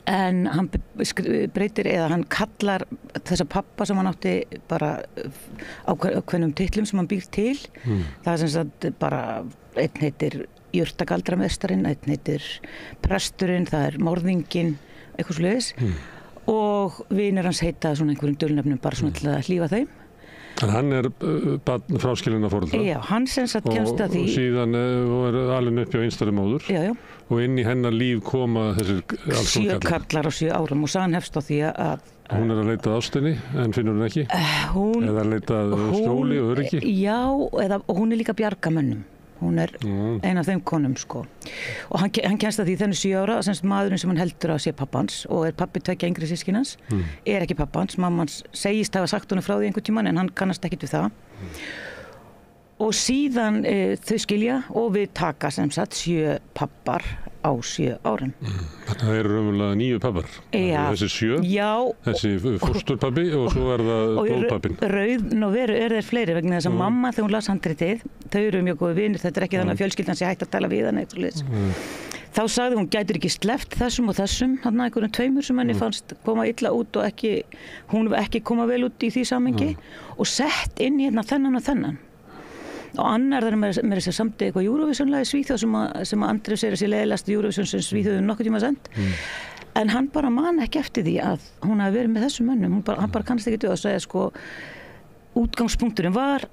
En hann breytir eða hann kallar þessa pappa sem hann átti bara á hverjum titlum sem hann býr til. Það sem sagt bara einn heitir jurtagaldrameistarinn, einn heitir presturinn, það morðinginn, eitthvað svoleiðis. Og vinir hans heita svona einhverjum dulnefnum bara svona til að hlífa þeim. Hann barn fráskilinna foreldra. Já, hann sem sagt kemst að því. Og síðan alinn upp hjá einstæðri móður. Já. Og inn í hennar líf koma þessir alls konar 7 karlar á 7 árum og sagan hefst á því að hún að leita að ástinni en finnur hún ekki? Eða leita að skjóli og öryggi? Já, og hún líka bjargamönnum. Hún ein af þeim konum sko. Og hann kemst að því þennu 7 ára að maðurinn sem hann heldur að sé pappans og pappi 2 yngri systkinans ekki pappans. Mammans segist hafa sagt honum frá því einhvern tímann en hann kannast ekkert við það. Og síðan þau skilja og við taka sem sagt 7 pappar á 7 árum. Þannig að það eru raunverulega 9 pappar. Þessi 7, þessi fósturpappi og svo það blóðpappin. Raun og veru þeir fleiri vegna þess að mamma þegar hún las handritið, þau eru mjög góði vinir, þetta ekki þannig að fjölskyldan sé hægt að tala við hana eitthvað. Þá sagði hún gætir ekki sleppt þessum og þessum, þarna einhverjum 2 sem henni fannst koma illa út og hún ekki koma vel út í því samhengi og sett inn í þennan og þennan. Og annar þar með þess að samti eitthvað Eurovision-lagi Svíþjóð sem að Andreu segir að sé leiðilegasta Eurovision sem Svíþjóð nokkuð tíma send. en hann bara man ekki eftir því að hún hafi verið með þessum mönnum, hann bara kannast ekki til að segja sko, útgangspunkturinn var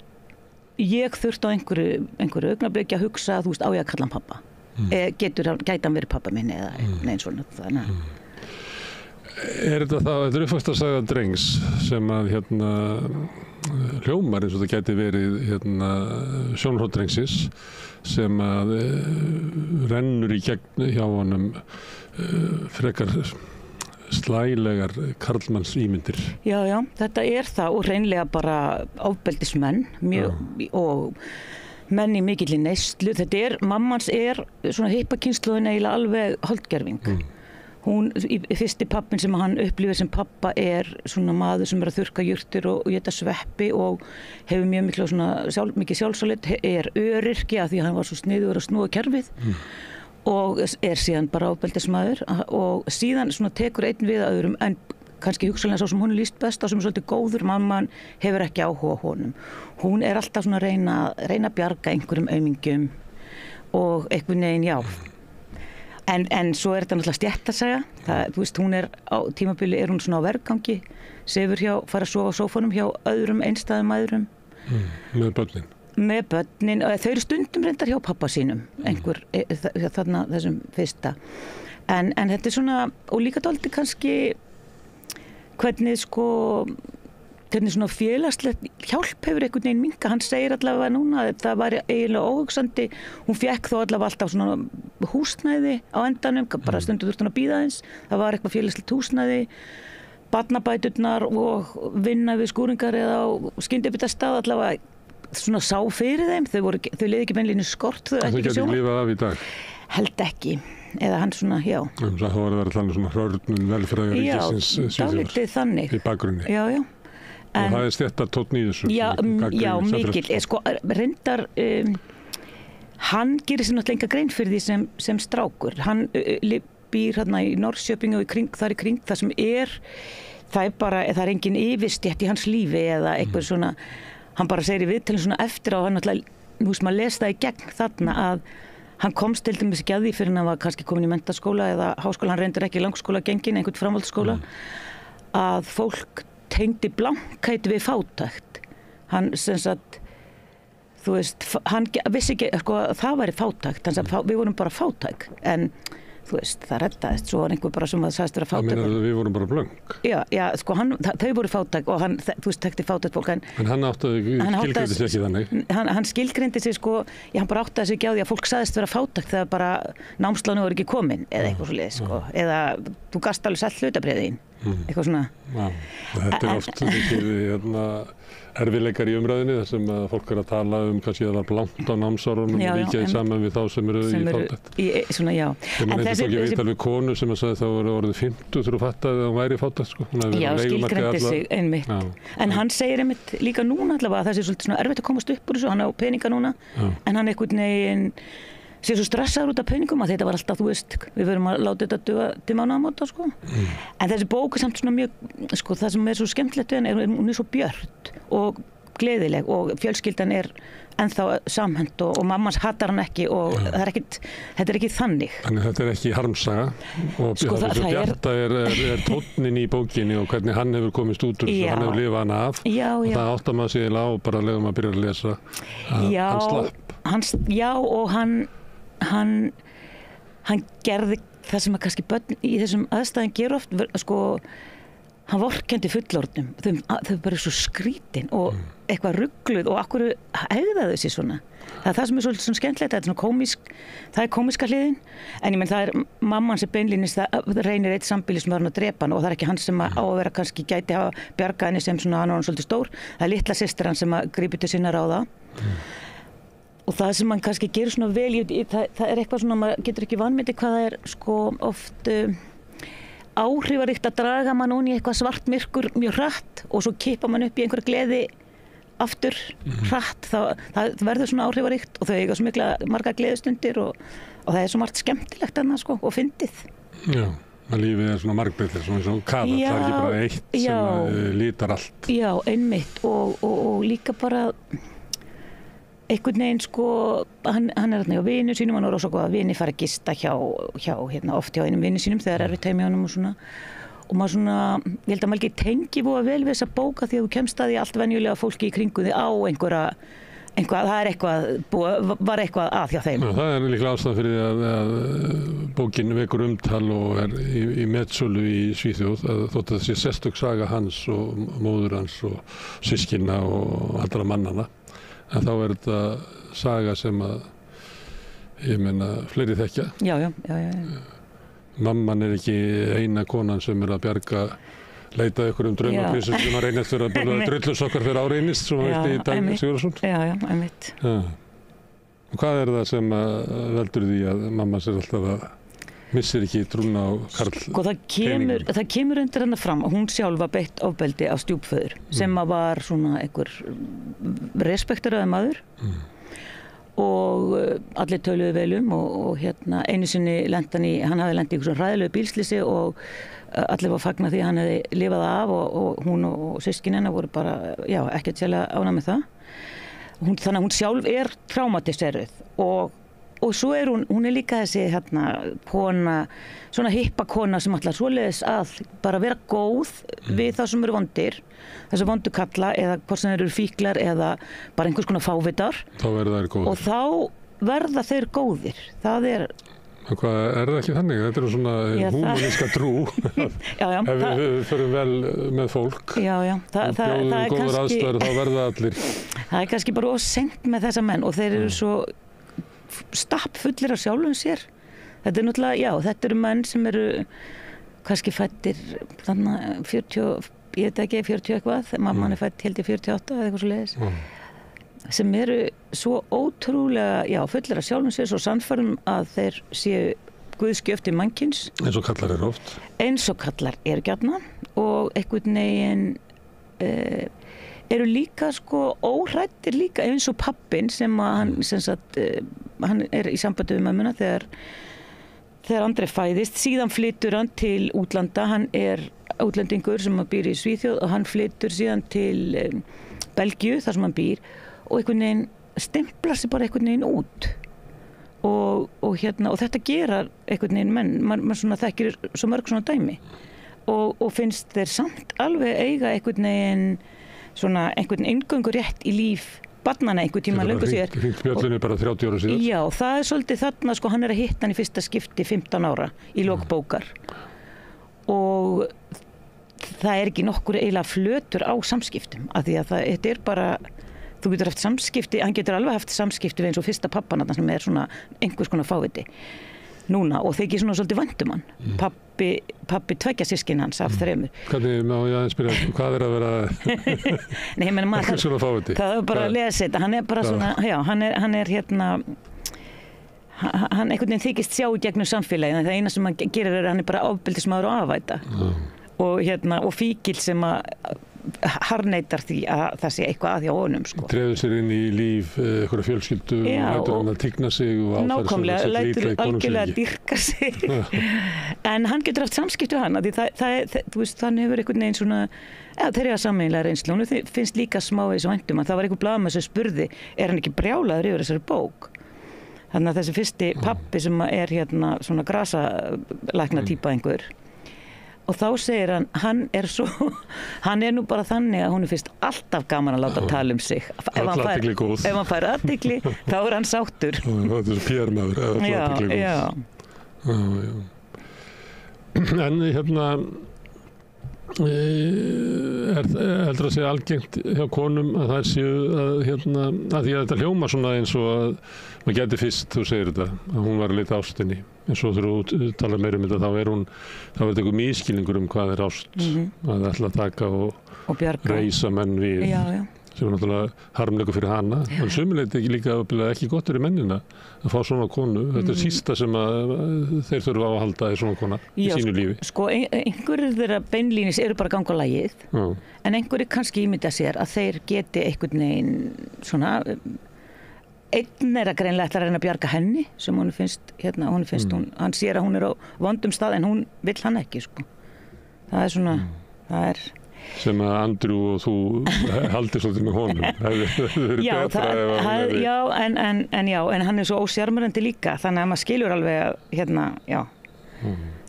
ég þurfti á einhverju augnablik að hugsa, þú veist, á ég að kalla hann pappa gæti hann verið pappa minn eða neins svona þannig þetta uppvaxtarsaga drengs sem að hljómar eins og það gæti verið sjónarhorn drengsins sem að rennur í gegn hjá honum frekar slælegar karlmanns ímyndir. Já, þetta það og reynlega bara ofbeldismenn mjög og menn í mikilli neyslu. Mammans svona hippakynslóðin eiginlega alveg holdgerving. Hún, fyrsti pappin sem hann upplifir sem pappa svona maður sem að þurrka jurtir og éta sveppi og hefur mjög mikið sjálfsálit, öryrki af því að hann var svo sniðugur að snúa kerfið og síðan bara ofbeldismaður og síðan svona tekur einn við öðrum en kannski hugsalega svo sem hún líst best á sem svolítið góður, mamman hefur ekki áhuga á honum. Hún alltaf svona að reyna að bjarga einhverjum aumingjum og einhvern veginn, En svo þetta náttúrulega stéttasaga. Þú veist, hún á tímabili hún svona á vergangi, sefur fara að sofa á sófanum hjá öðrum einstæðum mæðrum. Með börnin? Með börnin. Þau eru stundum reyndar hjá pappa sínum, þarna þessum fyrsta. En þetta svona, og líka dálítið kannski hvernig svona félagslegt hjálp hefur einhvern veginn minnkað. Hann segir allavega núna að það var eiginlega óhugsandi. Hún fékk þó allavega alltaf svona húsnæði á endanum, bara stundum þurfti hún að bíða eins. Það var eitthvað félagslegt húsnæði, barnabæturnar og vinna við skúringar eða á skyndibitastað allavega svona sá fyrir þeim. Þau liði ekki beinlínu skort. Þau geti ekki lifað af í dag? Held ekki. Eða hann svona, Það var að vera þannig svona hrörnun velferðar ríkisins dálítið þannig. Í bakgrunni. Já. Og það stéttartónn í þessu. Já, mikill. Reyndar, hann gerir sér náttúrulega enga grein fyrir því sem strákur. Hann býr hérna í Norrköping og þar í kring, það sem það engin yfirstétt í hans lífi eða eitthvað svona, hann bara segir í viðtölum svona eftir á, hann náttúrulega, nú sem að lesa það í gegn þarna að hann komst til dæmis ekki að því fyrir hann var kannski komin í menntaskóla eða háskóla, hann reyndir ekki langskóla gengin, einhvern framhaldsskóla, að fólk tengdi blankheit við fátækt. Hann sem sagt, þú veist, hann vissi ekki það væri fátækt, hann sagði við vorum bara fátæk, en þú veist, það reddaðist, svo var einhver bara sem að sagðist vera fátæk. Það meina við vorum bara blönk? Já, þau voru fátæk og hann, þú veist, þekkti fátækt fólk, en hann skilgreindi sig ekki þannig? Hann skilgreindi sig hann bara áttaði sig ekki á því að fólk sagðist vera fátækt þegar bara námslánu voru ekki komin eða eitthvað svoleiðis, eða þú gast alveg selt hlutabréfið þín, eitthvað svona. Þetta oft mikið erfiðleikar í umræðinni þar sem fólk að tala kannski að það er blankt á námsárunum og líka í saman við þá sem eru í fátækt. Svona, já. En þessi viðtal við konu sem að sagði þá voru orðið 50 þegar hún fattaði að hún væri fátækt, Já, skilgreindi sig einmitt. En hann segir einmitt líka núna allavega að það sé svolítið svona erfitt að komast upp úr þessu, hann á peninga núna, en hann einhvern veginn sé svo stressaður út af peningum að þetta var alltaf, þú veist, við verum að láta þetta duga til mánaðamóta, En þessi bók samt svona mjög, það sem svo skemmtilegt við hann hún svo björt og gleðileg og fjölskyldan ennþá samhent og mammans hatar hann ekki og þetta ekki þannig. Þannig þetta ekki harmsaga og bjarta tónnin í bókinni og hvernig hann hefur komist út úr þessu, hann hefur lifað hann af og það áttar maður sig á bara leiðum að byrja að lesa að hann slapp. Og hann gerði það sem að kannski börn í þessum aðstæðum gera oft, hann vorkenndi fullorðnum, þau bara svo skrítin og eitthvað rugluð og akkur hegðaðu sig svona. Það er það sem svolítið svona skemmtilegt, það svona komisk, það komiska hliðin, en ég menn það mamman sem beinlínis, það reynir eitt sambýli sem var hann að drepa hann og það ekki hann sem á að vera kannski gæti hafa bjargað henni sem svona hann var hann svolítið stór, það litla systir hann sem að grípi til sinna ráða. Og það sem mann kannski gerir svona vel, það eitthvað svona, maður getur ekki vanmyndið hvað það oft áhrifaríkt að draga mann onni í eitthvað svartmyrkur mjög hratt og svo kippa mann upp í einhverja gleði aftur hratt. Það verður svona áhrifaríkt og þau eiga svo mikla marga gleðistundir og það svo margt skemmtilegt annað og fyndið. Já, að lífið svona margbreytilegt, svona eins og kaðall, það ekki bara eitt sem lítar allt. Já, einmitt og líka bara einhvern veginn sko, hann er þarna hjá vinum sínum, hann er rosa góð að vini fara að gista hjá oft hjá einum vini sínum þegar erfitt heim hjá honum og svona. Og maður svona, ég held að maður ekki tengi voða vel við þessa bóka því að þú kemst að því allt venjulega fólki í kringu því á það er var eitthvað að hjá þeim. Já, það er líklega ástæðan fyrir því að bókin vekur umtal og er í metsölu í Svíþjóð, þótt að það sé sérstök saga hans og móður hans og systkina og allra mannana. En þá er þetta saga sem að, ég meina, fleiri þekkja. Já. Mamman er ekki eina konan sem er að bjarga leita ykkur draumaprinsum sem að reynast fyrir að byrja drullusokkar fyrir áreynist, svo vilti í Dag Sigurðsson. Já, einmitt. Og hvað er það sem veldur því að mamma sér alltaf að missir ekki trúna á Karl peningum? Það kemur undir hennar fram að hún sjálf var beitt ofbeldi af stjúpföður sem var svona einhver respekteraði maður. Og allir töluðu vel og einu sinni hann hafði lent í einhverjum hræðilegu bílslysi og allir var fagna því að hann hefði lifað af og hún og systkinin hennar voru bara, ekkert sérlega ánægð með það. Þannig að hún sjálf er traumatiseruð og svo er hún er líka þessi kona, svona hippa kona sem ætlar svoleiðis að bara vera góð við það sem eru vondir, þessi vondu kalla eða hvort sem þeir eru fíklar eða bara einhvers konar fávitar. Þá verða þeir góðir. Og þá verða þeir góðir. Það er... Hvað er það ekki þannig? Þetta er svona húmaníska trú. Ef við förum vel með fólk og bjóðum góður aðstæður þá verða allir. Það er kannski bara seint með þessa menn og þeir eru svo stappfullir af sjálfum sér. Þetta er náttúrulega, þetta eru menn sem eru kannski fættir þannig 40, ég veit ekki, 40 eitthvað, mamman er fætt held í 48 eða eitthvað svo leiðis, sem eru svo ótrúlega, fullir af sjálfum sér, svo sannfærum að þeir séu guðskjöfti mannkyns. Eins og kallar eru oft. Eins og kallar eru gjarnan og einhvern veginn eru líka sko óhræddir líka eins og pappinn sem að hann er í sambandi við mömmuna þegar Andri fæðist, síðan flytur hann til útlanda, hann er útlendingur sem býr í Svíþjóð og hann flytur síðan til Belgíu þar sem hann býr og einhvern veginn stemplar sig bara einhvern veginn út og þetta gera einhvern veginn menn, maður svona þekkir svo mörg svona dæmi og finnst þeir samt alveg eiga einhvern veginn inngöngu rétt í líf barnana einhvern tíma löngu sér. Hringt bjöllunni bara 30 ára síðan. Já, það er svolítið þarna sko, hann er að hitta hann í fyrsta skipti 15 ára í lok bókar og það er ekki nokkur eiginlega flötur á samskiptum af því að þetta er bara, þú getur haft samskipti, hann getur alveg haft samskipti við eins og fyrsta pappan sem er svona einhvers konar fáviti núna og þykir svona svolítið vænt hann. Pappi tveggja systkin hans af þremur. Hvernig má ég aðeins spyrja, hvað er að vera einhvers svona fáviti? Það er bara að lesa þetta, hann er bara svona, hann er hann einhvern veginn þykist sjá í gegnum samfélaginu, það eina sem hann gerir hann er bara ofbeldismaður og afvæta og fíkil sem að harneitar því að það sé eitthvað að hjá honum sko. Treður sér inn í líf einhverja fjölskyldu og lætur hann að tigna sig og nákvæmlega, lætur algjörlega að dýrka sig en hann getur haft samskipti við hann því þú veist, hann hefur einhvern veginn svona þeir eru að sameiginlega reynslu og það finnst líka smá í svo væntum að það var einhver blaðamaður sem spurði er hann ekki brjálaður yfir þessari bók þannig að þessi fyrsti pappi sem er svona grasalækna típa einhver og þá segir hann er nú bara þannig að hún finnst alltaf gaman að láta tala um sig ef hann fær athygli þá er hann sáttur það er svo PR-maður já. En heldur að segja algengt hjá konum að þær séu að því að þetta hljóma svona eins og að maður gæti fyrst, þú segir þetta að hún var að leita ástinni en svo þegar þú talar meira um þetta þá er þetta einhver mískilningur hvað er ást að ætla að taka og reisa menn við sem er náttúrulega harmleikur fyrir hana en sumuleyti líka ekki gott fyrir mennina að fá svona konu þetta er sísta sem að þeir þurfa á að halda í svona kona í sínu lífi sko einhverjir þeirra beinlínis eru bara ganga á lagið en einhverjir kannski ímynda sér að þeir geti einhvern veginn svona einn er að greinlega ætla að reyna að bjarga henni sem hún finnst hann sér að hún er á vondum stað en hún vill hann ekki sko það er svona Sem að Andrew og þú haldir svolítið með honum. En hann svo ósjarmerandi líka, þannig að maður skilur alveg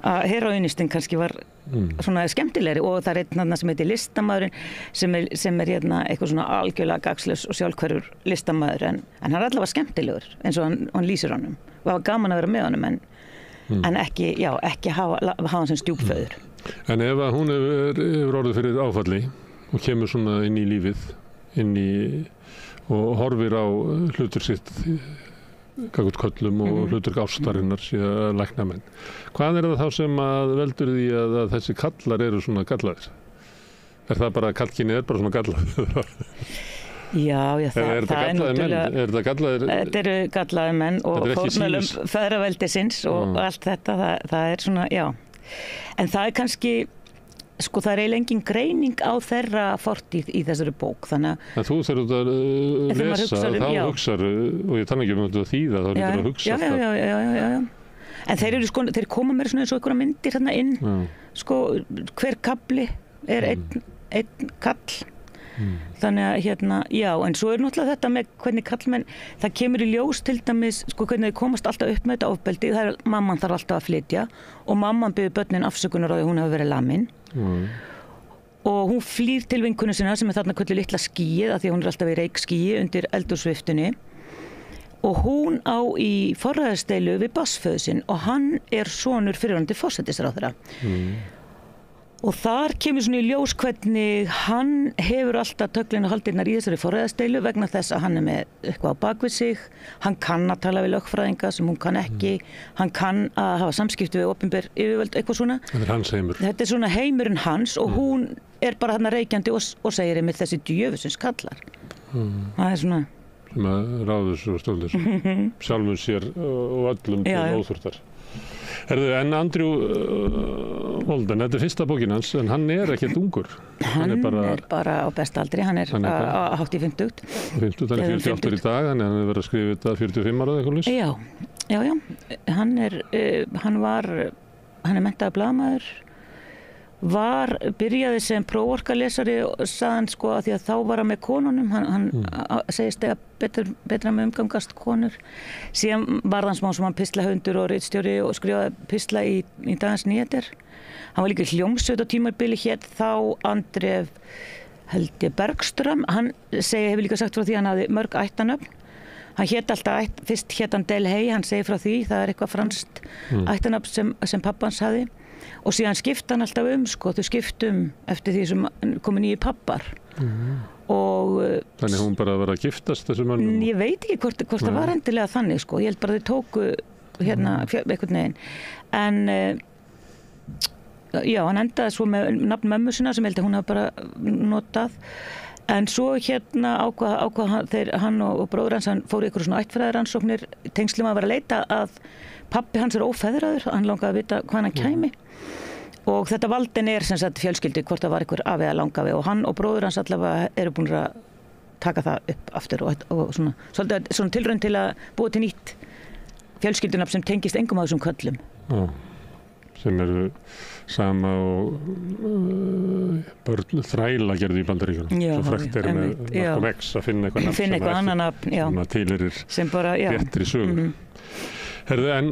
að heroinistinn kannski var svona skemmtilegri, og það einn sem heitir Listamaðurinn sem er eitthvað svona algjörlega gagnslaus og sjálfhverfur listamaður, en hann er allavega skemmtilegur eins og hann lýsir honum. Það var gaman að vera með honum, en ekki hafa hann sem stjúpföður. En ef að hún hefur orðið fyrir áfalli og kemur svona inn í lífið, og horfir á hlutur sitt gagvart köllum og hlutur ástarinnar síðan lækna menn. Hvað er það þá sem að veldur því að þessi kallar eru svona gallaðir? Er það bara, kallkynið bara svona gallaðir? Já, það er náttúrulega... Er þetta gallaðir? Þetta eru gallaðir menn og fórnarlömb feðraveldisins og allt þetta, það er svona, já. En það er kannski... Sko það er eiginlega engin greining á þeirra fortíð í þessari bók, þannig að... En þú þegar þú lesa, þá hugsar, og ég tanna ekki þetta að þýða, þá lítur að hugsa það. Já. En þeir koma mér svona eins og einhverja myndir hérna inn, sko, hver kafli er einn kall. Þannig að en svo er náttúrulega þetta með hvernig kallmenn, það kemur í ljós til dæmis, sko, hvernig þau komast alltaf upp með þetta ofbeldi, það er mamman þarf alltaf að flytja og mamman biður börnin afsökunar á því hún hefur verið lamin. Og hún flýr til vinkonu sinna sem er þarna kölluð litla skýið, af því hún er alltaf í reykskýi undir eldhúsviftunni, og hún á í forræðisdeilu við barnsföður sinn og hann er sonur fyrrverandi forsætisráðherra. Og þar kemur svona í ljós hvernig hann hefur alltaf töglinu haldirnar í þessari forræðisdeilu vegna þess að hann er með eitthvað á bakvið sig, hann kann að tala við lögfræðinga sem hún kann ekki, hann kann að hafa samskipti við opinber yfirvöld, eitthvað svona. Þetta er hans heimur. Þetta er svona heimurinn hans og hún er bara þarna reykjandi og segir einmitt þessi djöfusins kallar. Það er svona... Sem að ráður svo stóldir, sjálfum sér og öllum til óþurftar. En Andrew Holden, þetta er fyrsta bókin hans, en hann er ekkert ungur. Hann er bara á bestaldri, hann er hátt í 50. 50, hann er 48 í dag, þannig að hann er verið að skrifa þetta 45 ára eða eitthvað lýs. Já, hann er menntaður blaðamaður, byrjaði sem próforkalesari, sagðan sko að því að þá var hann með konunum, hann segist að betra með umgangast konur, síðan var hann smá sem hann pislahundur og ritstjóri og skrifaði pisla í Dagens Nyheter. Hann var líka hljómsveit á tímabili hér þá Andref held ég Bergström, hann hefur líka sagt frá því að hann hafði mörg ættanöfn. Hann hét alltaf, fyrst hét hann Del Hey, hann segir frá því, það er eitthvað franskt ættanöfn sem pappans hafði. Og síðan skipta hann alltaf sko, þau skiptum eftir því sem komu nýju pappar. Þannig hún bara var að giftast þessum mönnum? Ég veit ekki hvort það var endilega þannig, sko. Ég held bara þau tóku einhvern veginn. En hann endaði svo með nafn mömmu sinna sem held að hún hafa bara notað. En svo ákvað hann og bróður hans, hann fór í einhverjum svona ættfræðirannsóknir, tengslum að vera að leita að pabbi hans er ófeðraður, hann langaði að vita hvað hann kæmi. Og þetta valdin er sem sagt fjölskyldu, hvort það var einhver afi eða langafi, og hann og bróður hans allavega eru búin að taka það upp aftur og svona tilraun til að búa til nýtt fjölskyldunafn sem tengist engum af þessum köllum. Sem eru sama og börn þræla gerði í Bandaríkjunum. Svo frekt er með Malcolm X að finna eitthvað nafn sem að tilheyrir réttri sögu. En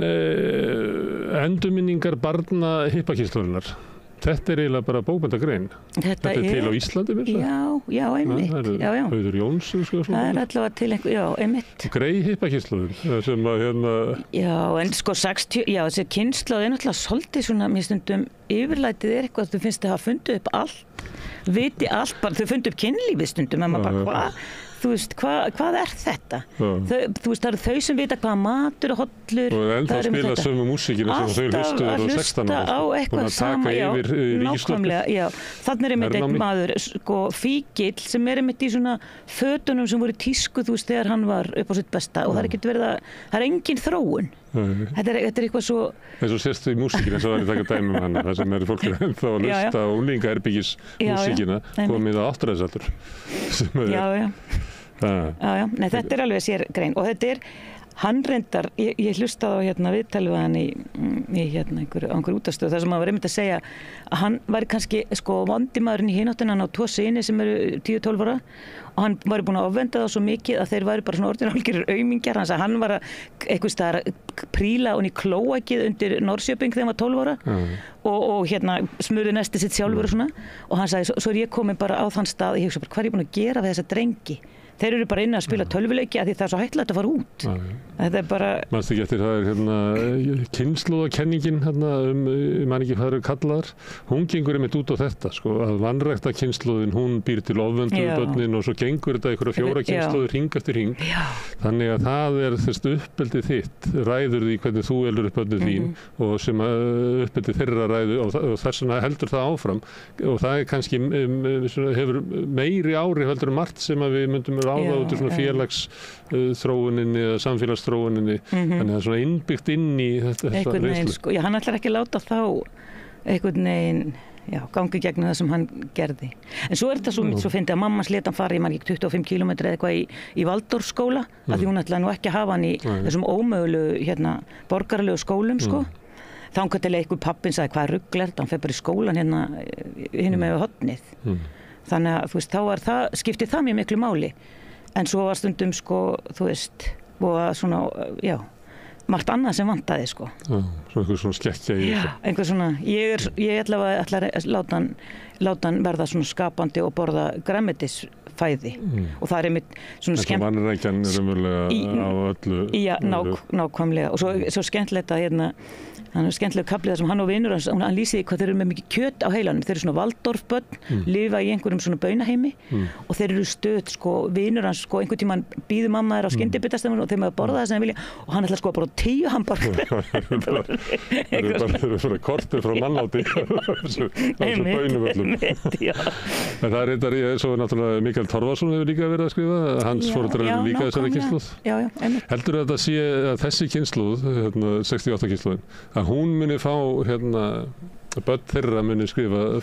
endurminningar barna hippakynslóðinnar, þetta er eiginlega bara bókmenntagrein. Þetta er til á Íslandi, verður það? Já, einmitt. Auður Jóns, sko. Það er allavega til einhver, já, einmitt. Grey hippakynslóðin, sem að Já, en sko 60, þessi kynslóð er náttúrulega svolítið svona, mér stundum yfirlætið er eitthvað, þú finnst að hafa fundið upp allt, viti allt, bara þau fundið upp kynlífið stundum, en maður bara, þú veist, hvað er þetta? Þú veist, það eru þau sem vita hvað matur og hollur. Og ennþá spila sömu músíkina sem þau hlustuður og 16 ára. Alltaf að hlusta á eitthvað sama, nákvæmlega, já. Þannig er einmitt einn maður, sko, Fíkill, sem er einmitt í svona fötunum sem voru í tísku, þú veist, þegar hann var upp á sitt besta, og það er ekkert verið það er engin þróun. Þetta er eitthvað svo... eins og sérst í músíkina, svo var ég taka dæmi hana, það sem fólk ennþá að hlusta á unglingaherbyggis músíkina, komið á 8. aldur. Já, nei, þetta er alveg sér grein og þetta er hann reyndar, ég hlustaði á viðtalið við hann í einhver útastöð þar sem hann var einmitt að segja að hann væri kannski vondimaðurinn í hináttina, hann á 2 syni sem eru 10-12 ára og hann væri búin að ofvenda það svo mikið að þeir væri bara svona orðinálgerir aumingjar, hann var að einhvers staðar príla og í klóakið undir Norrköping þegar hann var 12 ára og smurði nesti sitt sjálfur og svona og hann sagði, svo ég komin bara á þann stað, ég hugsa bara, hvað er ég búin að gera við þessa drengi? Þeir eru bara inni að spila tölvuleiki af því það er svo hættulegt að fara út. Þetta er bara... Manstu ekki eftir, það er kynslóðakenningin man ekki hvað eru kallaðar, hún gengur einmitt út á þetta, að vanrækta kynslóðin, hún býr til ofvönduðu börnin og svo gengur þetta einhverja 4 kynslóðir hring eftir hring. Þannig að það er uppbeldið þitt, ræður því hvernig þú elur upp börnin þín og sem uppbeldið þeirra ræðu og þess vegna heldur það áfram og það er kannski hefur meiri áhrif heldur margt sem að við myndum ráða út í svona félagsþróuninni eða samfélagsþróuninni þannig að það er svona innbyggt inn í þessa reynslu. Hann ætlar ekki að láta þá einhvern veginn gangi gegn það sem hann gerði. En svo er þetta svo fyndið að mamma lét hann fara í 25 kilometra eða eitthvað í Valdorfskóla af því hún ætlaði nú ekki að hafa hann í þessum ómögulegu borgaralegu skólum þangað til einhver pappinn sagði hvað rugl er þetta, hann fer bara í skólan hinum með hornið. Þannig að þá skipti það mjög miklu máli. En svo var stundum og svona, margt annað sem vantaði Svo einhver svona skekkja í þessu. Einhver svona, ég ætla að láta hann verða svona skapandi og borða grænmetisfæði og það er einmitt svona skemmt. En svo vanrækjan raunverulega á öllu. Já, nákvæmlega og svo skemmtilegt að hann er skemmtilega kaplið þar sem hann og vinur hans, hann lýsir hvað þeir eru með mikið kjöt á heilanum, þeir eru svona Valdorfbörn, lifa í einhverjum svona baunaheimi og þeir eru stöð, vinur hans, einhvern tímann býður mamma þeir á skyndibitastæðum og þeir með að borða það sem þeir vilja og hann ætlar bara 10 hamborgara. Það eru bara kortið frá mannáti á þessu baunuvöllum. En það er reyndar, svo er náttúrulega Mikael Torfason hefur líka verið að skrifa, hans foreldrar eru líka þessari kynslóð. Heldur að þessi kynslóð, 68 kynslóðin, að hún muni fá börn þeirra muni skrifa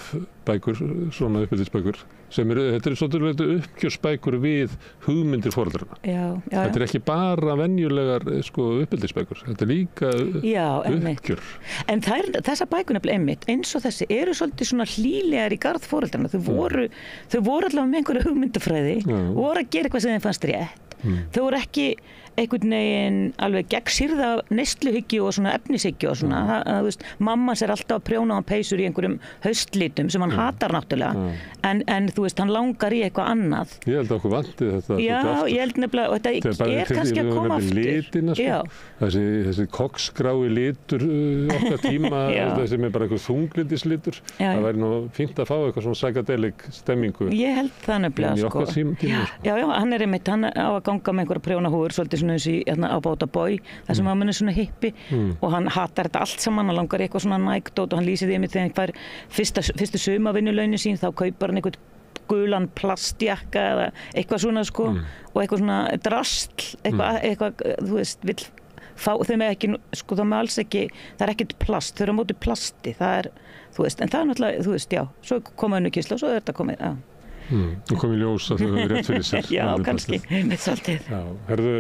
bækur, svona uppeldisbækur sem þetta er svolítið uppgjörsbækur við hugmyndir foreldrana. Þetta er ekki bara venjulegar uppeldisbækur, þetta er líka uppgjör. En þessar bækur nefnilega einmitt, eins og þessi eru svolítið svona hlýlegar í garð foreldrana, þau voru allavega með einhverju hugmyndafræði voru að gera eitthvað sem þeim fannst rétt. Þau voru ekki einhvern veginn alveg gegnsýrða neysluhyggju og svona efnishyggju og svona. Mamma sér alltaf að prjóna hann peysur í einhverjum haustlitum sem hann hatar náttúrulega. En þú veist, hann langar í eitthvað annað. Ég held að okkur vanti þetta. Já, ég held nefnilega, og þetta er kannski að koma aftur. Litina, þessi koksgrái litur okkar tíma, þessi með bara eitthvað þunglindislitur. Það væri nú fínt að fá eitthvað svona psychedelic stemmingu. Ég held það nefnilega, Já, hann er einmitt, hann á að ganga með einhverja prjónahúfur, svolítið svona eins í á Bóta Bói, þar sem hann er svona hippi og hann hatar þetta allt saman, hann langar eitthvað svona nægdót og hann lýsir því einmitt þegar hann fær fyrstu sumavinnulaunin sín, þá kaupar hann eitthvað gulan plastjakka eða eitthvað svona og eitthvað svona drasl, eitthvað þú veist, vill fá, þau með ekki, það með alls ekki, það er ekkert plast, þau eru á móti plasti, það er, þú veist, en það er náttúrulega, þú veist, svo koma önnur kynslóð og svo er þetta komið, og komið ljós að þau hefur rétt fyrir sér. Já, kannski, með svolítið. Herðu,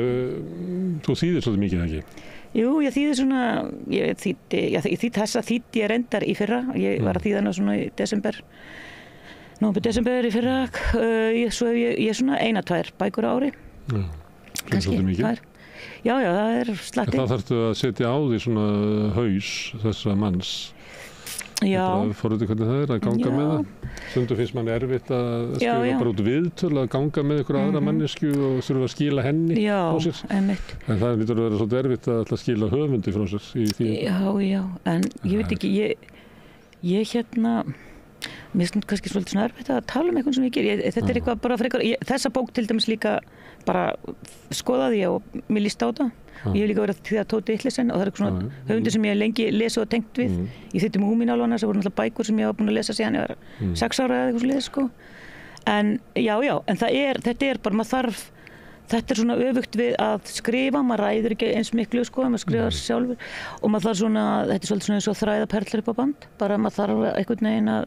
þú þýðir svolítið mikið, ekki? Jú, ég þýði svona, ég þýddi reyndar í fyrra, ég var að þýða hana svona í desember í fyrra, svo hef ég svona 1-2 bækur á ári. Já, kannski 2. Já, það er slatti. Það þarftu að setja á því svona haus þessa manns. Já. Forröðu hvernig það er að ganga með það. Stundum finnst manni erfitt að skrifa bara út viðtöl, að ganga með ykkur aðra mannesku og þurfa að skila henni frá sér. Einmitt. En það lítur að vera svolítið erfitt að alltaf skila höfundi frá sér í því. Já, en ég veit ekki, ég mér finnst kannski svolítið svona erfitt að tala um eitthvað sem ég ger. Þetta er eitthvað bara frekar, þessa bók til dæmis líka bara skoðaði ég og mér líst á það. Ég hef líka verið að þýða Tóti Illesen og það er eitthvað svona höfundur sem ég hef lengi lesið og tengt við. Ég þýddi Múmínálfana, það voru náttúrulega bækur sem ég var búin að lesa síðan ég var 6 ára eða eitthvað svoleiðis, En en þetta er bara, þetta er svona öfugt við að skrifa, maður ræður ekki eins miklu, maður skrifar sjálfur og maður þarf svona, þetta er svolítið svona eins og þræða perlur upp á band, bara maður þarf einhvern veginn að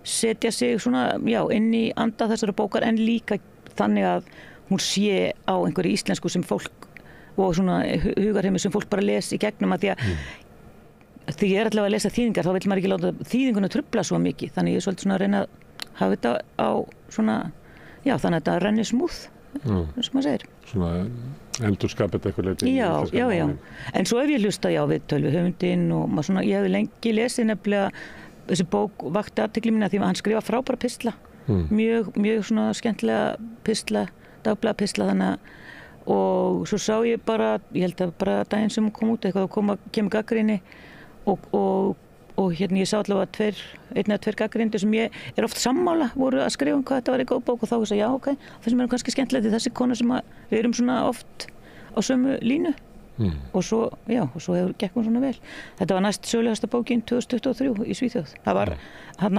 setja sig svona, inn í anda þessara bókar en líka þannig að hún sé á einhverju íslensku sem fólk og svona hugarheimur sem fólk bara les í gegnum að því ég er allavega að lesa þýðingar þá vill maður ekki láta þýðinguna trufla svo mikið, þannig ég er svolítið svona að reyna að hafa þetta á svona, já þannig að þetta renni smúð, sem maður segir. Svona endurskapið eitthvað leyti. Já. En svo hef ég hlustað við höfundinn og maður svona, ég hef lengi lesið nefnilega, þessi bók vakti athygli mína því að hann skrifa frábæra pistla, mjög svona skemmtilega pistla, dagblaða pistla þannig að, og svo sá ég bara, ég held að bara daginn sem hún kom út eitthvað og kemur gagnrýni og hérna ég sá allavega einn eða tveir gagnrýnendur sem ég er oft sammála voru að skrifa hvað þetta var í góð bók og þá ég sagði já ok, það sem er kannski skemmtilegt þessi kona sem við erum svona oft á sömu línu og svo gekk hún svona vel. Þetta var næst sögulegasta bókin 2023 í Svíþjóð. Það var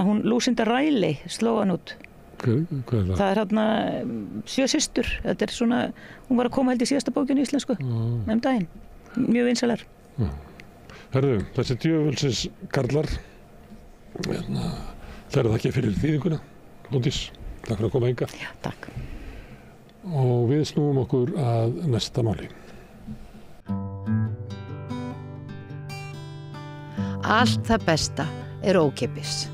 hún Lucinda Riley sló hann út. Hvað er það? Það er 7 systur. Þetta er svona, hún var að koma held í síðasta bókinu í íslensku daginn. Mjög vinsælar. Herðu, þessi djöfulsins karlar, það þakka fyrir þýðinguna, Lóndís, takk fyrir að koma hingað. Já, takk. Og við snúum okkur að næsta máli. Allt það besta er ókeypis.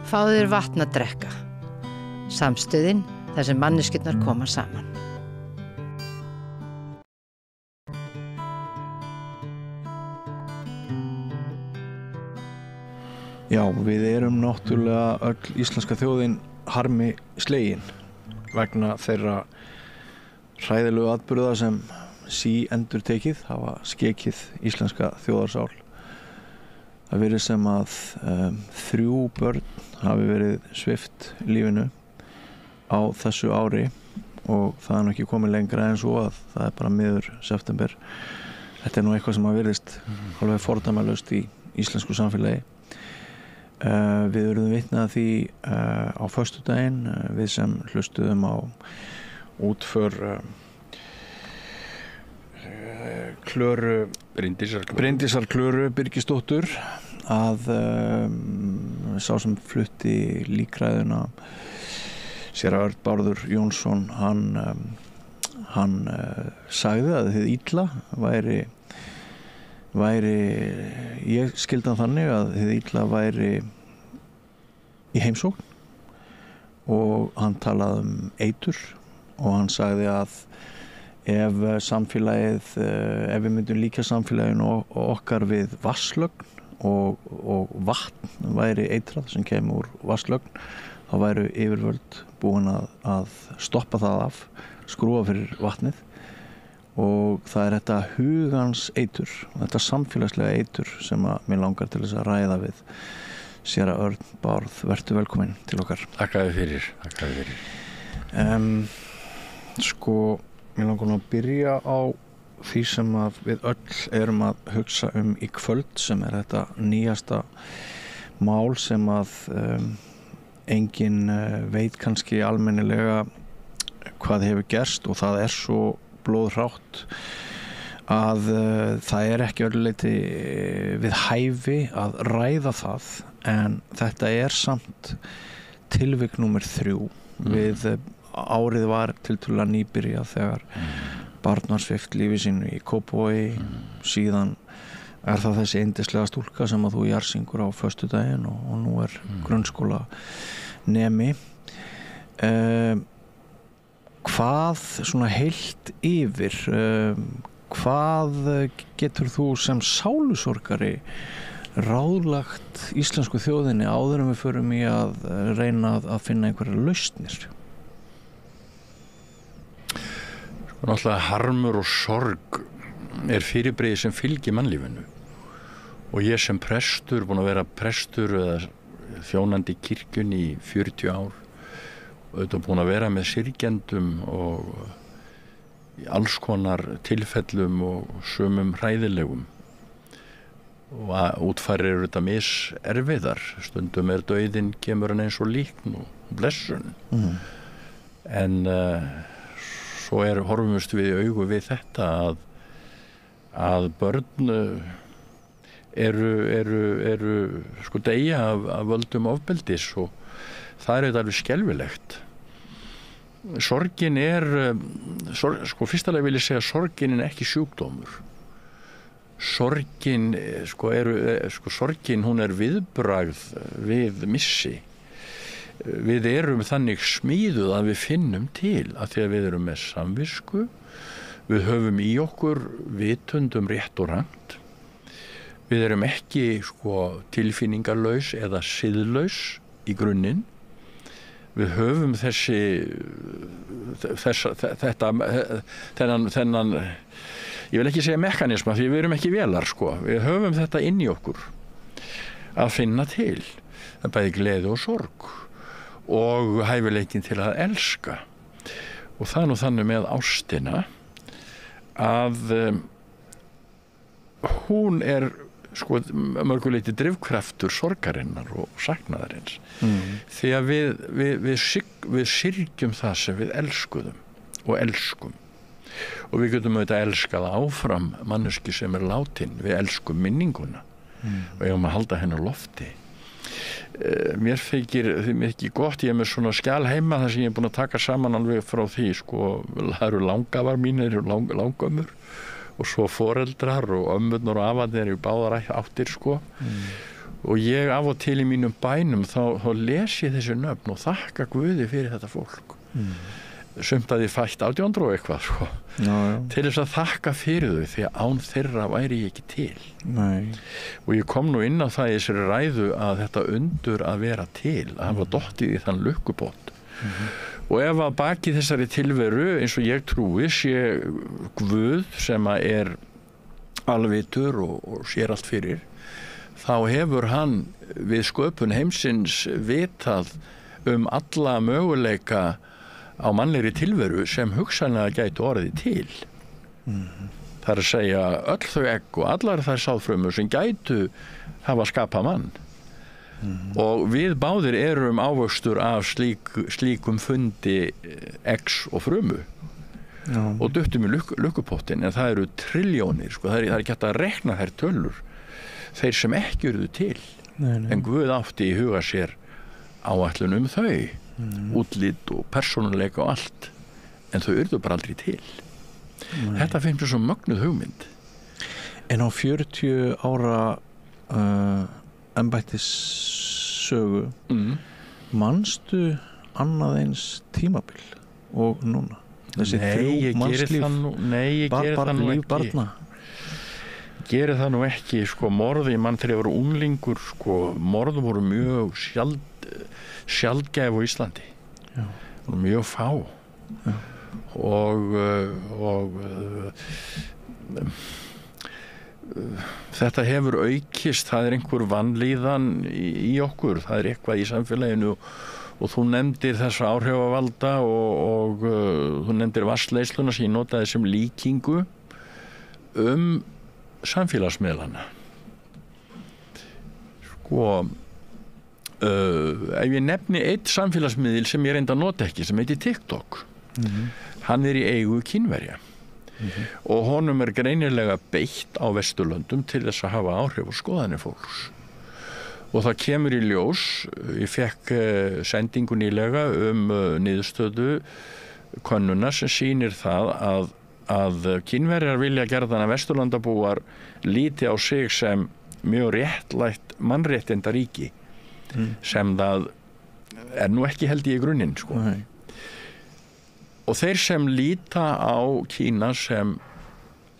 Fáðu þér vatn að drekka. Samstöðin þar sem manneskjurnar koma saman. Já, við erum náttúrulega öll íslenska þjóðin harmi slegin vegna þeirra hræðilegu atburða sem endurtekið hafa skekið íslenska þjóðarsál. Það virðist sem að 3 börn hafi verið svipt lífinu á þessu ári og það er nú ekki komið lengra en svo að það er bara miður september. Þetta er nú eitthvað sem að virðist alveg fordæmalaust í íslensku samfélagi. Við urðum vitni að því á föstudaginn, við sem hlustuðum á útför Bryndísar Klöru Birgisdóttur að sá sem flutti líkræðuna séra Örn Bárður Jónsson hann sagði að hið illa væri ég skildi hann þannig að hið illa væri í heimsókn og hann talaði eitur og hann sagði að ef við myndum líka samfélaginu okkar við vatnslögn og vatn væri eitrað sem kemur úr vatnslögn þá væru yfirvöld búin að stoppa það af, skrúfa fyrir vatnið og það er þetta hugans eitur, þetta samfélagslega eitur sem að mér langar til þess að ræða við séra Örn Bárð. Vertu velkominn til okkar. Þakkaði fyrir. Mér langar nú að byrja á því sem að við öll erum að hugsa í kvöld sem er þetta nýjasta mál sem að enginn veit kannski almennilega hvað hefur gerst og það er svo blóðhrátt að það er ekki ölluleyti við hæfi að ræða það en þetta er samt tilvik númer 3 við árið var tiltölulega nýbyrjað þegar barn var svipt lífi sínu í Kópavogi síðan er það þessi yndislega stúlka sem að þú jarðsyngur á föstudaginn og nú er grunnskóla nemi hvað svona heilt yfir hvað getur þú sem sálusorgari ráðlagt íslensku þjóðinni áður en við förum í að reyna að finna einhverjar lausnir? Náttúrulega harmur og sorg er fyrirbrigði sem fylgir mannlífinu og ég sem prestur, búin að vera prestur eða þjónandi í kirkjunni í 40 ár auðvitað búin að vera með syrgjendum og í alls konar tilfellum og sumum hræðilegum og útfærir eru þetta miserfiðar stundum er dauðinn kemur hann eins og líkn og blessun en svo horfumst við í augu við þetta að börn eru sko deyja af völdum ofbeldis og það er auðvitað alveg skelfilegt sorgin sko fyrstulega vil ég segja sorgin er ekki sjúkdómur. Sorgin sorgin hún er viðbragð við missi. Við erum þannig smíðuð að við finnum til að því að við erum með samvisku, við höfum í okkur vitund rétt og rangt. Við erum ekki tilfinningarlaus eða siðlaus í grunninn. Við höfum þennan, ég vil ekki segja mekanisma því við erum ekki vélar Við höfum þetta inn í okkur að finna til. Það er bæði gleði og sorg og hæfileikin til að elska. Og það er nú þannig með ástina að hún er mörguleiti drifkraftur sorgarinnar og saknaðarins. Því að við syrgjum það sem við elskuðum og elskum. Og við getum auðvitað elskað áfram manneski sem er látin. Við elskum minninguna og eigum að halda henni á lofti. Mér þykir ekki gott, ég er með svona skjal heima þar sem ég er búin að taka saman alveg frá því, það eru langafar mínir, langömmur og svo foreldrar og ömmurnar og afarnir í báðar áttir og ég af og til í mínum bænum þá les ég þessi nöfn og þakka Guði fyrir þetta fólk. Sumt að ég fætt 1800 og eitthvað til þess að þakka fyrir þau því að án þeirra væri ég ekki til. Nei. Og ég kom nú inn á það í þessari ræðu að þetta undur að vera til, að hafa dottið í þann lukkupott. Og ef að baki þessari tilveru eins og ég trúi sé Guð sem að er alvitur og sér allt fyrir, þá hefur hann við sköpun heimsins vitað alla möguleika á mannlegri tilveru sem hugsanlega gætu orðið til. Það er að segja öll þau egg og allar þær sáðfrumur sem gætu hafa skapað mann. Og við báðir erum ávöxtur af slíkum fundi eggs og frumu og duttum í lukkupottin, en það eru trilljónir, það er ekki hægt að rekna þær tölur, þeir sem ekki eruðu til. En Guð átti í huga sér áætlun þau, útlit og persónuleika og allt, en þau eruðu bara aldrei til. Þetta finnst mér svo mögnuð hugmynd. En á 40 ára embættissögu manstu annað eins tímabil og núna? Þessi þrjú mannslíf, barnlíf barna. Geri það nú ekki, morði mann þegar ég var unglingur, morð voru mjög sjaldgæf á Íslandi. Mjög fá. Og þetta hefur aukist, það er einhver vanlíðan í okkur, það er eitthvað í samfélaginu og þú nefndir þessa áhrifavalda og þú nefndir vatnsleiðsluna sem ég notaði sem líkingu samfélagsmiðlana. Ef ég nefni eitt samfélagsmiðil sem ég reynda að nota ekki, sem heitir TikTok, hann er í eigu Kínverja. Og honum er greinilega beitt á Vesturlöndum til þess að hafa áhrif á skoðanir fólks. Og það kemur í ljós, ég fekk sendingu nýlega niðurstöðu könnuna sem sýnir það að Kínverjar vilja gerðan að Vesturlandabúar líti á sig sem mjög réttlætt mannréttindaríki, sem það er nú ekki held í grunninn, Og þeir sem líta á Kína sem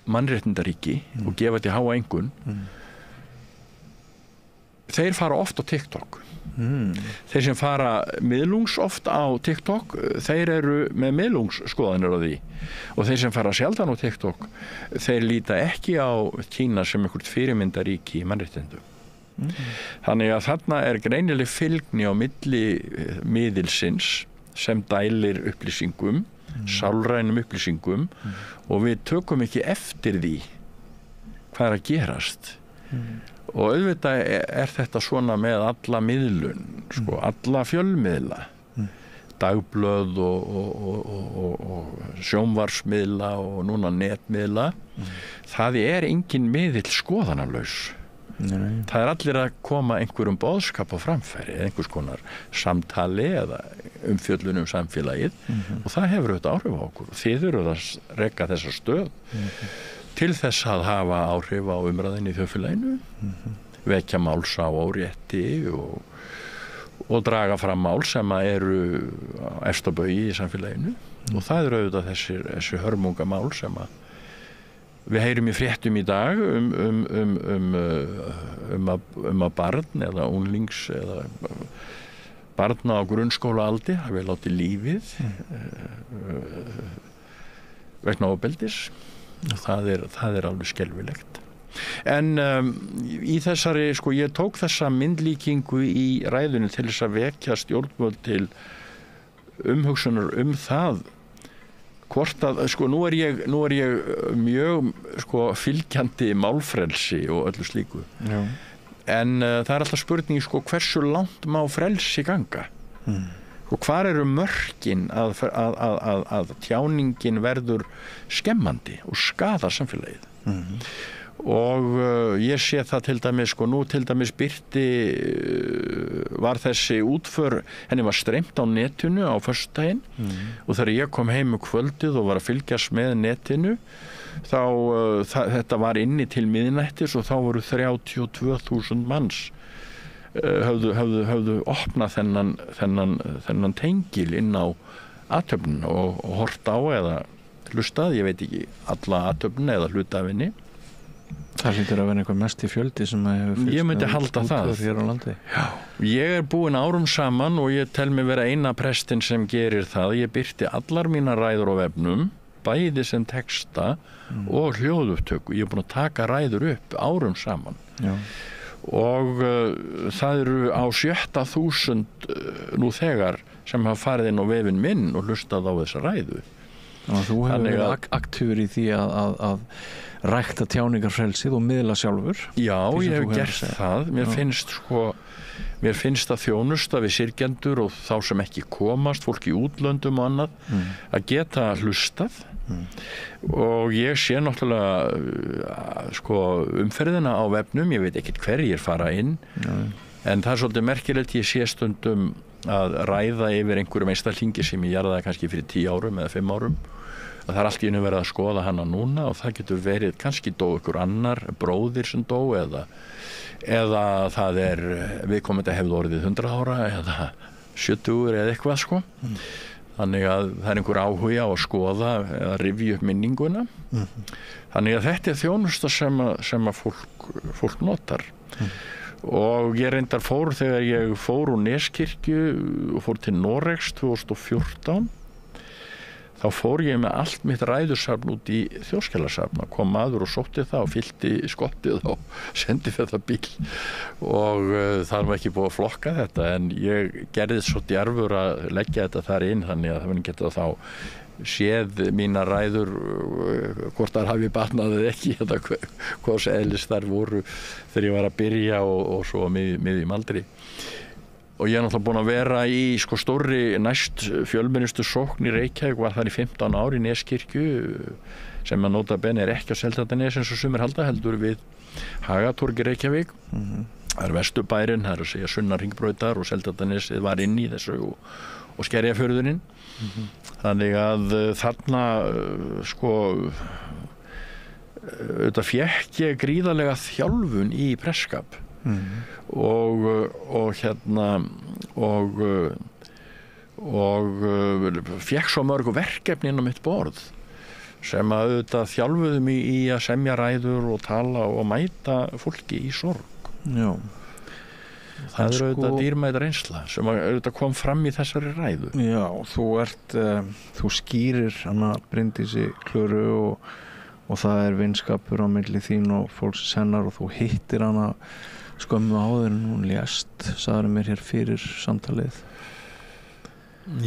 mannréttindaríki og gefa til háa einkunn, þeir fara oft á TikTok. Þeir sem fara miðlungs oft á TikTok, þeir eru með miðlungsskoðanir á því. Og þeir sem fara sjaldan á TikTok, þeir líta ekki á Kína sem einhvert fyrirmyndaríki í mannréttindum. Þannig að þarna er greinileg fylgni á milli miðilsins sem dælir upplýsingum, sálrænum upplýsingum, og við tökum ekki eftir því hvað er að gerast. Og auðvitað er þetta svona með alla miðlun, alla fjölmiðla, dagblöð og sjónvarsmiðla og núna netmiðla. Það er engin miðill skoðanalaus. Nei. Það allir að koma einhverjum boðskap á framfæri, einhvers konar samtali eða umfjöllun samfélagið og það hefur auðvitað áhrif á okkur. Þið eru að reka þessa stöð til þess að hafa áhrif á umræðinni í þjóðfélaginu, vekja máls á órétti og draga fram mál sem eru efst á baugi í samfélaginu og það eru auðvitað þessi hörmunga mál sem að við heyrum í fréttum í dag að barn eða unglings eða barna á grunnskólaaldi hafi látið lífið vegna ofbeldis. Það er alveg skelfilegt. En í þessari, ég tók þessa myndlíkingu í ræðunni til þess að vekja stjórnvöld til umhugsunar það hvort að, nú er ég mjög fylgjandi málfrelsi og öllu slíku. Já. En það er alltaf spurning hversu langt má frelsi ganga? Hvar eru mörkin að tjáningin verður skemmandi og skadar samfélagið? Og ég sé það til dæmis, nú til dæmis var þessi útför, henni var streymt á netinu á föstudaginn og þegar ég kom heim kvöldið og var að fylgjast með netinu þá, þetta var inni til miðnættis og þá voru 32.000 manns höfðu opnað þennan tengil inn á athöfnina og hort á eða hlustað, ég veit ekki alla athöfnina eða hluta af henni. Það hlýtur að vera einhver mesti fjöldi sem hefur fylgst. Ég myndi halda það. Hér á landi. Já. Ég er búinn árum saman og ég tel mig vera eina prestin sem gerir það. Ég birti allar mínar ræður á vefnum, bæði sem texta og hljóðupptöku. Ég er búinn að taka ræður upp árum saman. Já. Og það eru á 7.000 nú þegar sem hafa farið inn á vefinn minn og hlustað á þessa ræðu. Já, þú hefur verið aktífur í því að rækta tjáningarfrelsið og miðla sjálfur. Já, ég hef gert það. Mér finnst að þjónusta við syrgjendur og þá sem ekki komast, fólk í útlöndum og annað, að geta hlustað. Og ég sé náttúrulega umferðina á vefnum, ég veit ekkert hverjir fara inn, en það er svolítið merkilegt, ég sé stundum að ræða yfir einhverjum einstaklingi sem ég jarðaði kannski fyrir 10 árum eða 5 árum. Það er allt í einu verið að skoða hana núna og það getur verið, kannski dó ykkur annar bróðir sem dó eða það er viðkomandi hefði orðið 100 ára eða 70 eða eitthvað Þannig að það er einhver áhuga á að skoða eða rifja upp minninguna. Þannig að þetta er þjónusta sem að fólk notar. Og ég reyndar þegar ég fór úr Neskirkju og fór til Noregs 2014 þá fór ég með allt mitt ræðursafn út í þjóðskjalasafn, kom maður og sótti það og fyllti skottið og sendi þetta bíl og það var ekki búið að flokka þetta en ég gerði svo djarfur að leggja þetta þar inn þannig að það verður geta þá séð mína ræður hvort þar hafi batnað eða ekki eða hvers eðlis þar voru þegar ég var að byrja og svo miðjum aldri. Og ég er náttúrulega búinn að vera í stórri næst fjölmennustu sókn í Reykjavík, var þar í 15 ár í Neskirkju sem að nota bene er ekki á Seltjarnarnesi eins og sumir halda heldur við Hagatorg í Reykjavík. Það er Vesturbærinn, það er að segja Sunnar Hringbrautar og Seltjarnarnesið var inn í þessu og Skerjafjörðurinn. Þannig að þarna auðvitað fékk ég gríðarlega þjálfun í presskap. Og fékk svo mörg verkefni inn á mitt borð sem að auðvitað þjálfuðu mig í að semja ræður og tala og mæta fólki í sorg. Já. Það er auðvitað dýrmæta reynsla sem auðvitað kom fram í þessari ræðu. Já, þú skýrir hana Bryndísi Klöru og það er vinskapur á milli þín og fólks hennar og þú hittir hana skömmu áður en hún lést, sagði mér hér fyrir samtalið.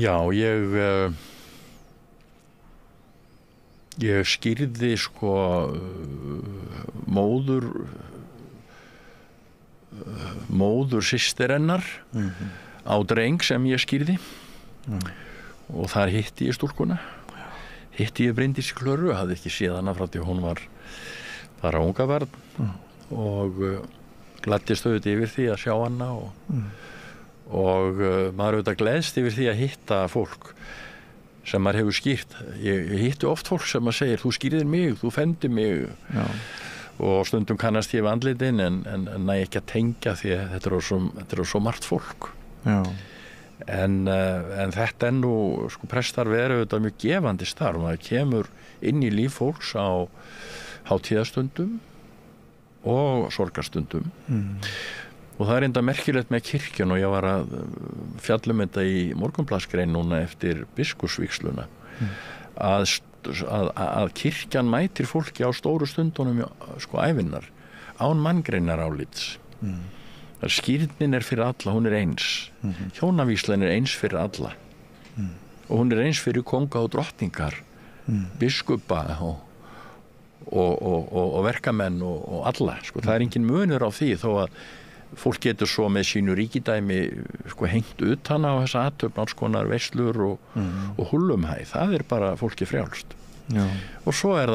Já, ég skýrði móður systir hennar á dreng sem ég skýrði og þar hitti ég stúlkuna. Hitti ég Bryndísi Klöru, hafði ekki séð hana frá því hún var bara unga barn og gladdist auðvitað yfir því að sjá hana og maður auðvitað gleðst yfir því að hitta fólk sem maður hefur skýrt. Ég hitti oft fólk sem maður segir, þú skýrðir mig, þú fendir mig. Já. Og stundum kannast ég við andlitin en næ ekki að tengja því að þetta er svo margt fólk. Já. En þetta nú, sko, preststarfið er auðvitað mjög gefandi starf. Maður kemur inn í líf fólks á hátíðastundum og sorgarstundum og það er enda merkilegt með kirkjun og ég var að fjalla þetta í Morgunblaðsgrein núna eftir biskupsvígsluna að kirkjan mætir fólki á stóru stundunum sko ævinnar án manngreinar álits. Skírnin er fyrir alla, hún er eins. Hjónavíslan er eins fyrir alla og hún er eins fyrir konga og drottningar, biskupa og verkamenn og alla, sko. Það er engin munur á því þó að fólk getur svo með sínu ríkidæmi sko hengt utan á þessa athöfn, alls konar veislur og hullumhæ. Það er bara fólki frjálst. Já. Og svo er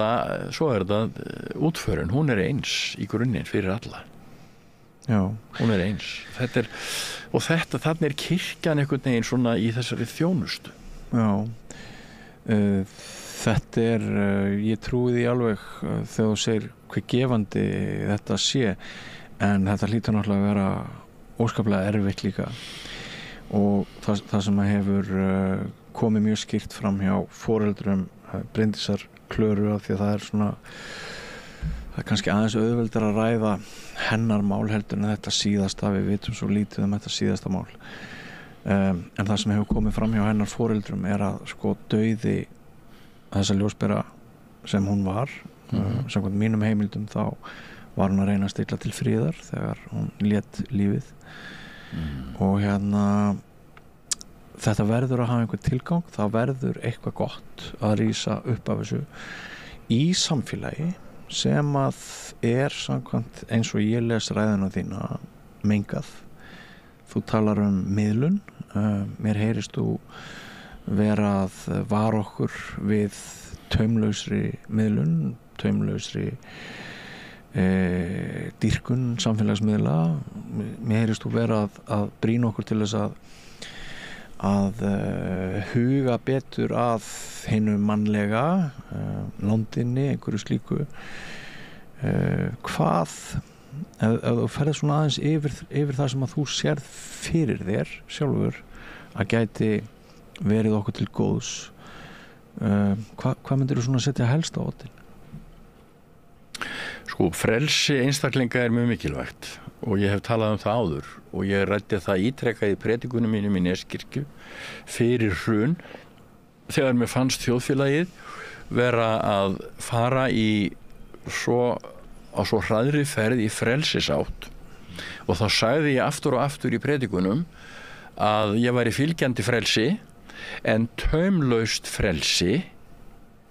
það útförin, hún er eins í grunninn fyrir alla. Já. Hún er eins. Þarna er kirkjan einhvern veginn svona í þessari þjónustu. Já. Þetta er, ég trúi því alveg þegar þú segir hver gefandi þetta sé, en þetta hlýtur náttúrulega að vera óskaplega erfitt líka og það sem hefur komið mjög skýrt fram hjá foreldrum Bryndísar Klöru af því að það er kannski aðeins auðveldar að ræða hennar mál heldur en þetta síðasta, við vitum svo lítið þetta síðasta mál en það sem hefur komið fram hjá hennar foreldrum er að sko dauði þessa ljósbera sem hún var samkvæmt mínum heimildum þá var hún að reyna að stilla til friðar þegar hún lét lífið og þetta verður að hafa einhver tilgang, það verður eitthvað gott að rísa upp af þessu í samfélagi sem að samkvæmt eins og ég les ræðina þína mengað. Þú talar miðlun, mér heyrist þú vera að vara okkur við taumlausri miðlun, taumlausri dýrkun samfélagsmiðla. Mér heyrist þú vera að brýna okkur til þess að huga betur að hinu mannlega, nándinni, einhverju slíku. Hvað, ef þú ferð svona aðeins yfir það sem að þú sérð fyrir þér sjálfur að gæti verið okkur til góðs, hvað myndir þú svona setja helst á oddinn? Sko, frelsi einstaklinga er mjög mikilvægt og ég hef talað það áður og ég ræddi það ítrekað í predikunum mínum í Neskirkju fyrir hrun þegar mér fannst þjóðfélagið vera að fara á svo hraðri ferð í frelsisátt og þá sagði ég aftur og aftur í predikunum að ég væri fylgjandi frelsi en taumlaust frelsi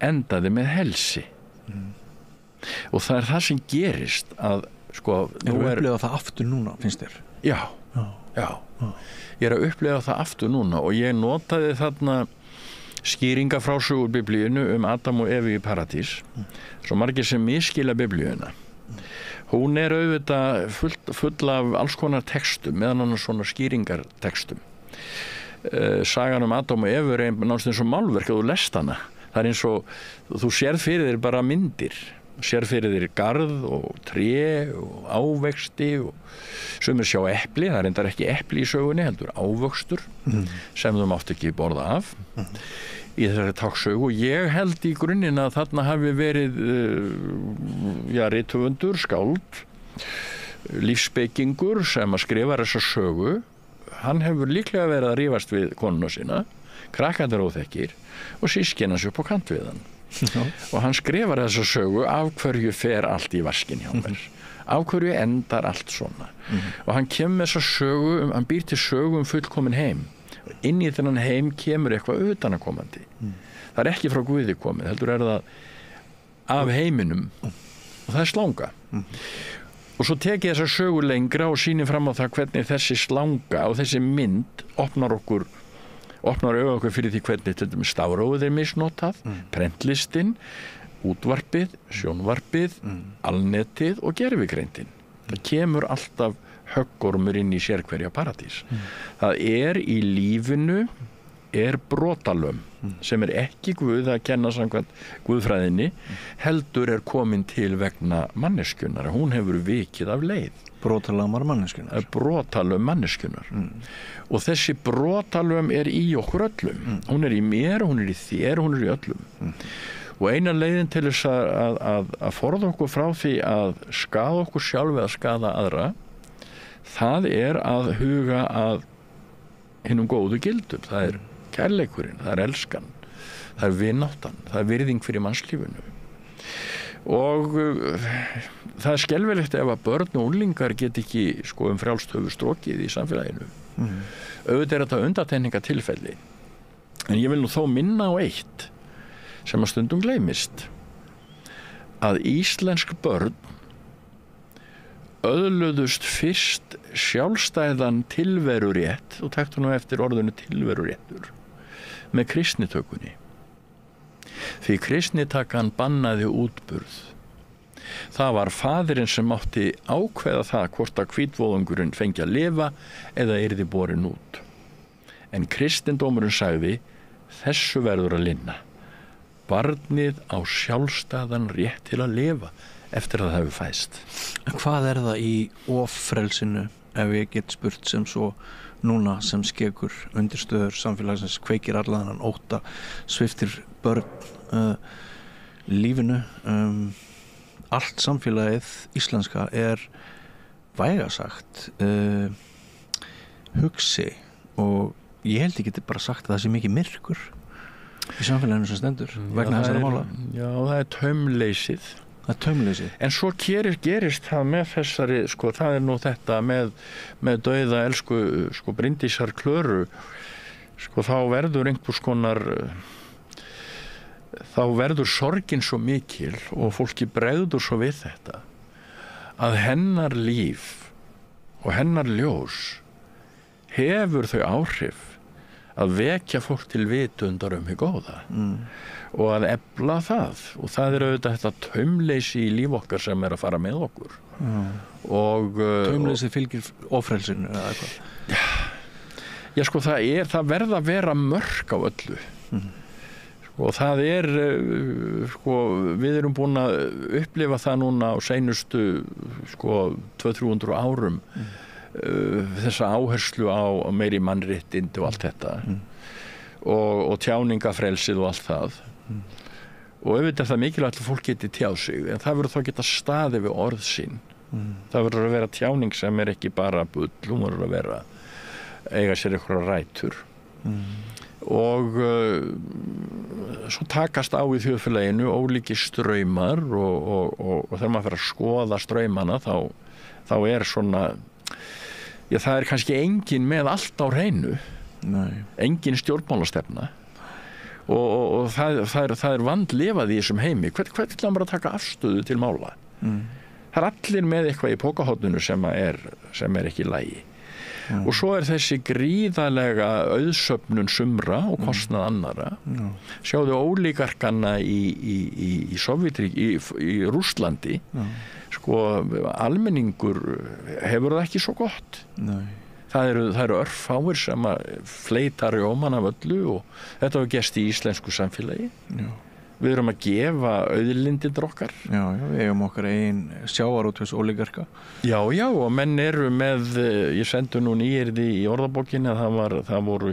endaði með helsi og það er það sem gerist að sko þú upplifa það aftur núna, finnst þér? Já. Ég er að upplifa það aftur núna og ég notaði þarna skýringa frá úr biblíunu Adam og Evu í paradís svo margir sem misskilja biblíuna. Hún er auðvitað full af alls konar textum meðan annars svona skýringartextum. Sagan Adam og Evu er náttúrulega eins og málverk og þú lest hana. Það er eins og þú sérð fyrir þér bara myndir. Sér fyrir þér garð og tré og ávexti og sumir sjá epli, það er reyndar ekki epli í sögunni heldur ávöxtur sem þú mátt ekki borða af í þessari táknsögu og ég held í grunninn að þarna hafi verið rithöfundur, skáld lífsspekingur sem að skrifa þessa sögu. Hann hefur líklega verið að rífast við konuna sína, krakkarnir óþekkir og systkina hans upp á kant við hann. Og hann skrifar þessa sögu af hverju fer allt í vaskin hjá mér af hverju endar allt svona og hann kemur með þessa sögu hann býr til sögu fullkomin heim og inn í þennan heim kemur eitthvað utanakomandi það er ekki frá Guði komið heldur er það af heiminum og það er slanga og svo tek ég þessa sögu lengra og sýni fram á það hvernig þessi slanga og þessi mynd opnar auga okkur fyrir því hvernig stafrófið er misnotað, prentlistin, útvarpið, sjónvarpið, alnetið og gervigreindin. Það kemur alltaf höggormur inn í sérhverja paradís. Það í lífinu brotalöm sem ekki Guð að kenna samkvæmt Guðfræðinni, heldur komin til vegna manneskjunnar. Hún hefur vikið af leið. Brotalamar manneskjunnar. Brotalöm manneskjunnar. Og þessi brotalöm í okkur öllum. Hún í mér, hún í þér, hún í öllum. Og eina leiðin til þess að forða okkur frá því að skaða okkur sjálf eða skaða aðra, það að huga að hinum góðu gildum. Það kærleikurinn, það elskan, það vináttan, það virðing fyrir mannslífinu. Og það skelfilegt ef að börn og unglingar get ekki frjálst höfuð strokið í samfélaginu. Auðvitað þetta undantekningatilfelli. En ég vil nú þó minna á eitt sem að stundum gleymist, að íslensk börn öðluðust fyrst sjálfstæðan tilverurétt, og taktu nú eftir orðinu tilveruréttur, með kristnitökunni. Því kristnitakan bannaði útburð. Það var faðirinn sem mátti ákveða það hvort að hvítvóðungurinn fengi að lifa eða yrði borin út. En kristindómurinn sagði, þessu verður að linna. Barnið á sjálfstæðan rétt til að lifa eftir að það hefur fæst. Hvað það í offrelsinu, ef ég get spurt sem svo núna sem skekur undirstöður samfélagsins, kveikir allan ótta, sviftir börn lífinu, allt samfélagið íslenska vægasagt hugsi, og ég held ég geti bara sagt að það sé mikið myrkur í samfélaginu sem stendur vegna þessara mála. Já, það taumleysið. Það taumleysið. En svo gerist það með þessari, það nú þetta með dauða elsku Bryndísar Klöru, þá verður einhvers konar, þá verður sorgin svo mikil og fólki bregður svo við þetta, að hennar líf og hennar ljós hefur þau áhrif að vekja fólk til vitundar hið góða og að efla það, og það auðvitað þetta taumleysi í líf okkar sem að fara með okkur. Og taumleysi fylgir ofrelsinu eða eitthvað? Já, það verða að vera mörk á öllu. Og það við erum búin að upplifa það núna á seinustu 200-300 árum, þessa áherslu á meiri mannréttindi og allt þetta, og tjáningafrelsið og allt það. Og auðvitað það mikilvægt að fólk geti tjáð sig, en það verður þá geta staðið við orð sín. Það verður að vera tjáning sem ekki bara bull, hún verður að vera eiga sér einhverja rætur. Og svo takast á í þjóðfélaginu ólíkir straumar, og þegar maður fer að skoða straumana þá svona, já, það kannski engin með allt á hreinu. Engin stjórnmálastefna, og það vandlifað í þessum heimi. Hvert vil maður að taka afstöðu til mála? Það allir með eitthvað í pókahotninu sem ekki í lagi. Og svo þessi gríðarlega auðsöfnun sumra og kostnað annarra. Sjáðu ólígarkana í Sovjetríki, í Rússlandi. Almenningur hefur það ekki svo gott. Það eru örfáir sem fleita rjóman af öllu, og þetta hefur gerst í íslensku samfélagi. Við erum að gefa auðlindir okkar. Já, við eigum okkar eigin sjávarútvegs ólígarka. Já, og menn eru með, ég sendi nú nýyrði í orðabókinni að það voru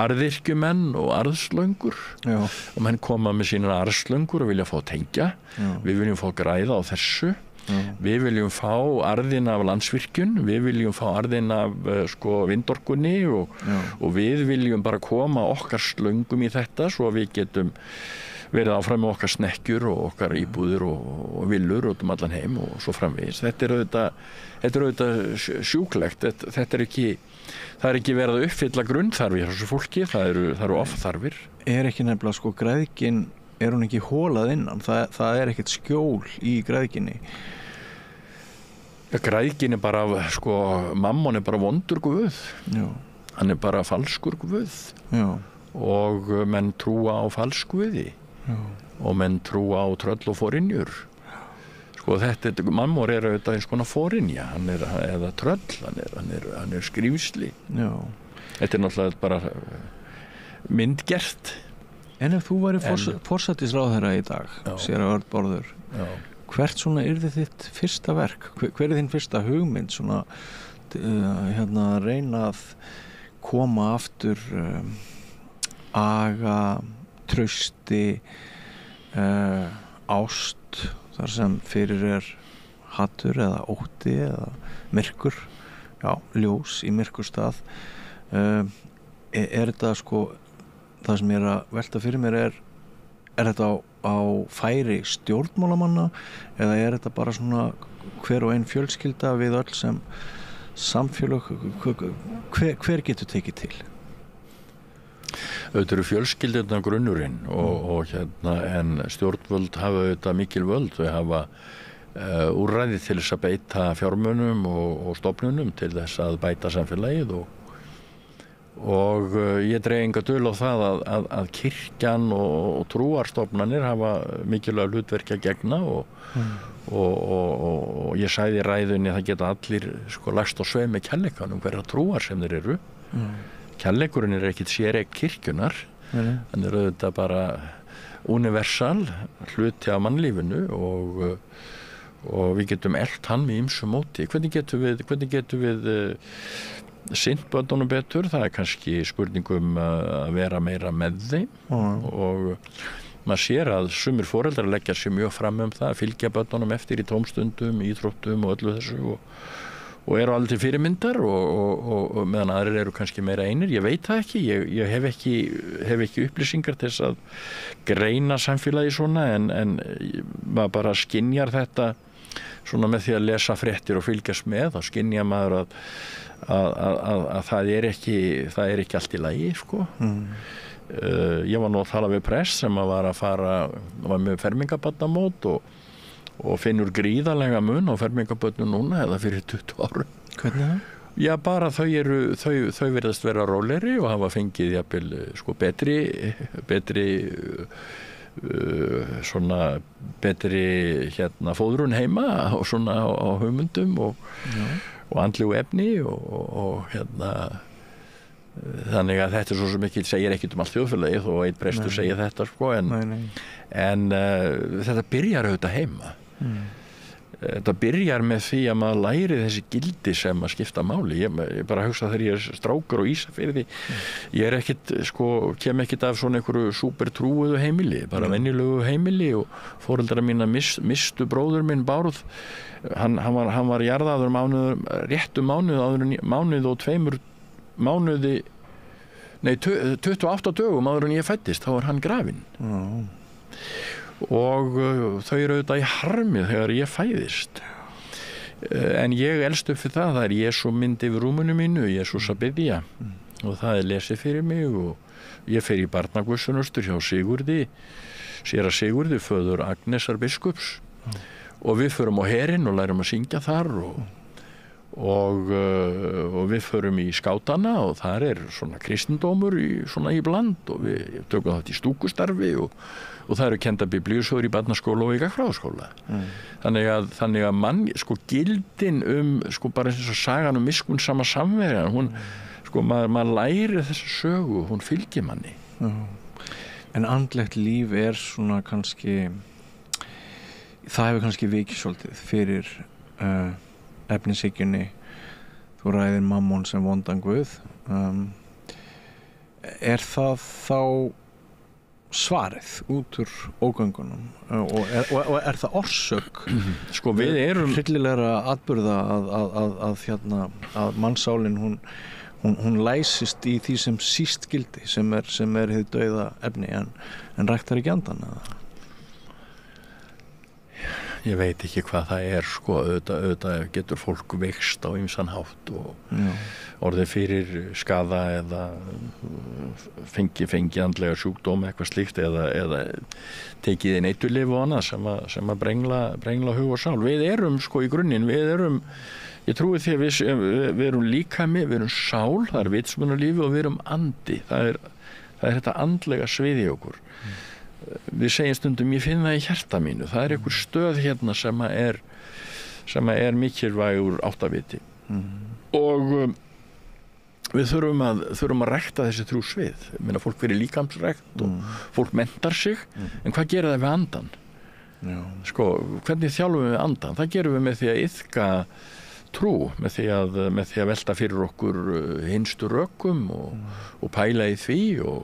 arðyrkjumenn og arðslöngur. Og menn koma með sína arðslöngur og vilja fá tengja. Við viljum fá græða á þessu. Við viljum fá arðin af Landsvirkjun, við viljum fá arðin af vindorkunni, og við viljum bara koma okkar slöngum í þetta svo að við getum verið áfram með okkar snekkjur og okkar íbúðir og villur út allan heim og svo framvegis. Þetta er auðvitað sjúklegt. Það er ekki verið að uppfylla grunnþarfir þessu fólki, það eru ofþarfir. Ekki nefnilega græðgin, hún ekki hólað innan? Það ekkert skjól í græðginni? Græðgin bara, mammon bara vondur guð. Hann bara falskur guð. Og menn trúa á falsguði. Og menn trúa á tröll og forynjur. sko þetta, Mammor auðvitað eins konar forinja, eða tröll, hann skrýmsli. Já. Þetta náttúrulega bara myndgert. En ef þú væri forsætisráðherra í dag, séra Örn Bárður, hvert svona yrði þitt fyrsta verk? Hver þín fyrsta hugmynd svona reyna að koma aftur aga, trausti, ást, þar sem fyrir hattur eða ótti eða myrkur, ljós í myrkurstað. Þetta sko, það sem ég að velta fyrir mér er þetta á færi stjórnmálamanna eða þetta bara svona hver og ein fjölskylda við öll sem samfélög, hver getur tekið til? Auðvitað eru fjölskyldurnar grunnurinn og en stjórnvöld hafa auðvitað mikil völd, þau hafa úrræði til þess að beita fjármunum og stofnunum til þess að bæta samfélagið og ég dreg enga dul á það að kirkjan og trúarstofnanir hafa mikilvæg hlutverki að gegna og ég sagði í ræðunni að það geta allir sko lagst á sveif með kærleikanum hverja trúar sem þeir eru. Kærleikurinn ekkert séreign kirkjunar, hann auðvitað bara universal hluti af mannlífinu og við getum elt hann með ýmsu móti. Hvernig getum við sinnt börnunum betur? Það kannski spurningum að vera meira með þeim og maður sér að sumir foreldrar leggja sig mjög fram það, fylgja börnunum eftir í tómstundum, íþróttum og öllu þessu og eru alveg til fyrirmyndar og meðan aðrir eru kannski meira einir, ég veit það ekki, ég hef ekki upplýsingar til þess að greina samfélagi svona en maður bara skynjar þetta svona með því að lesa fréttir og fylgjast með, þá skynjar maður að það er ekki allt í lagi sko. Ég var nú að tala við prest sem var með fermingabarnamót og finnur gríðarlega mun á fermingabörnum núna eða fyrir 20 árum. Hvernig það? Já, bara þau virðast vera rólegri og hafa fengið jafnvel sko betri svona betri fóðrun heima og svona á hugmyndum og andlegu efni og þannig að þetta svo mikið segir ekkert allt þjóðfélagið og einn prestur segir þetta sko en þetta byrjar auðvitað heima. Þetta byrjar með því að maður læri þessi gildi sem að skipta máli. Ég bara hugsa þegar ég strákur á Ísafirði, ég ekkert kem ekkert af svona einhverju súpertrúuðu heimili, bara venjulegu heimili og foreldrar mína mistu bróður minn Bárð, hann var jarðaður réttu mánuð og 28 dögum áður en ég fæddist, þá hann grafinn. Og þau eru auðvitað í harmi þegar ég fæðist en ég elst upp fyrir það er Jesú mynd yfir rúmunu mínu, Jesús að biðja og það er lesið fyrir mig og ég fer í barnaguðsþjónustur hjá séra Sigurði, föður Agnesar biskups og við förum á herinn og lærum að syngja þar og við förum í skátana og þar er svona kristindómur svona í bland og við tökum þátt í stúkustarfi og það eru kenda biblíusögur í barnaskóla og í gagnfræðaskóla. Þannig að mann, gildin bara eins og sagan miskunnsama samverjan, hún, maður lærir þessa sögu, hún fylgir manni. En andlegt líf er svona kannski, það hefur kannski vikið svolítið fyrir efnishyggjunni. Þú ræðir Mammon sem vondan guð. Er það þá svarið út úr ógöngunum og er það orsök við erum hryllilegra atburða að mannssálin hún læsist í því sem síst gildi sem er hið dauða efni en ræktar ekki andan ég veit ekki hvað það er auðvitað getur fólk veikst á ýmsan hátt og orðið fyrir skaða eða fengi andlega sjúkdóm eitthvað slíkt eða tekið inn eiturlyf og annað sem að brengla hug og sál. Við erum í grunninn, ég trúi því að við erum líkami, við erum sál, það er vitsmunarlífi og við erum andi, það er þetta andlega sviði okkur. við segjum stundum ég finn það í hjarta mínu, það einhver stöð hérna sem er mikilvægur áttaviti og við þurfum að rækta þessi 3 svið. Ég meina, fólk verið líkamsrækt og fólk mentar sig, en hvað gerir það við andan? Sko, hvernig þjálfum við andan? Það gerum við með því að iðka trú, með því að velta fyrir okkur hinstu rökum og pæla í því og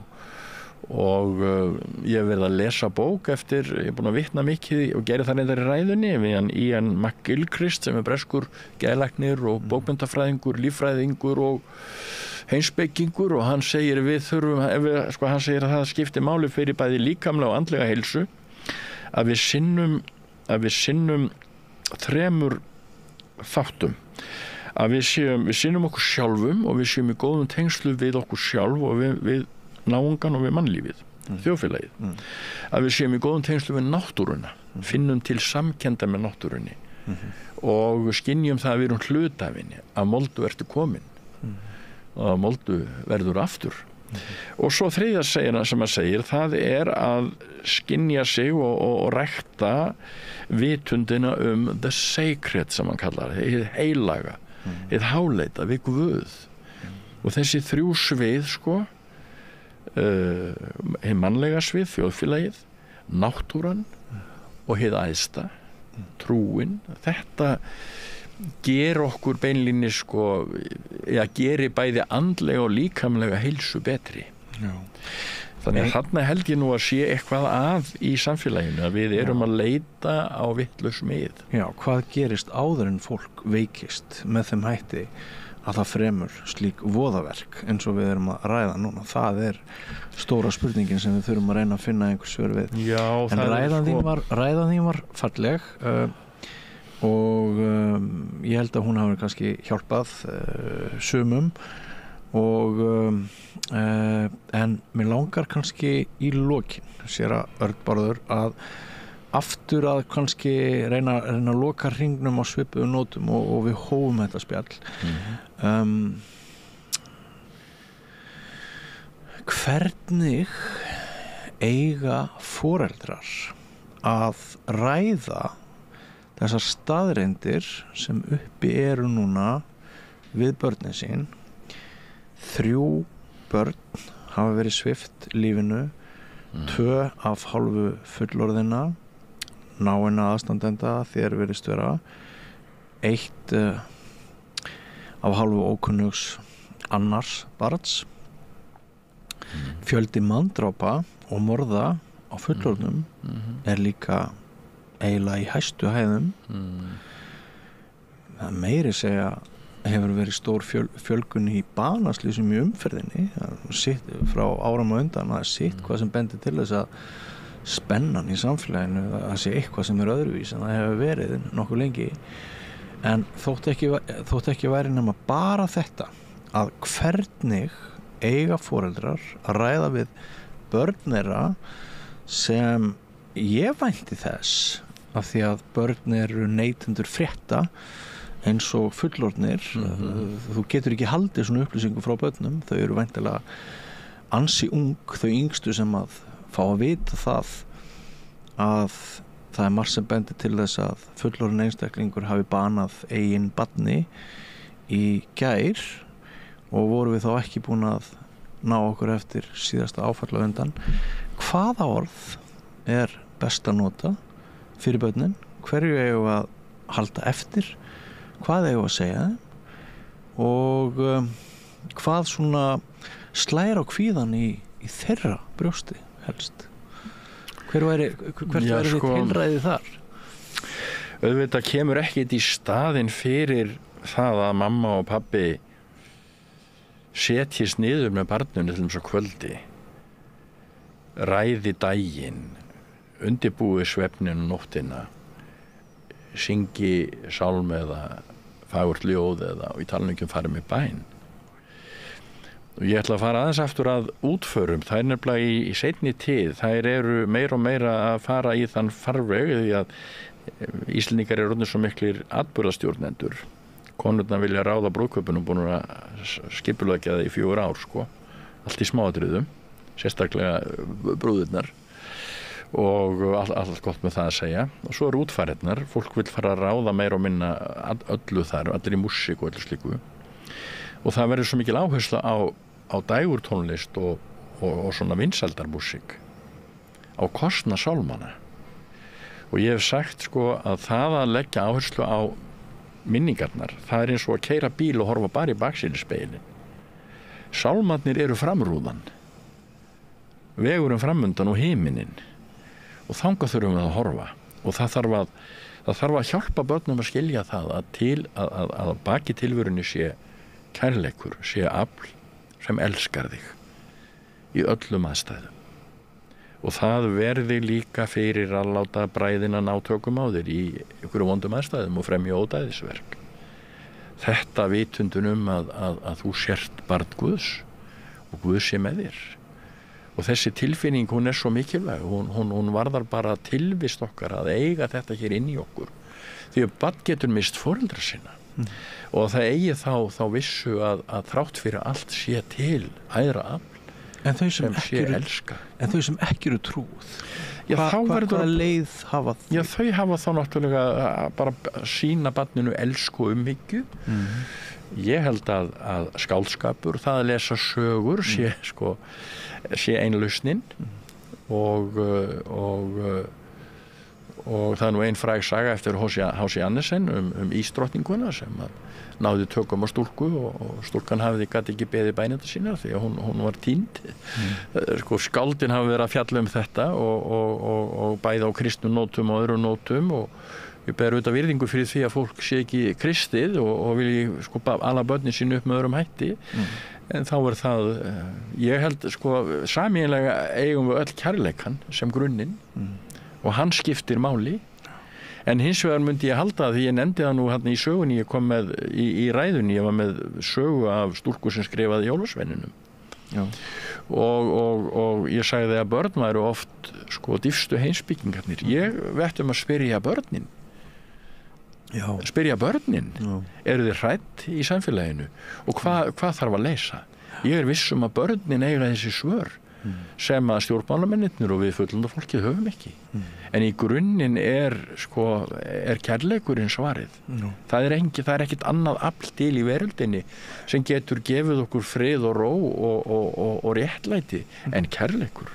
ég hef verið að lesa bók eftir, ég er búin að vitna mikið og gera það reyndar í ræðunni við hann Ian McGilchrist sem er breskur geðlæknir og bókmyndafræðingur, líffræðingur og heimspekingur og hann segir hann segir að það skiptir máli fyrir bæði líkamlega og andlega heilsu að við sinnum 3 þáttum, að við sinnum okkur sjálfum og við séum í góðum tengslu við okkur sjálf og við náungan og við mannlífið, þjóðfélagið, að við séum í góðum tengslu við náttúruna, finnum til samkenda með náttúrunni og skynjum það að við erum hlutafinni, að moldu ertu komin og að moldu verður aftur. Og svo þriðja sem að segir, það er að skynja sig og rækta vitundina the sacred sem hann kallar, hið heilaga, hið háleita við Guð. Og þessi 3 svið, sko, hið mannlega svið, þjóðfélagið, náttúran og hið æðsta, trúin, þetta ger okkur beinlínis sko, geri bæði andlega og líkamlega heilsu betri. Já. Þannig að þarna held ég nú að sé eitthvað að í samfélaginu, að við erum að leita á vitlaus mið. Já, hvað gerist áður en fólk veikist með þeim hætti að það fremur slík voðaverk eins og við erum að ræða núna? Það er stóra spurningin sem við þurfum að reyna að finna einhver svör við. Já, en ræðan þín var falleg og ég held að hún hafi kannski hjálpað sumum og en mér langar kannski í lokin séra Örnbarður að aftur að kannski reyna að loka hringnum á svipuðum nótum og við hófum þetta spjall. Hvernig eiga foreldrar að ræða þessar staðreyndir sem uppi eru núna við börnin sín? 3 börn hafa verið svipt lífinu, 2 af hálfu fullorðina, náinna aðstandenda þér virðist vera, 1 af hálfu ókunnugs annars barns, fjöldi manndrápa og morða á fullorðnum er líka eiginlega í hæstu hæðum. Það meiri segja hefur verið stór fjölgun í banaslýsum í umferðinni frá áram og undan, að sitt hvað sem bendir til þess að spennan í samfélaginu, að sé eitthvað sem er öðruvís en það hefur verið nokkuð lengi. En þótt ekki væri nema bara þetta, að hvernig eiga foreldrar að ræða við börn þeirra sem ég vænti þess, af því að börn eru neytendur frétta eins og fullorðnir. Þú getur ekki haldið svona upplýsingu frá börnum, þau eru væntanlega ansi ung, þau yngstu sem að fá að vita það að það er margt sem bendir til þess að fullorðin einstaklingur hafi banað eigin barni í gær og voru við þá ekki búin að ná okkur eftir síðasta áfalla undan. Hvaða orð er best að nota fyrir börnin? Hverju eigum við að halda eftir? Hvað eigum við að segja og hvað svona slær á kvíðan í þeirra brjósti helst? Hvert væri þitt tilræði þar? Auðvitað kemur ekkert í staðinn fyrir það að mamma og pabbi setjist niður með barninu til þess að kvöldi, ræði daginn, undirbúi svefnin nóttina, syngi sálm eða fagurt ljóð eða í talningum farið með bæn. Og ég ætla að fara aðeins aftur að útförum. Það er nefnilega í seinni tíð, þær eru meira og meira að fara í þann farveg því að Íslendingar eru orðnir svo miklir atburðastjórnendur. Konurnar vilja ráða brúðkaupunum, búin að skipuleggja það í 4 ár, sko. Allt í smáatriðum, sérstaklega brúðurnar. og allt gott með það að segja. Og svo útfarirnar, fólk vil fara að ráða meira og minna öllu þar, allir í músík og öllu slíku. Og það verður svo mikil áhersla á dægurtónlist og svona vinsældarmúsík á kostnað sálmanna. Og ég hef sagt sko að það að leggja áherslu á minningarnar, það eins og að keyra bíl og horfa bara í baksýnisspegilinn. Sálmarnir eru framrúðan, vegurinn framundan og himinin, og þangað þurfum við að horfa. Og það þarf að hjálpa börnum að skilja það að baki tilverunni sé kærleikur, sé afl sem elskar þig í öllum aðstæðum. Og það verði líka fyrir að láta bræðina ná tökum á þér í ykkur vondum aðstæðum og fremja ódæðisverk. Þetta vitundun að þú sért barn Guðs og Guð sé með þér. Og þessi tilfinning, hún svo mikilvæg. Hún varðar bara tilvist okkar að eiga þetta hér inn í okkur. Því að barn getur mist foreldra sinna. Og það eigi þá vissu að þrátt fyrir allt sé til æðra afl. En þau sem ekki eru trúð, hvaða leið hafa þau? Já, þau hafa þá náttúrulega bara sína barninu elsku og umhyggju. Ég held að skáldskapur, það að lesa sögur sé ein lausnin og það nú ein fræg saga eftir H.C. Andersen ísdrottninguna sem náði tökum á stúlku og stúlkan gat ekki beðið bænenda sína því að hún var týnd. Skáldin hafa verið að fjalla þetta og bæði á kristnum nótum og öðrum nótum og ég ber auðvitað virðingu fyrir því að fólk sé ekki kristið og vilji ala börnin sín upp með öðrum hætti. En þá það, ég held sameiginlega eigum við öll kærleikann sem grunninn og hann skiptir máli. En hins vegar myndi ég halda því ég nefndi það nú hérna í sögunni, ég kom með í ræðunni, ég var með sögu af stúlku sem skrifaði Jólasveininum. Og ég sagði að börn væru oft dýfstu heimspekingarnir. Ég veit að spyrja börnin. Eru þið hrædd í samfélaginu og hvað þarf að leysa? Ég viss að börnin eiga þessi svör sem að stjórnmálamennirnir og við fullanda fólkið höfum ekki. En í grunninn er kærleikurinn svarið. Það er ekkit annað afl til í veröldinni sem getur gefið okkur frið og ró og réttlæti en kærleikur.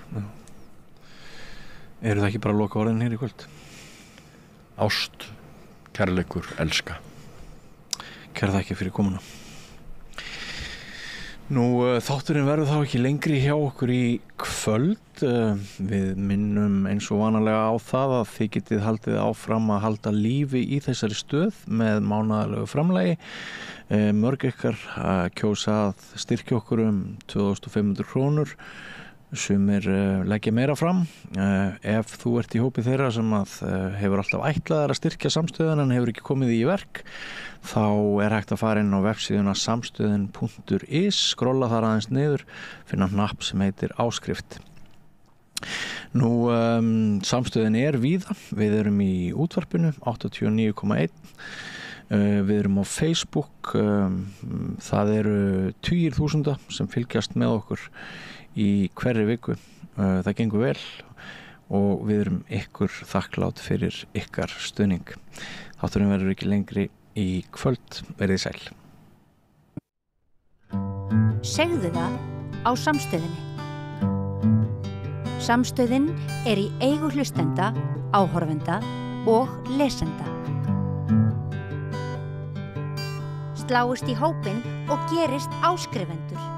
Eru það ekki bara loka orðin hér í kvöld? Ást, kærleikur, elska. Kæra þakki fyrir komuna. Nú, þátturinn verður þá ekki lengri hjá okkur í kvöld. Við minnum eins og vanalega á það að þið getið haldið áfram að halda lífi í þessari stöð með mánaðarlegu framlagi. Mörg ykkar kjósa að styrkja okkur 2500 krónur. Sumir leggja meira fram. Ef þú ert í hópi þeirra sem hefur alltaf ætlaðar að styrkja samstöðun en hefur ekki komið í verk, þá hægt að fara inn á vefsíðuna samstöðin.is, skrolla þar aðeins niður, finna hnapp sem heitir áskrift. Nú, samstöðin víða. Við erum í útvarpinu 89,1. Við erum á Facebook. Það eru tugir þúsunda sem fylgjast með okkur í hverri viku. Það gengur vel og við erum ykkur þakklát fyrir ykkar stuðning. Þátturinn verður ekki lengri í kvöld. Verið sæl. Segðu það á Samstöðinni. Samstöðin í eigu hlustenda, áhorfenda og lesenda. Sláist í hópinn og gerist áskrifendur.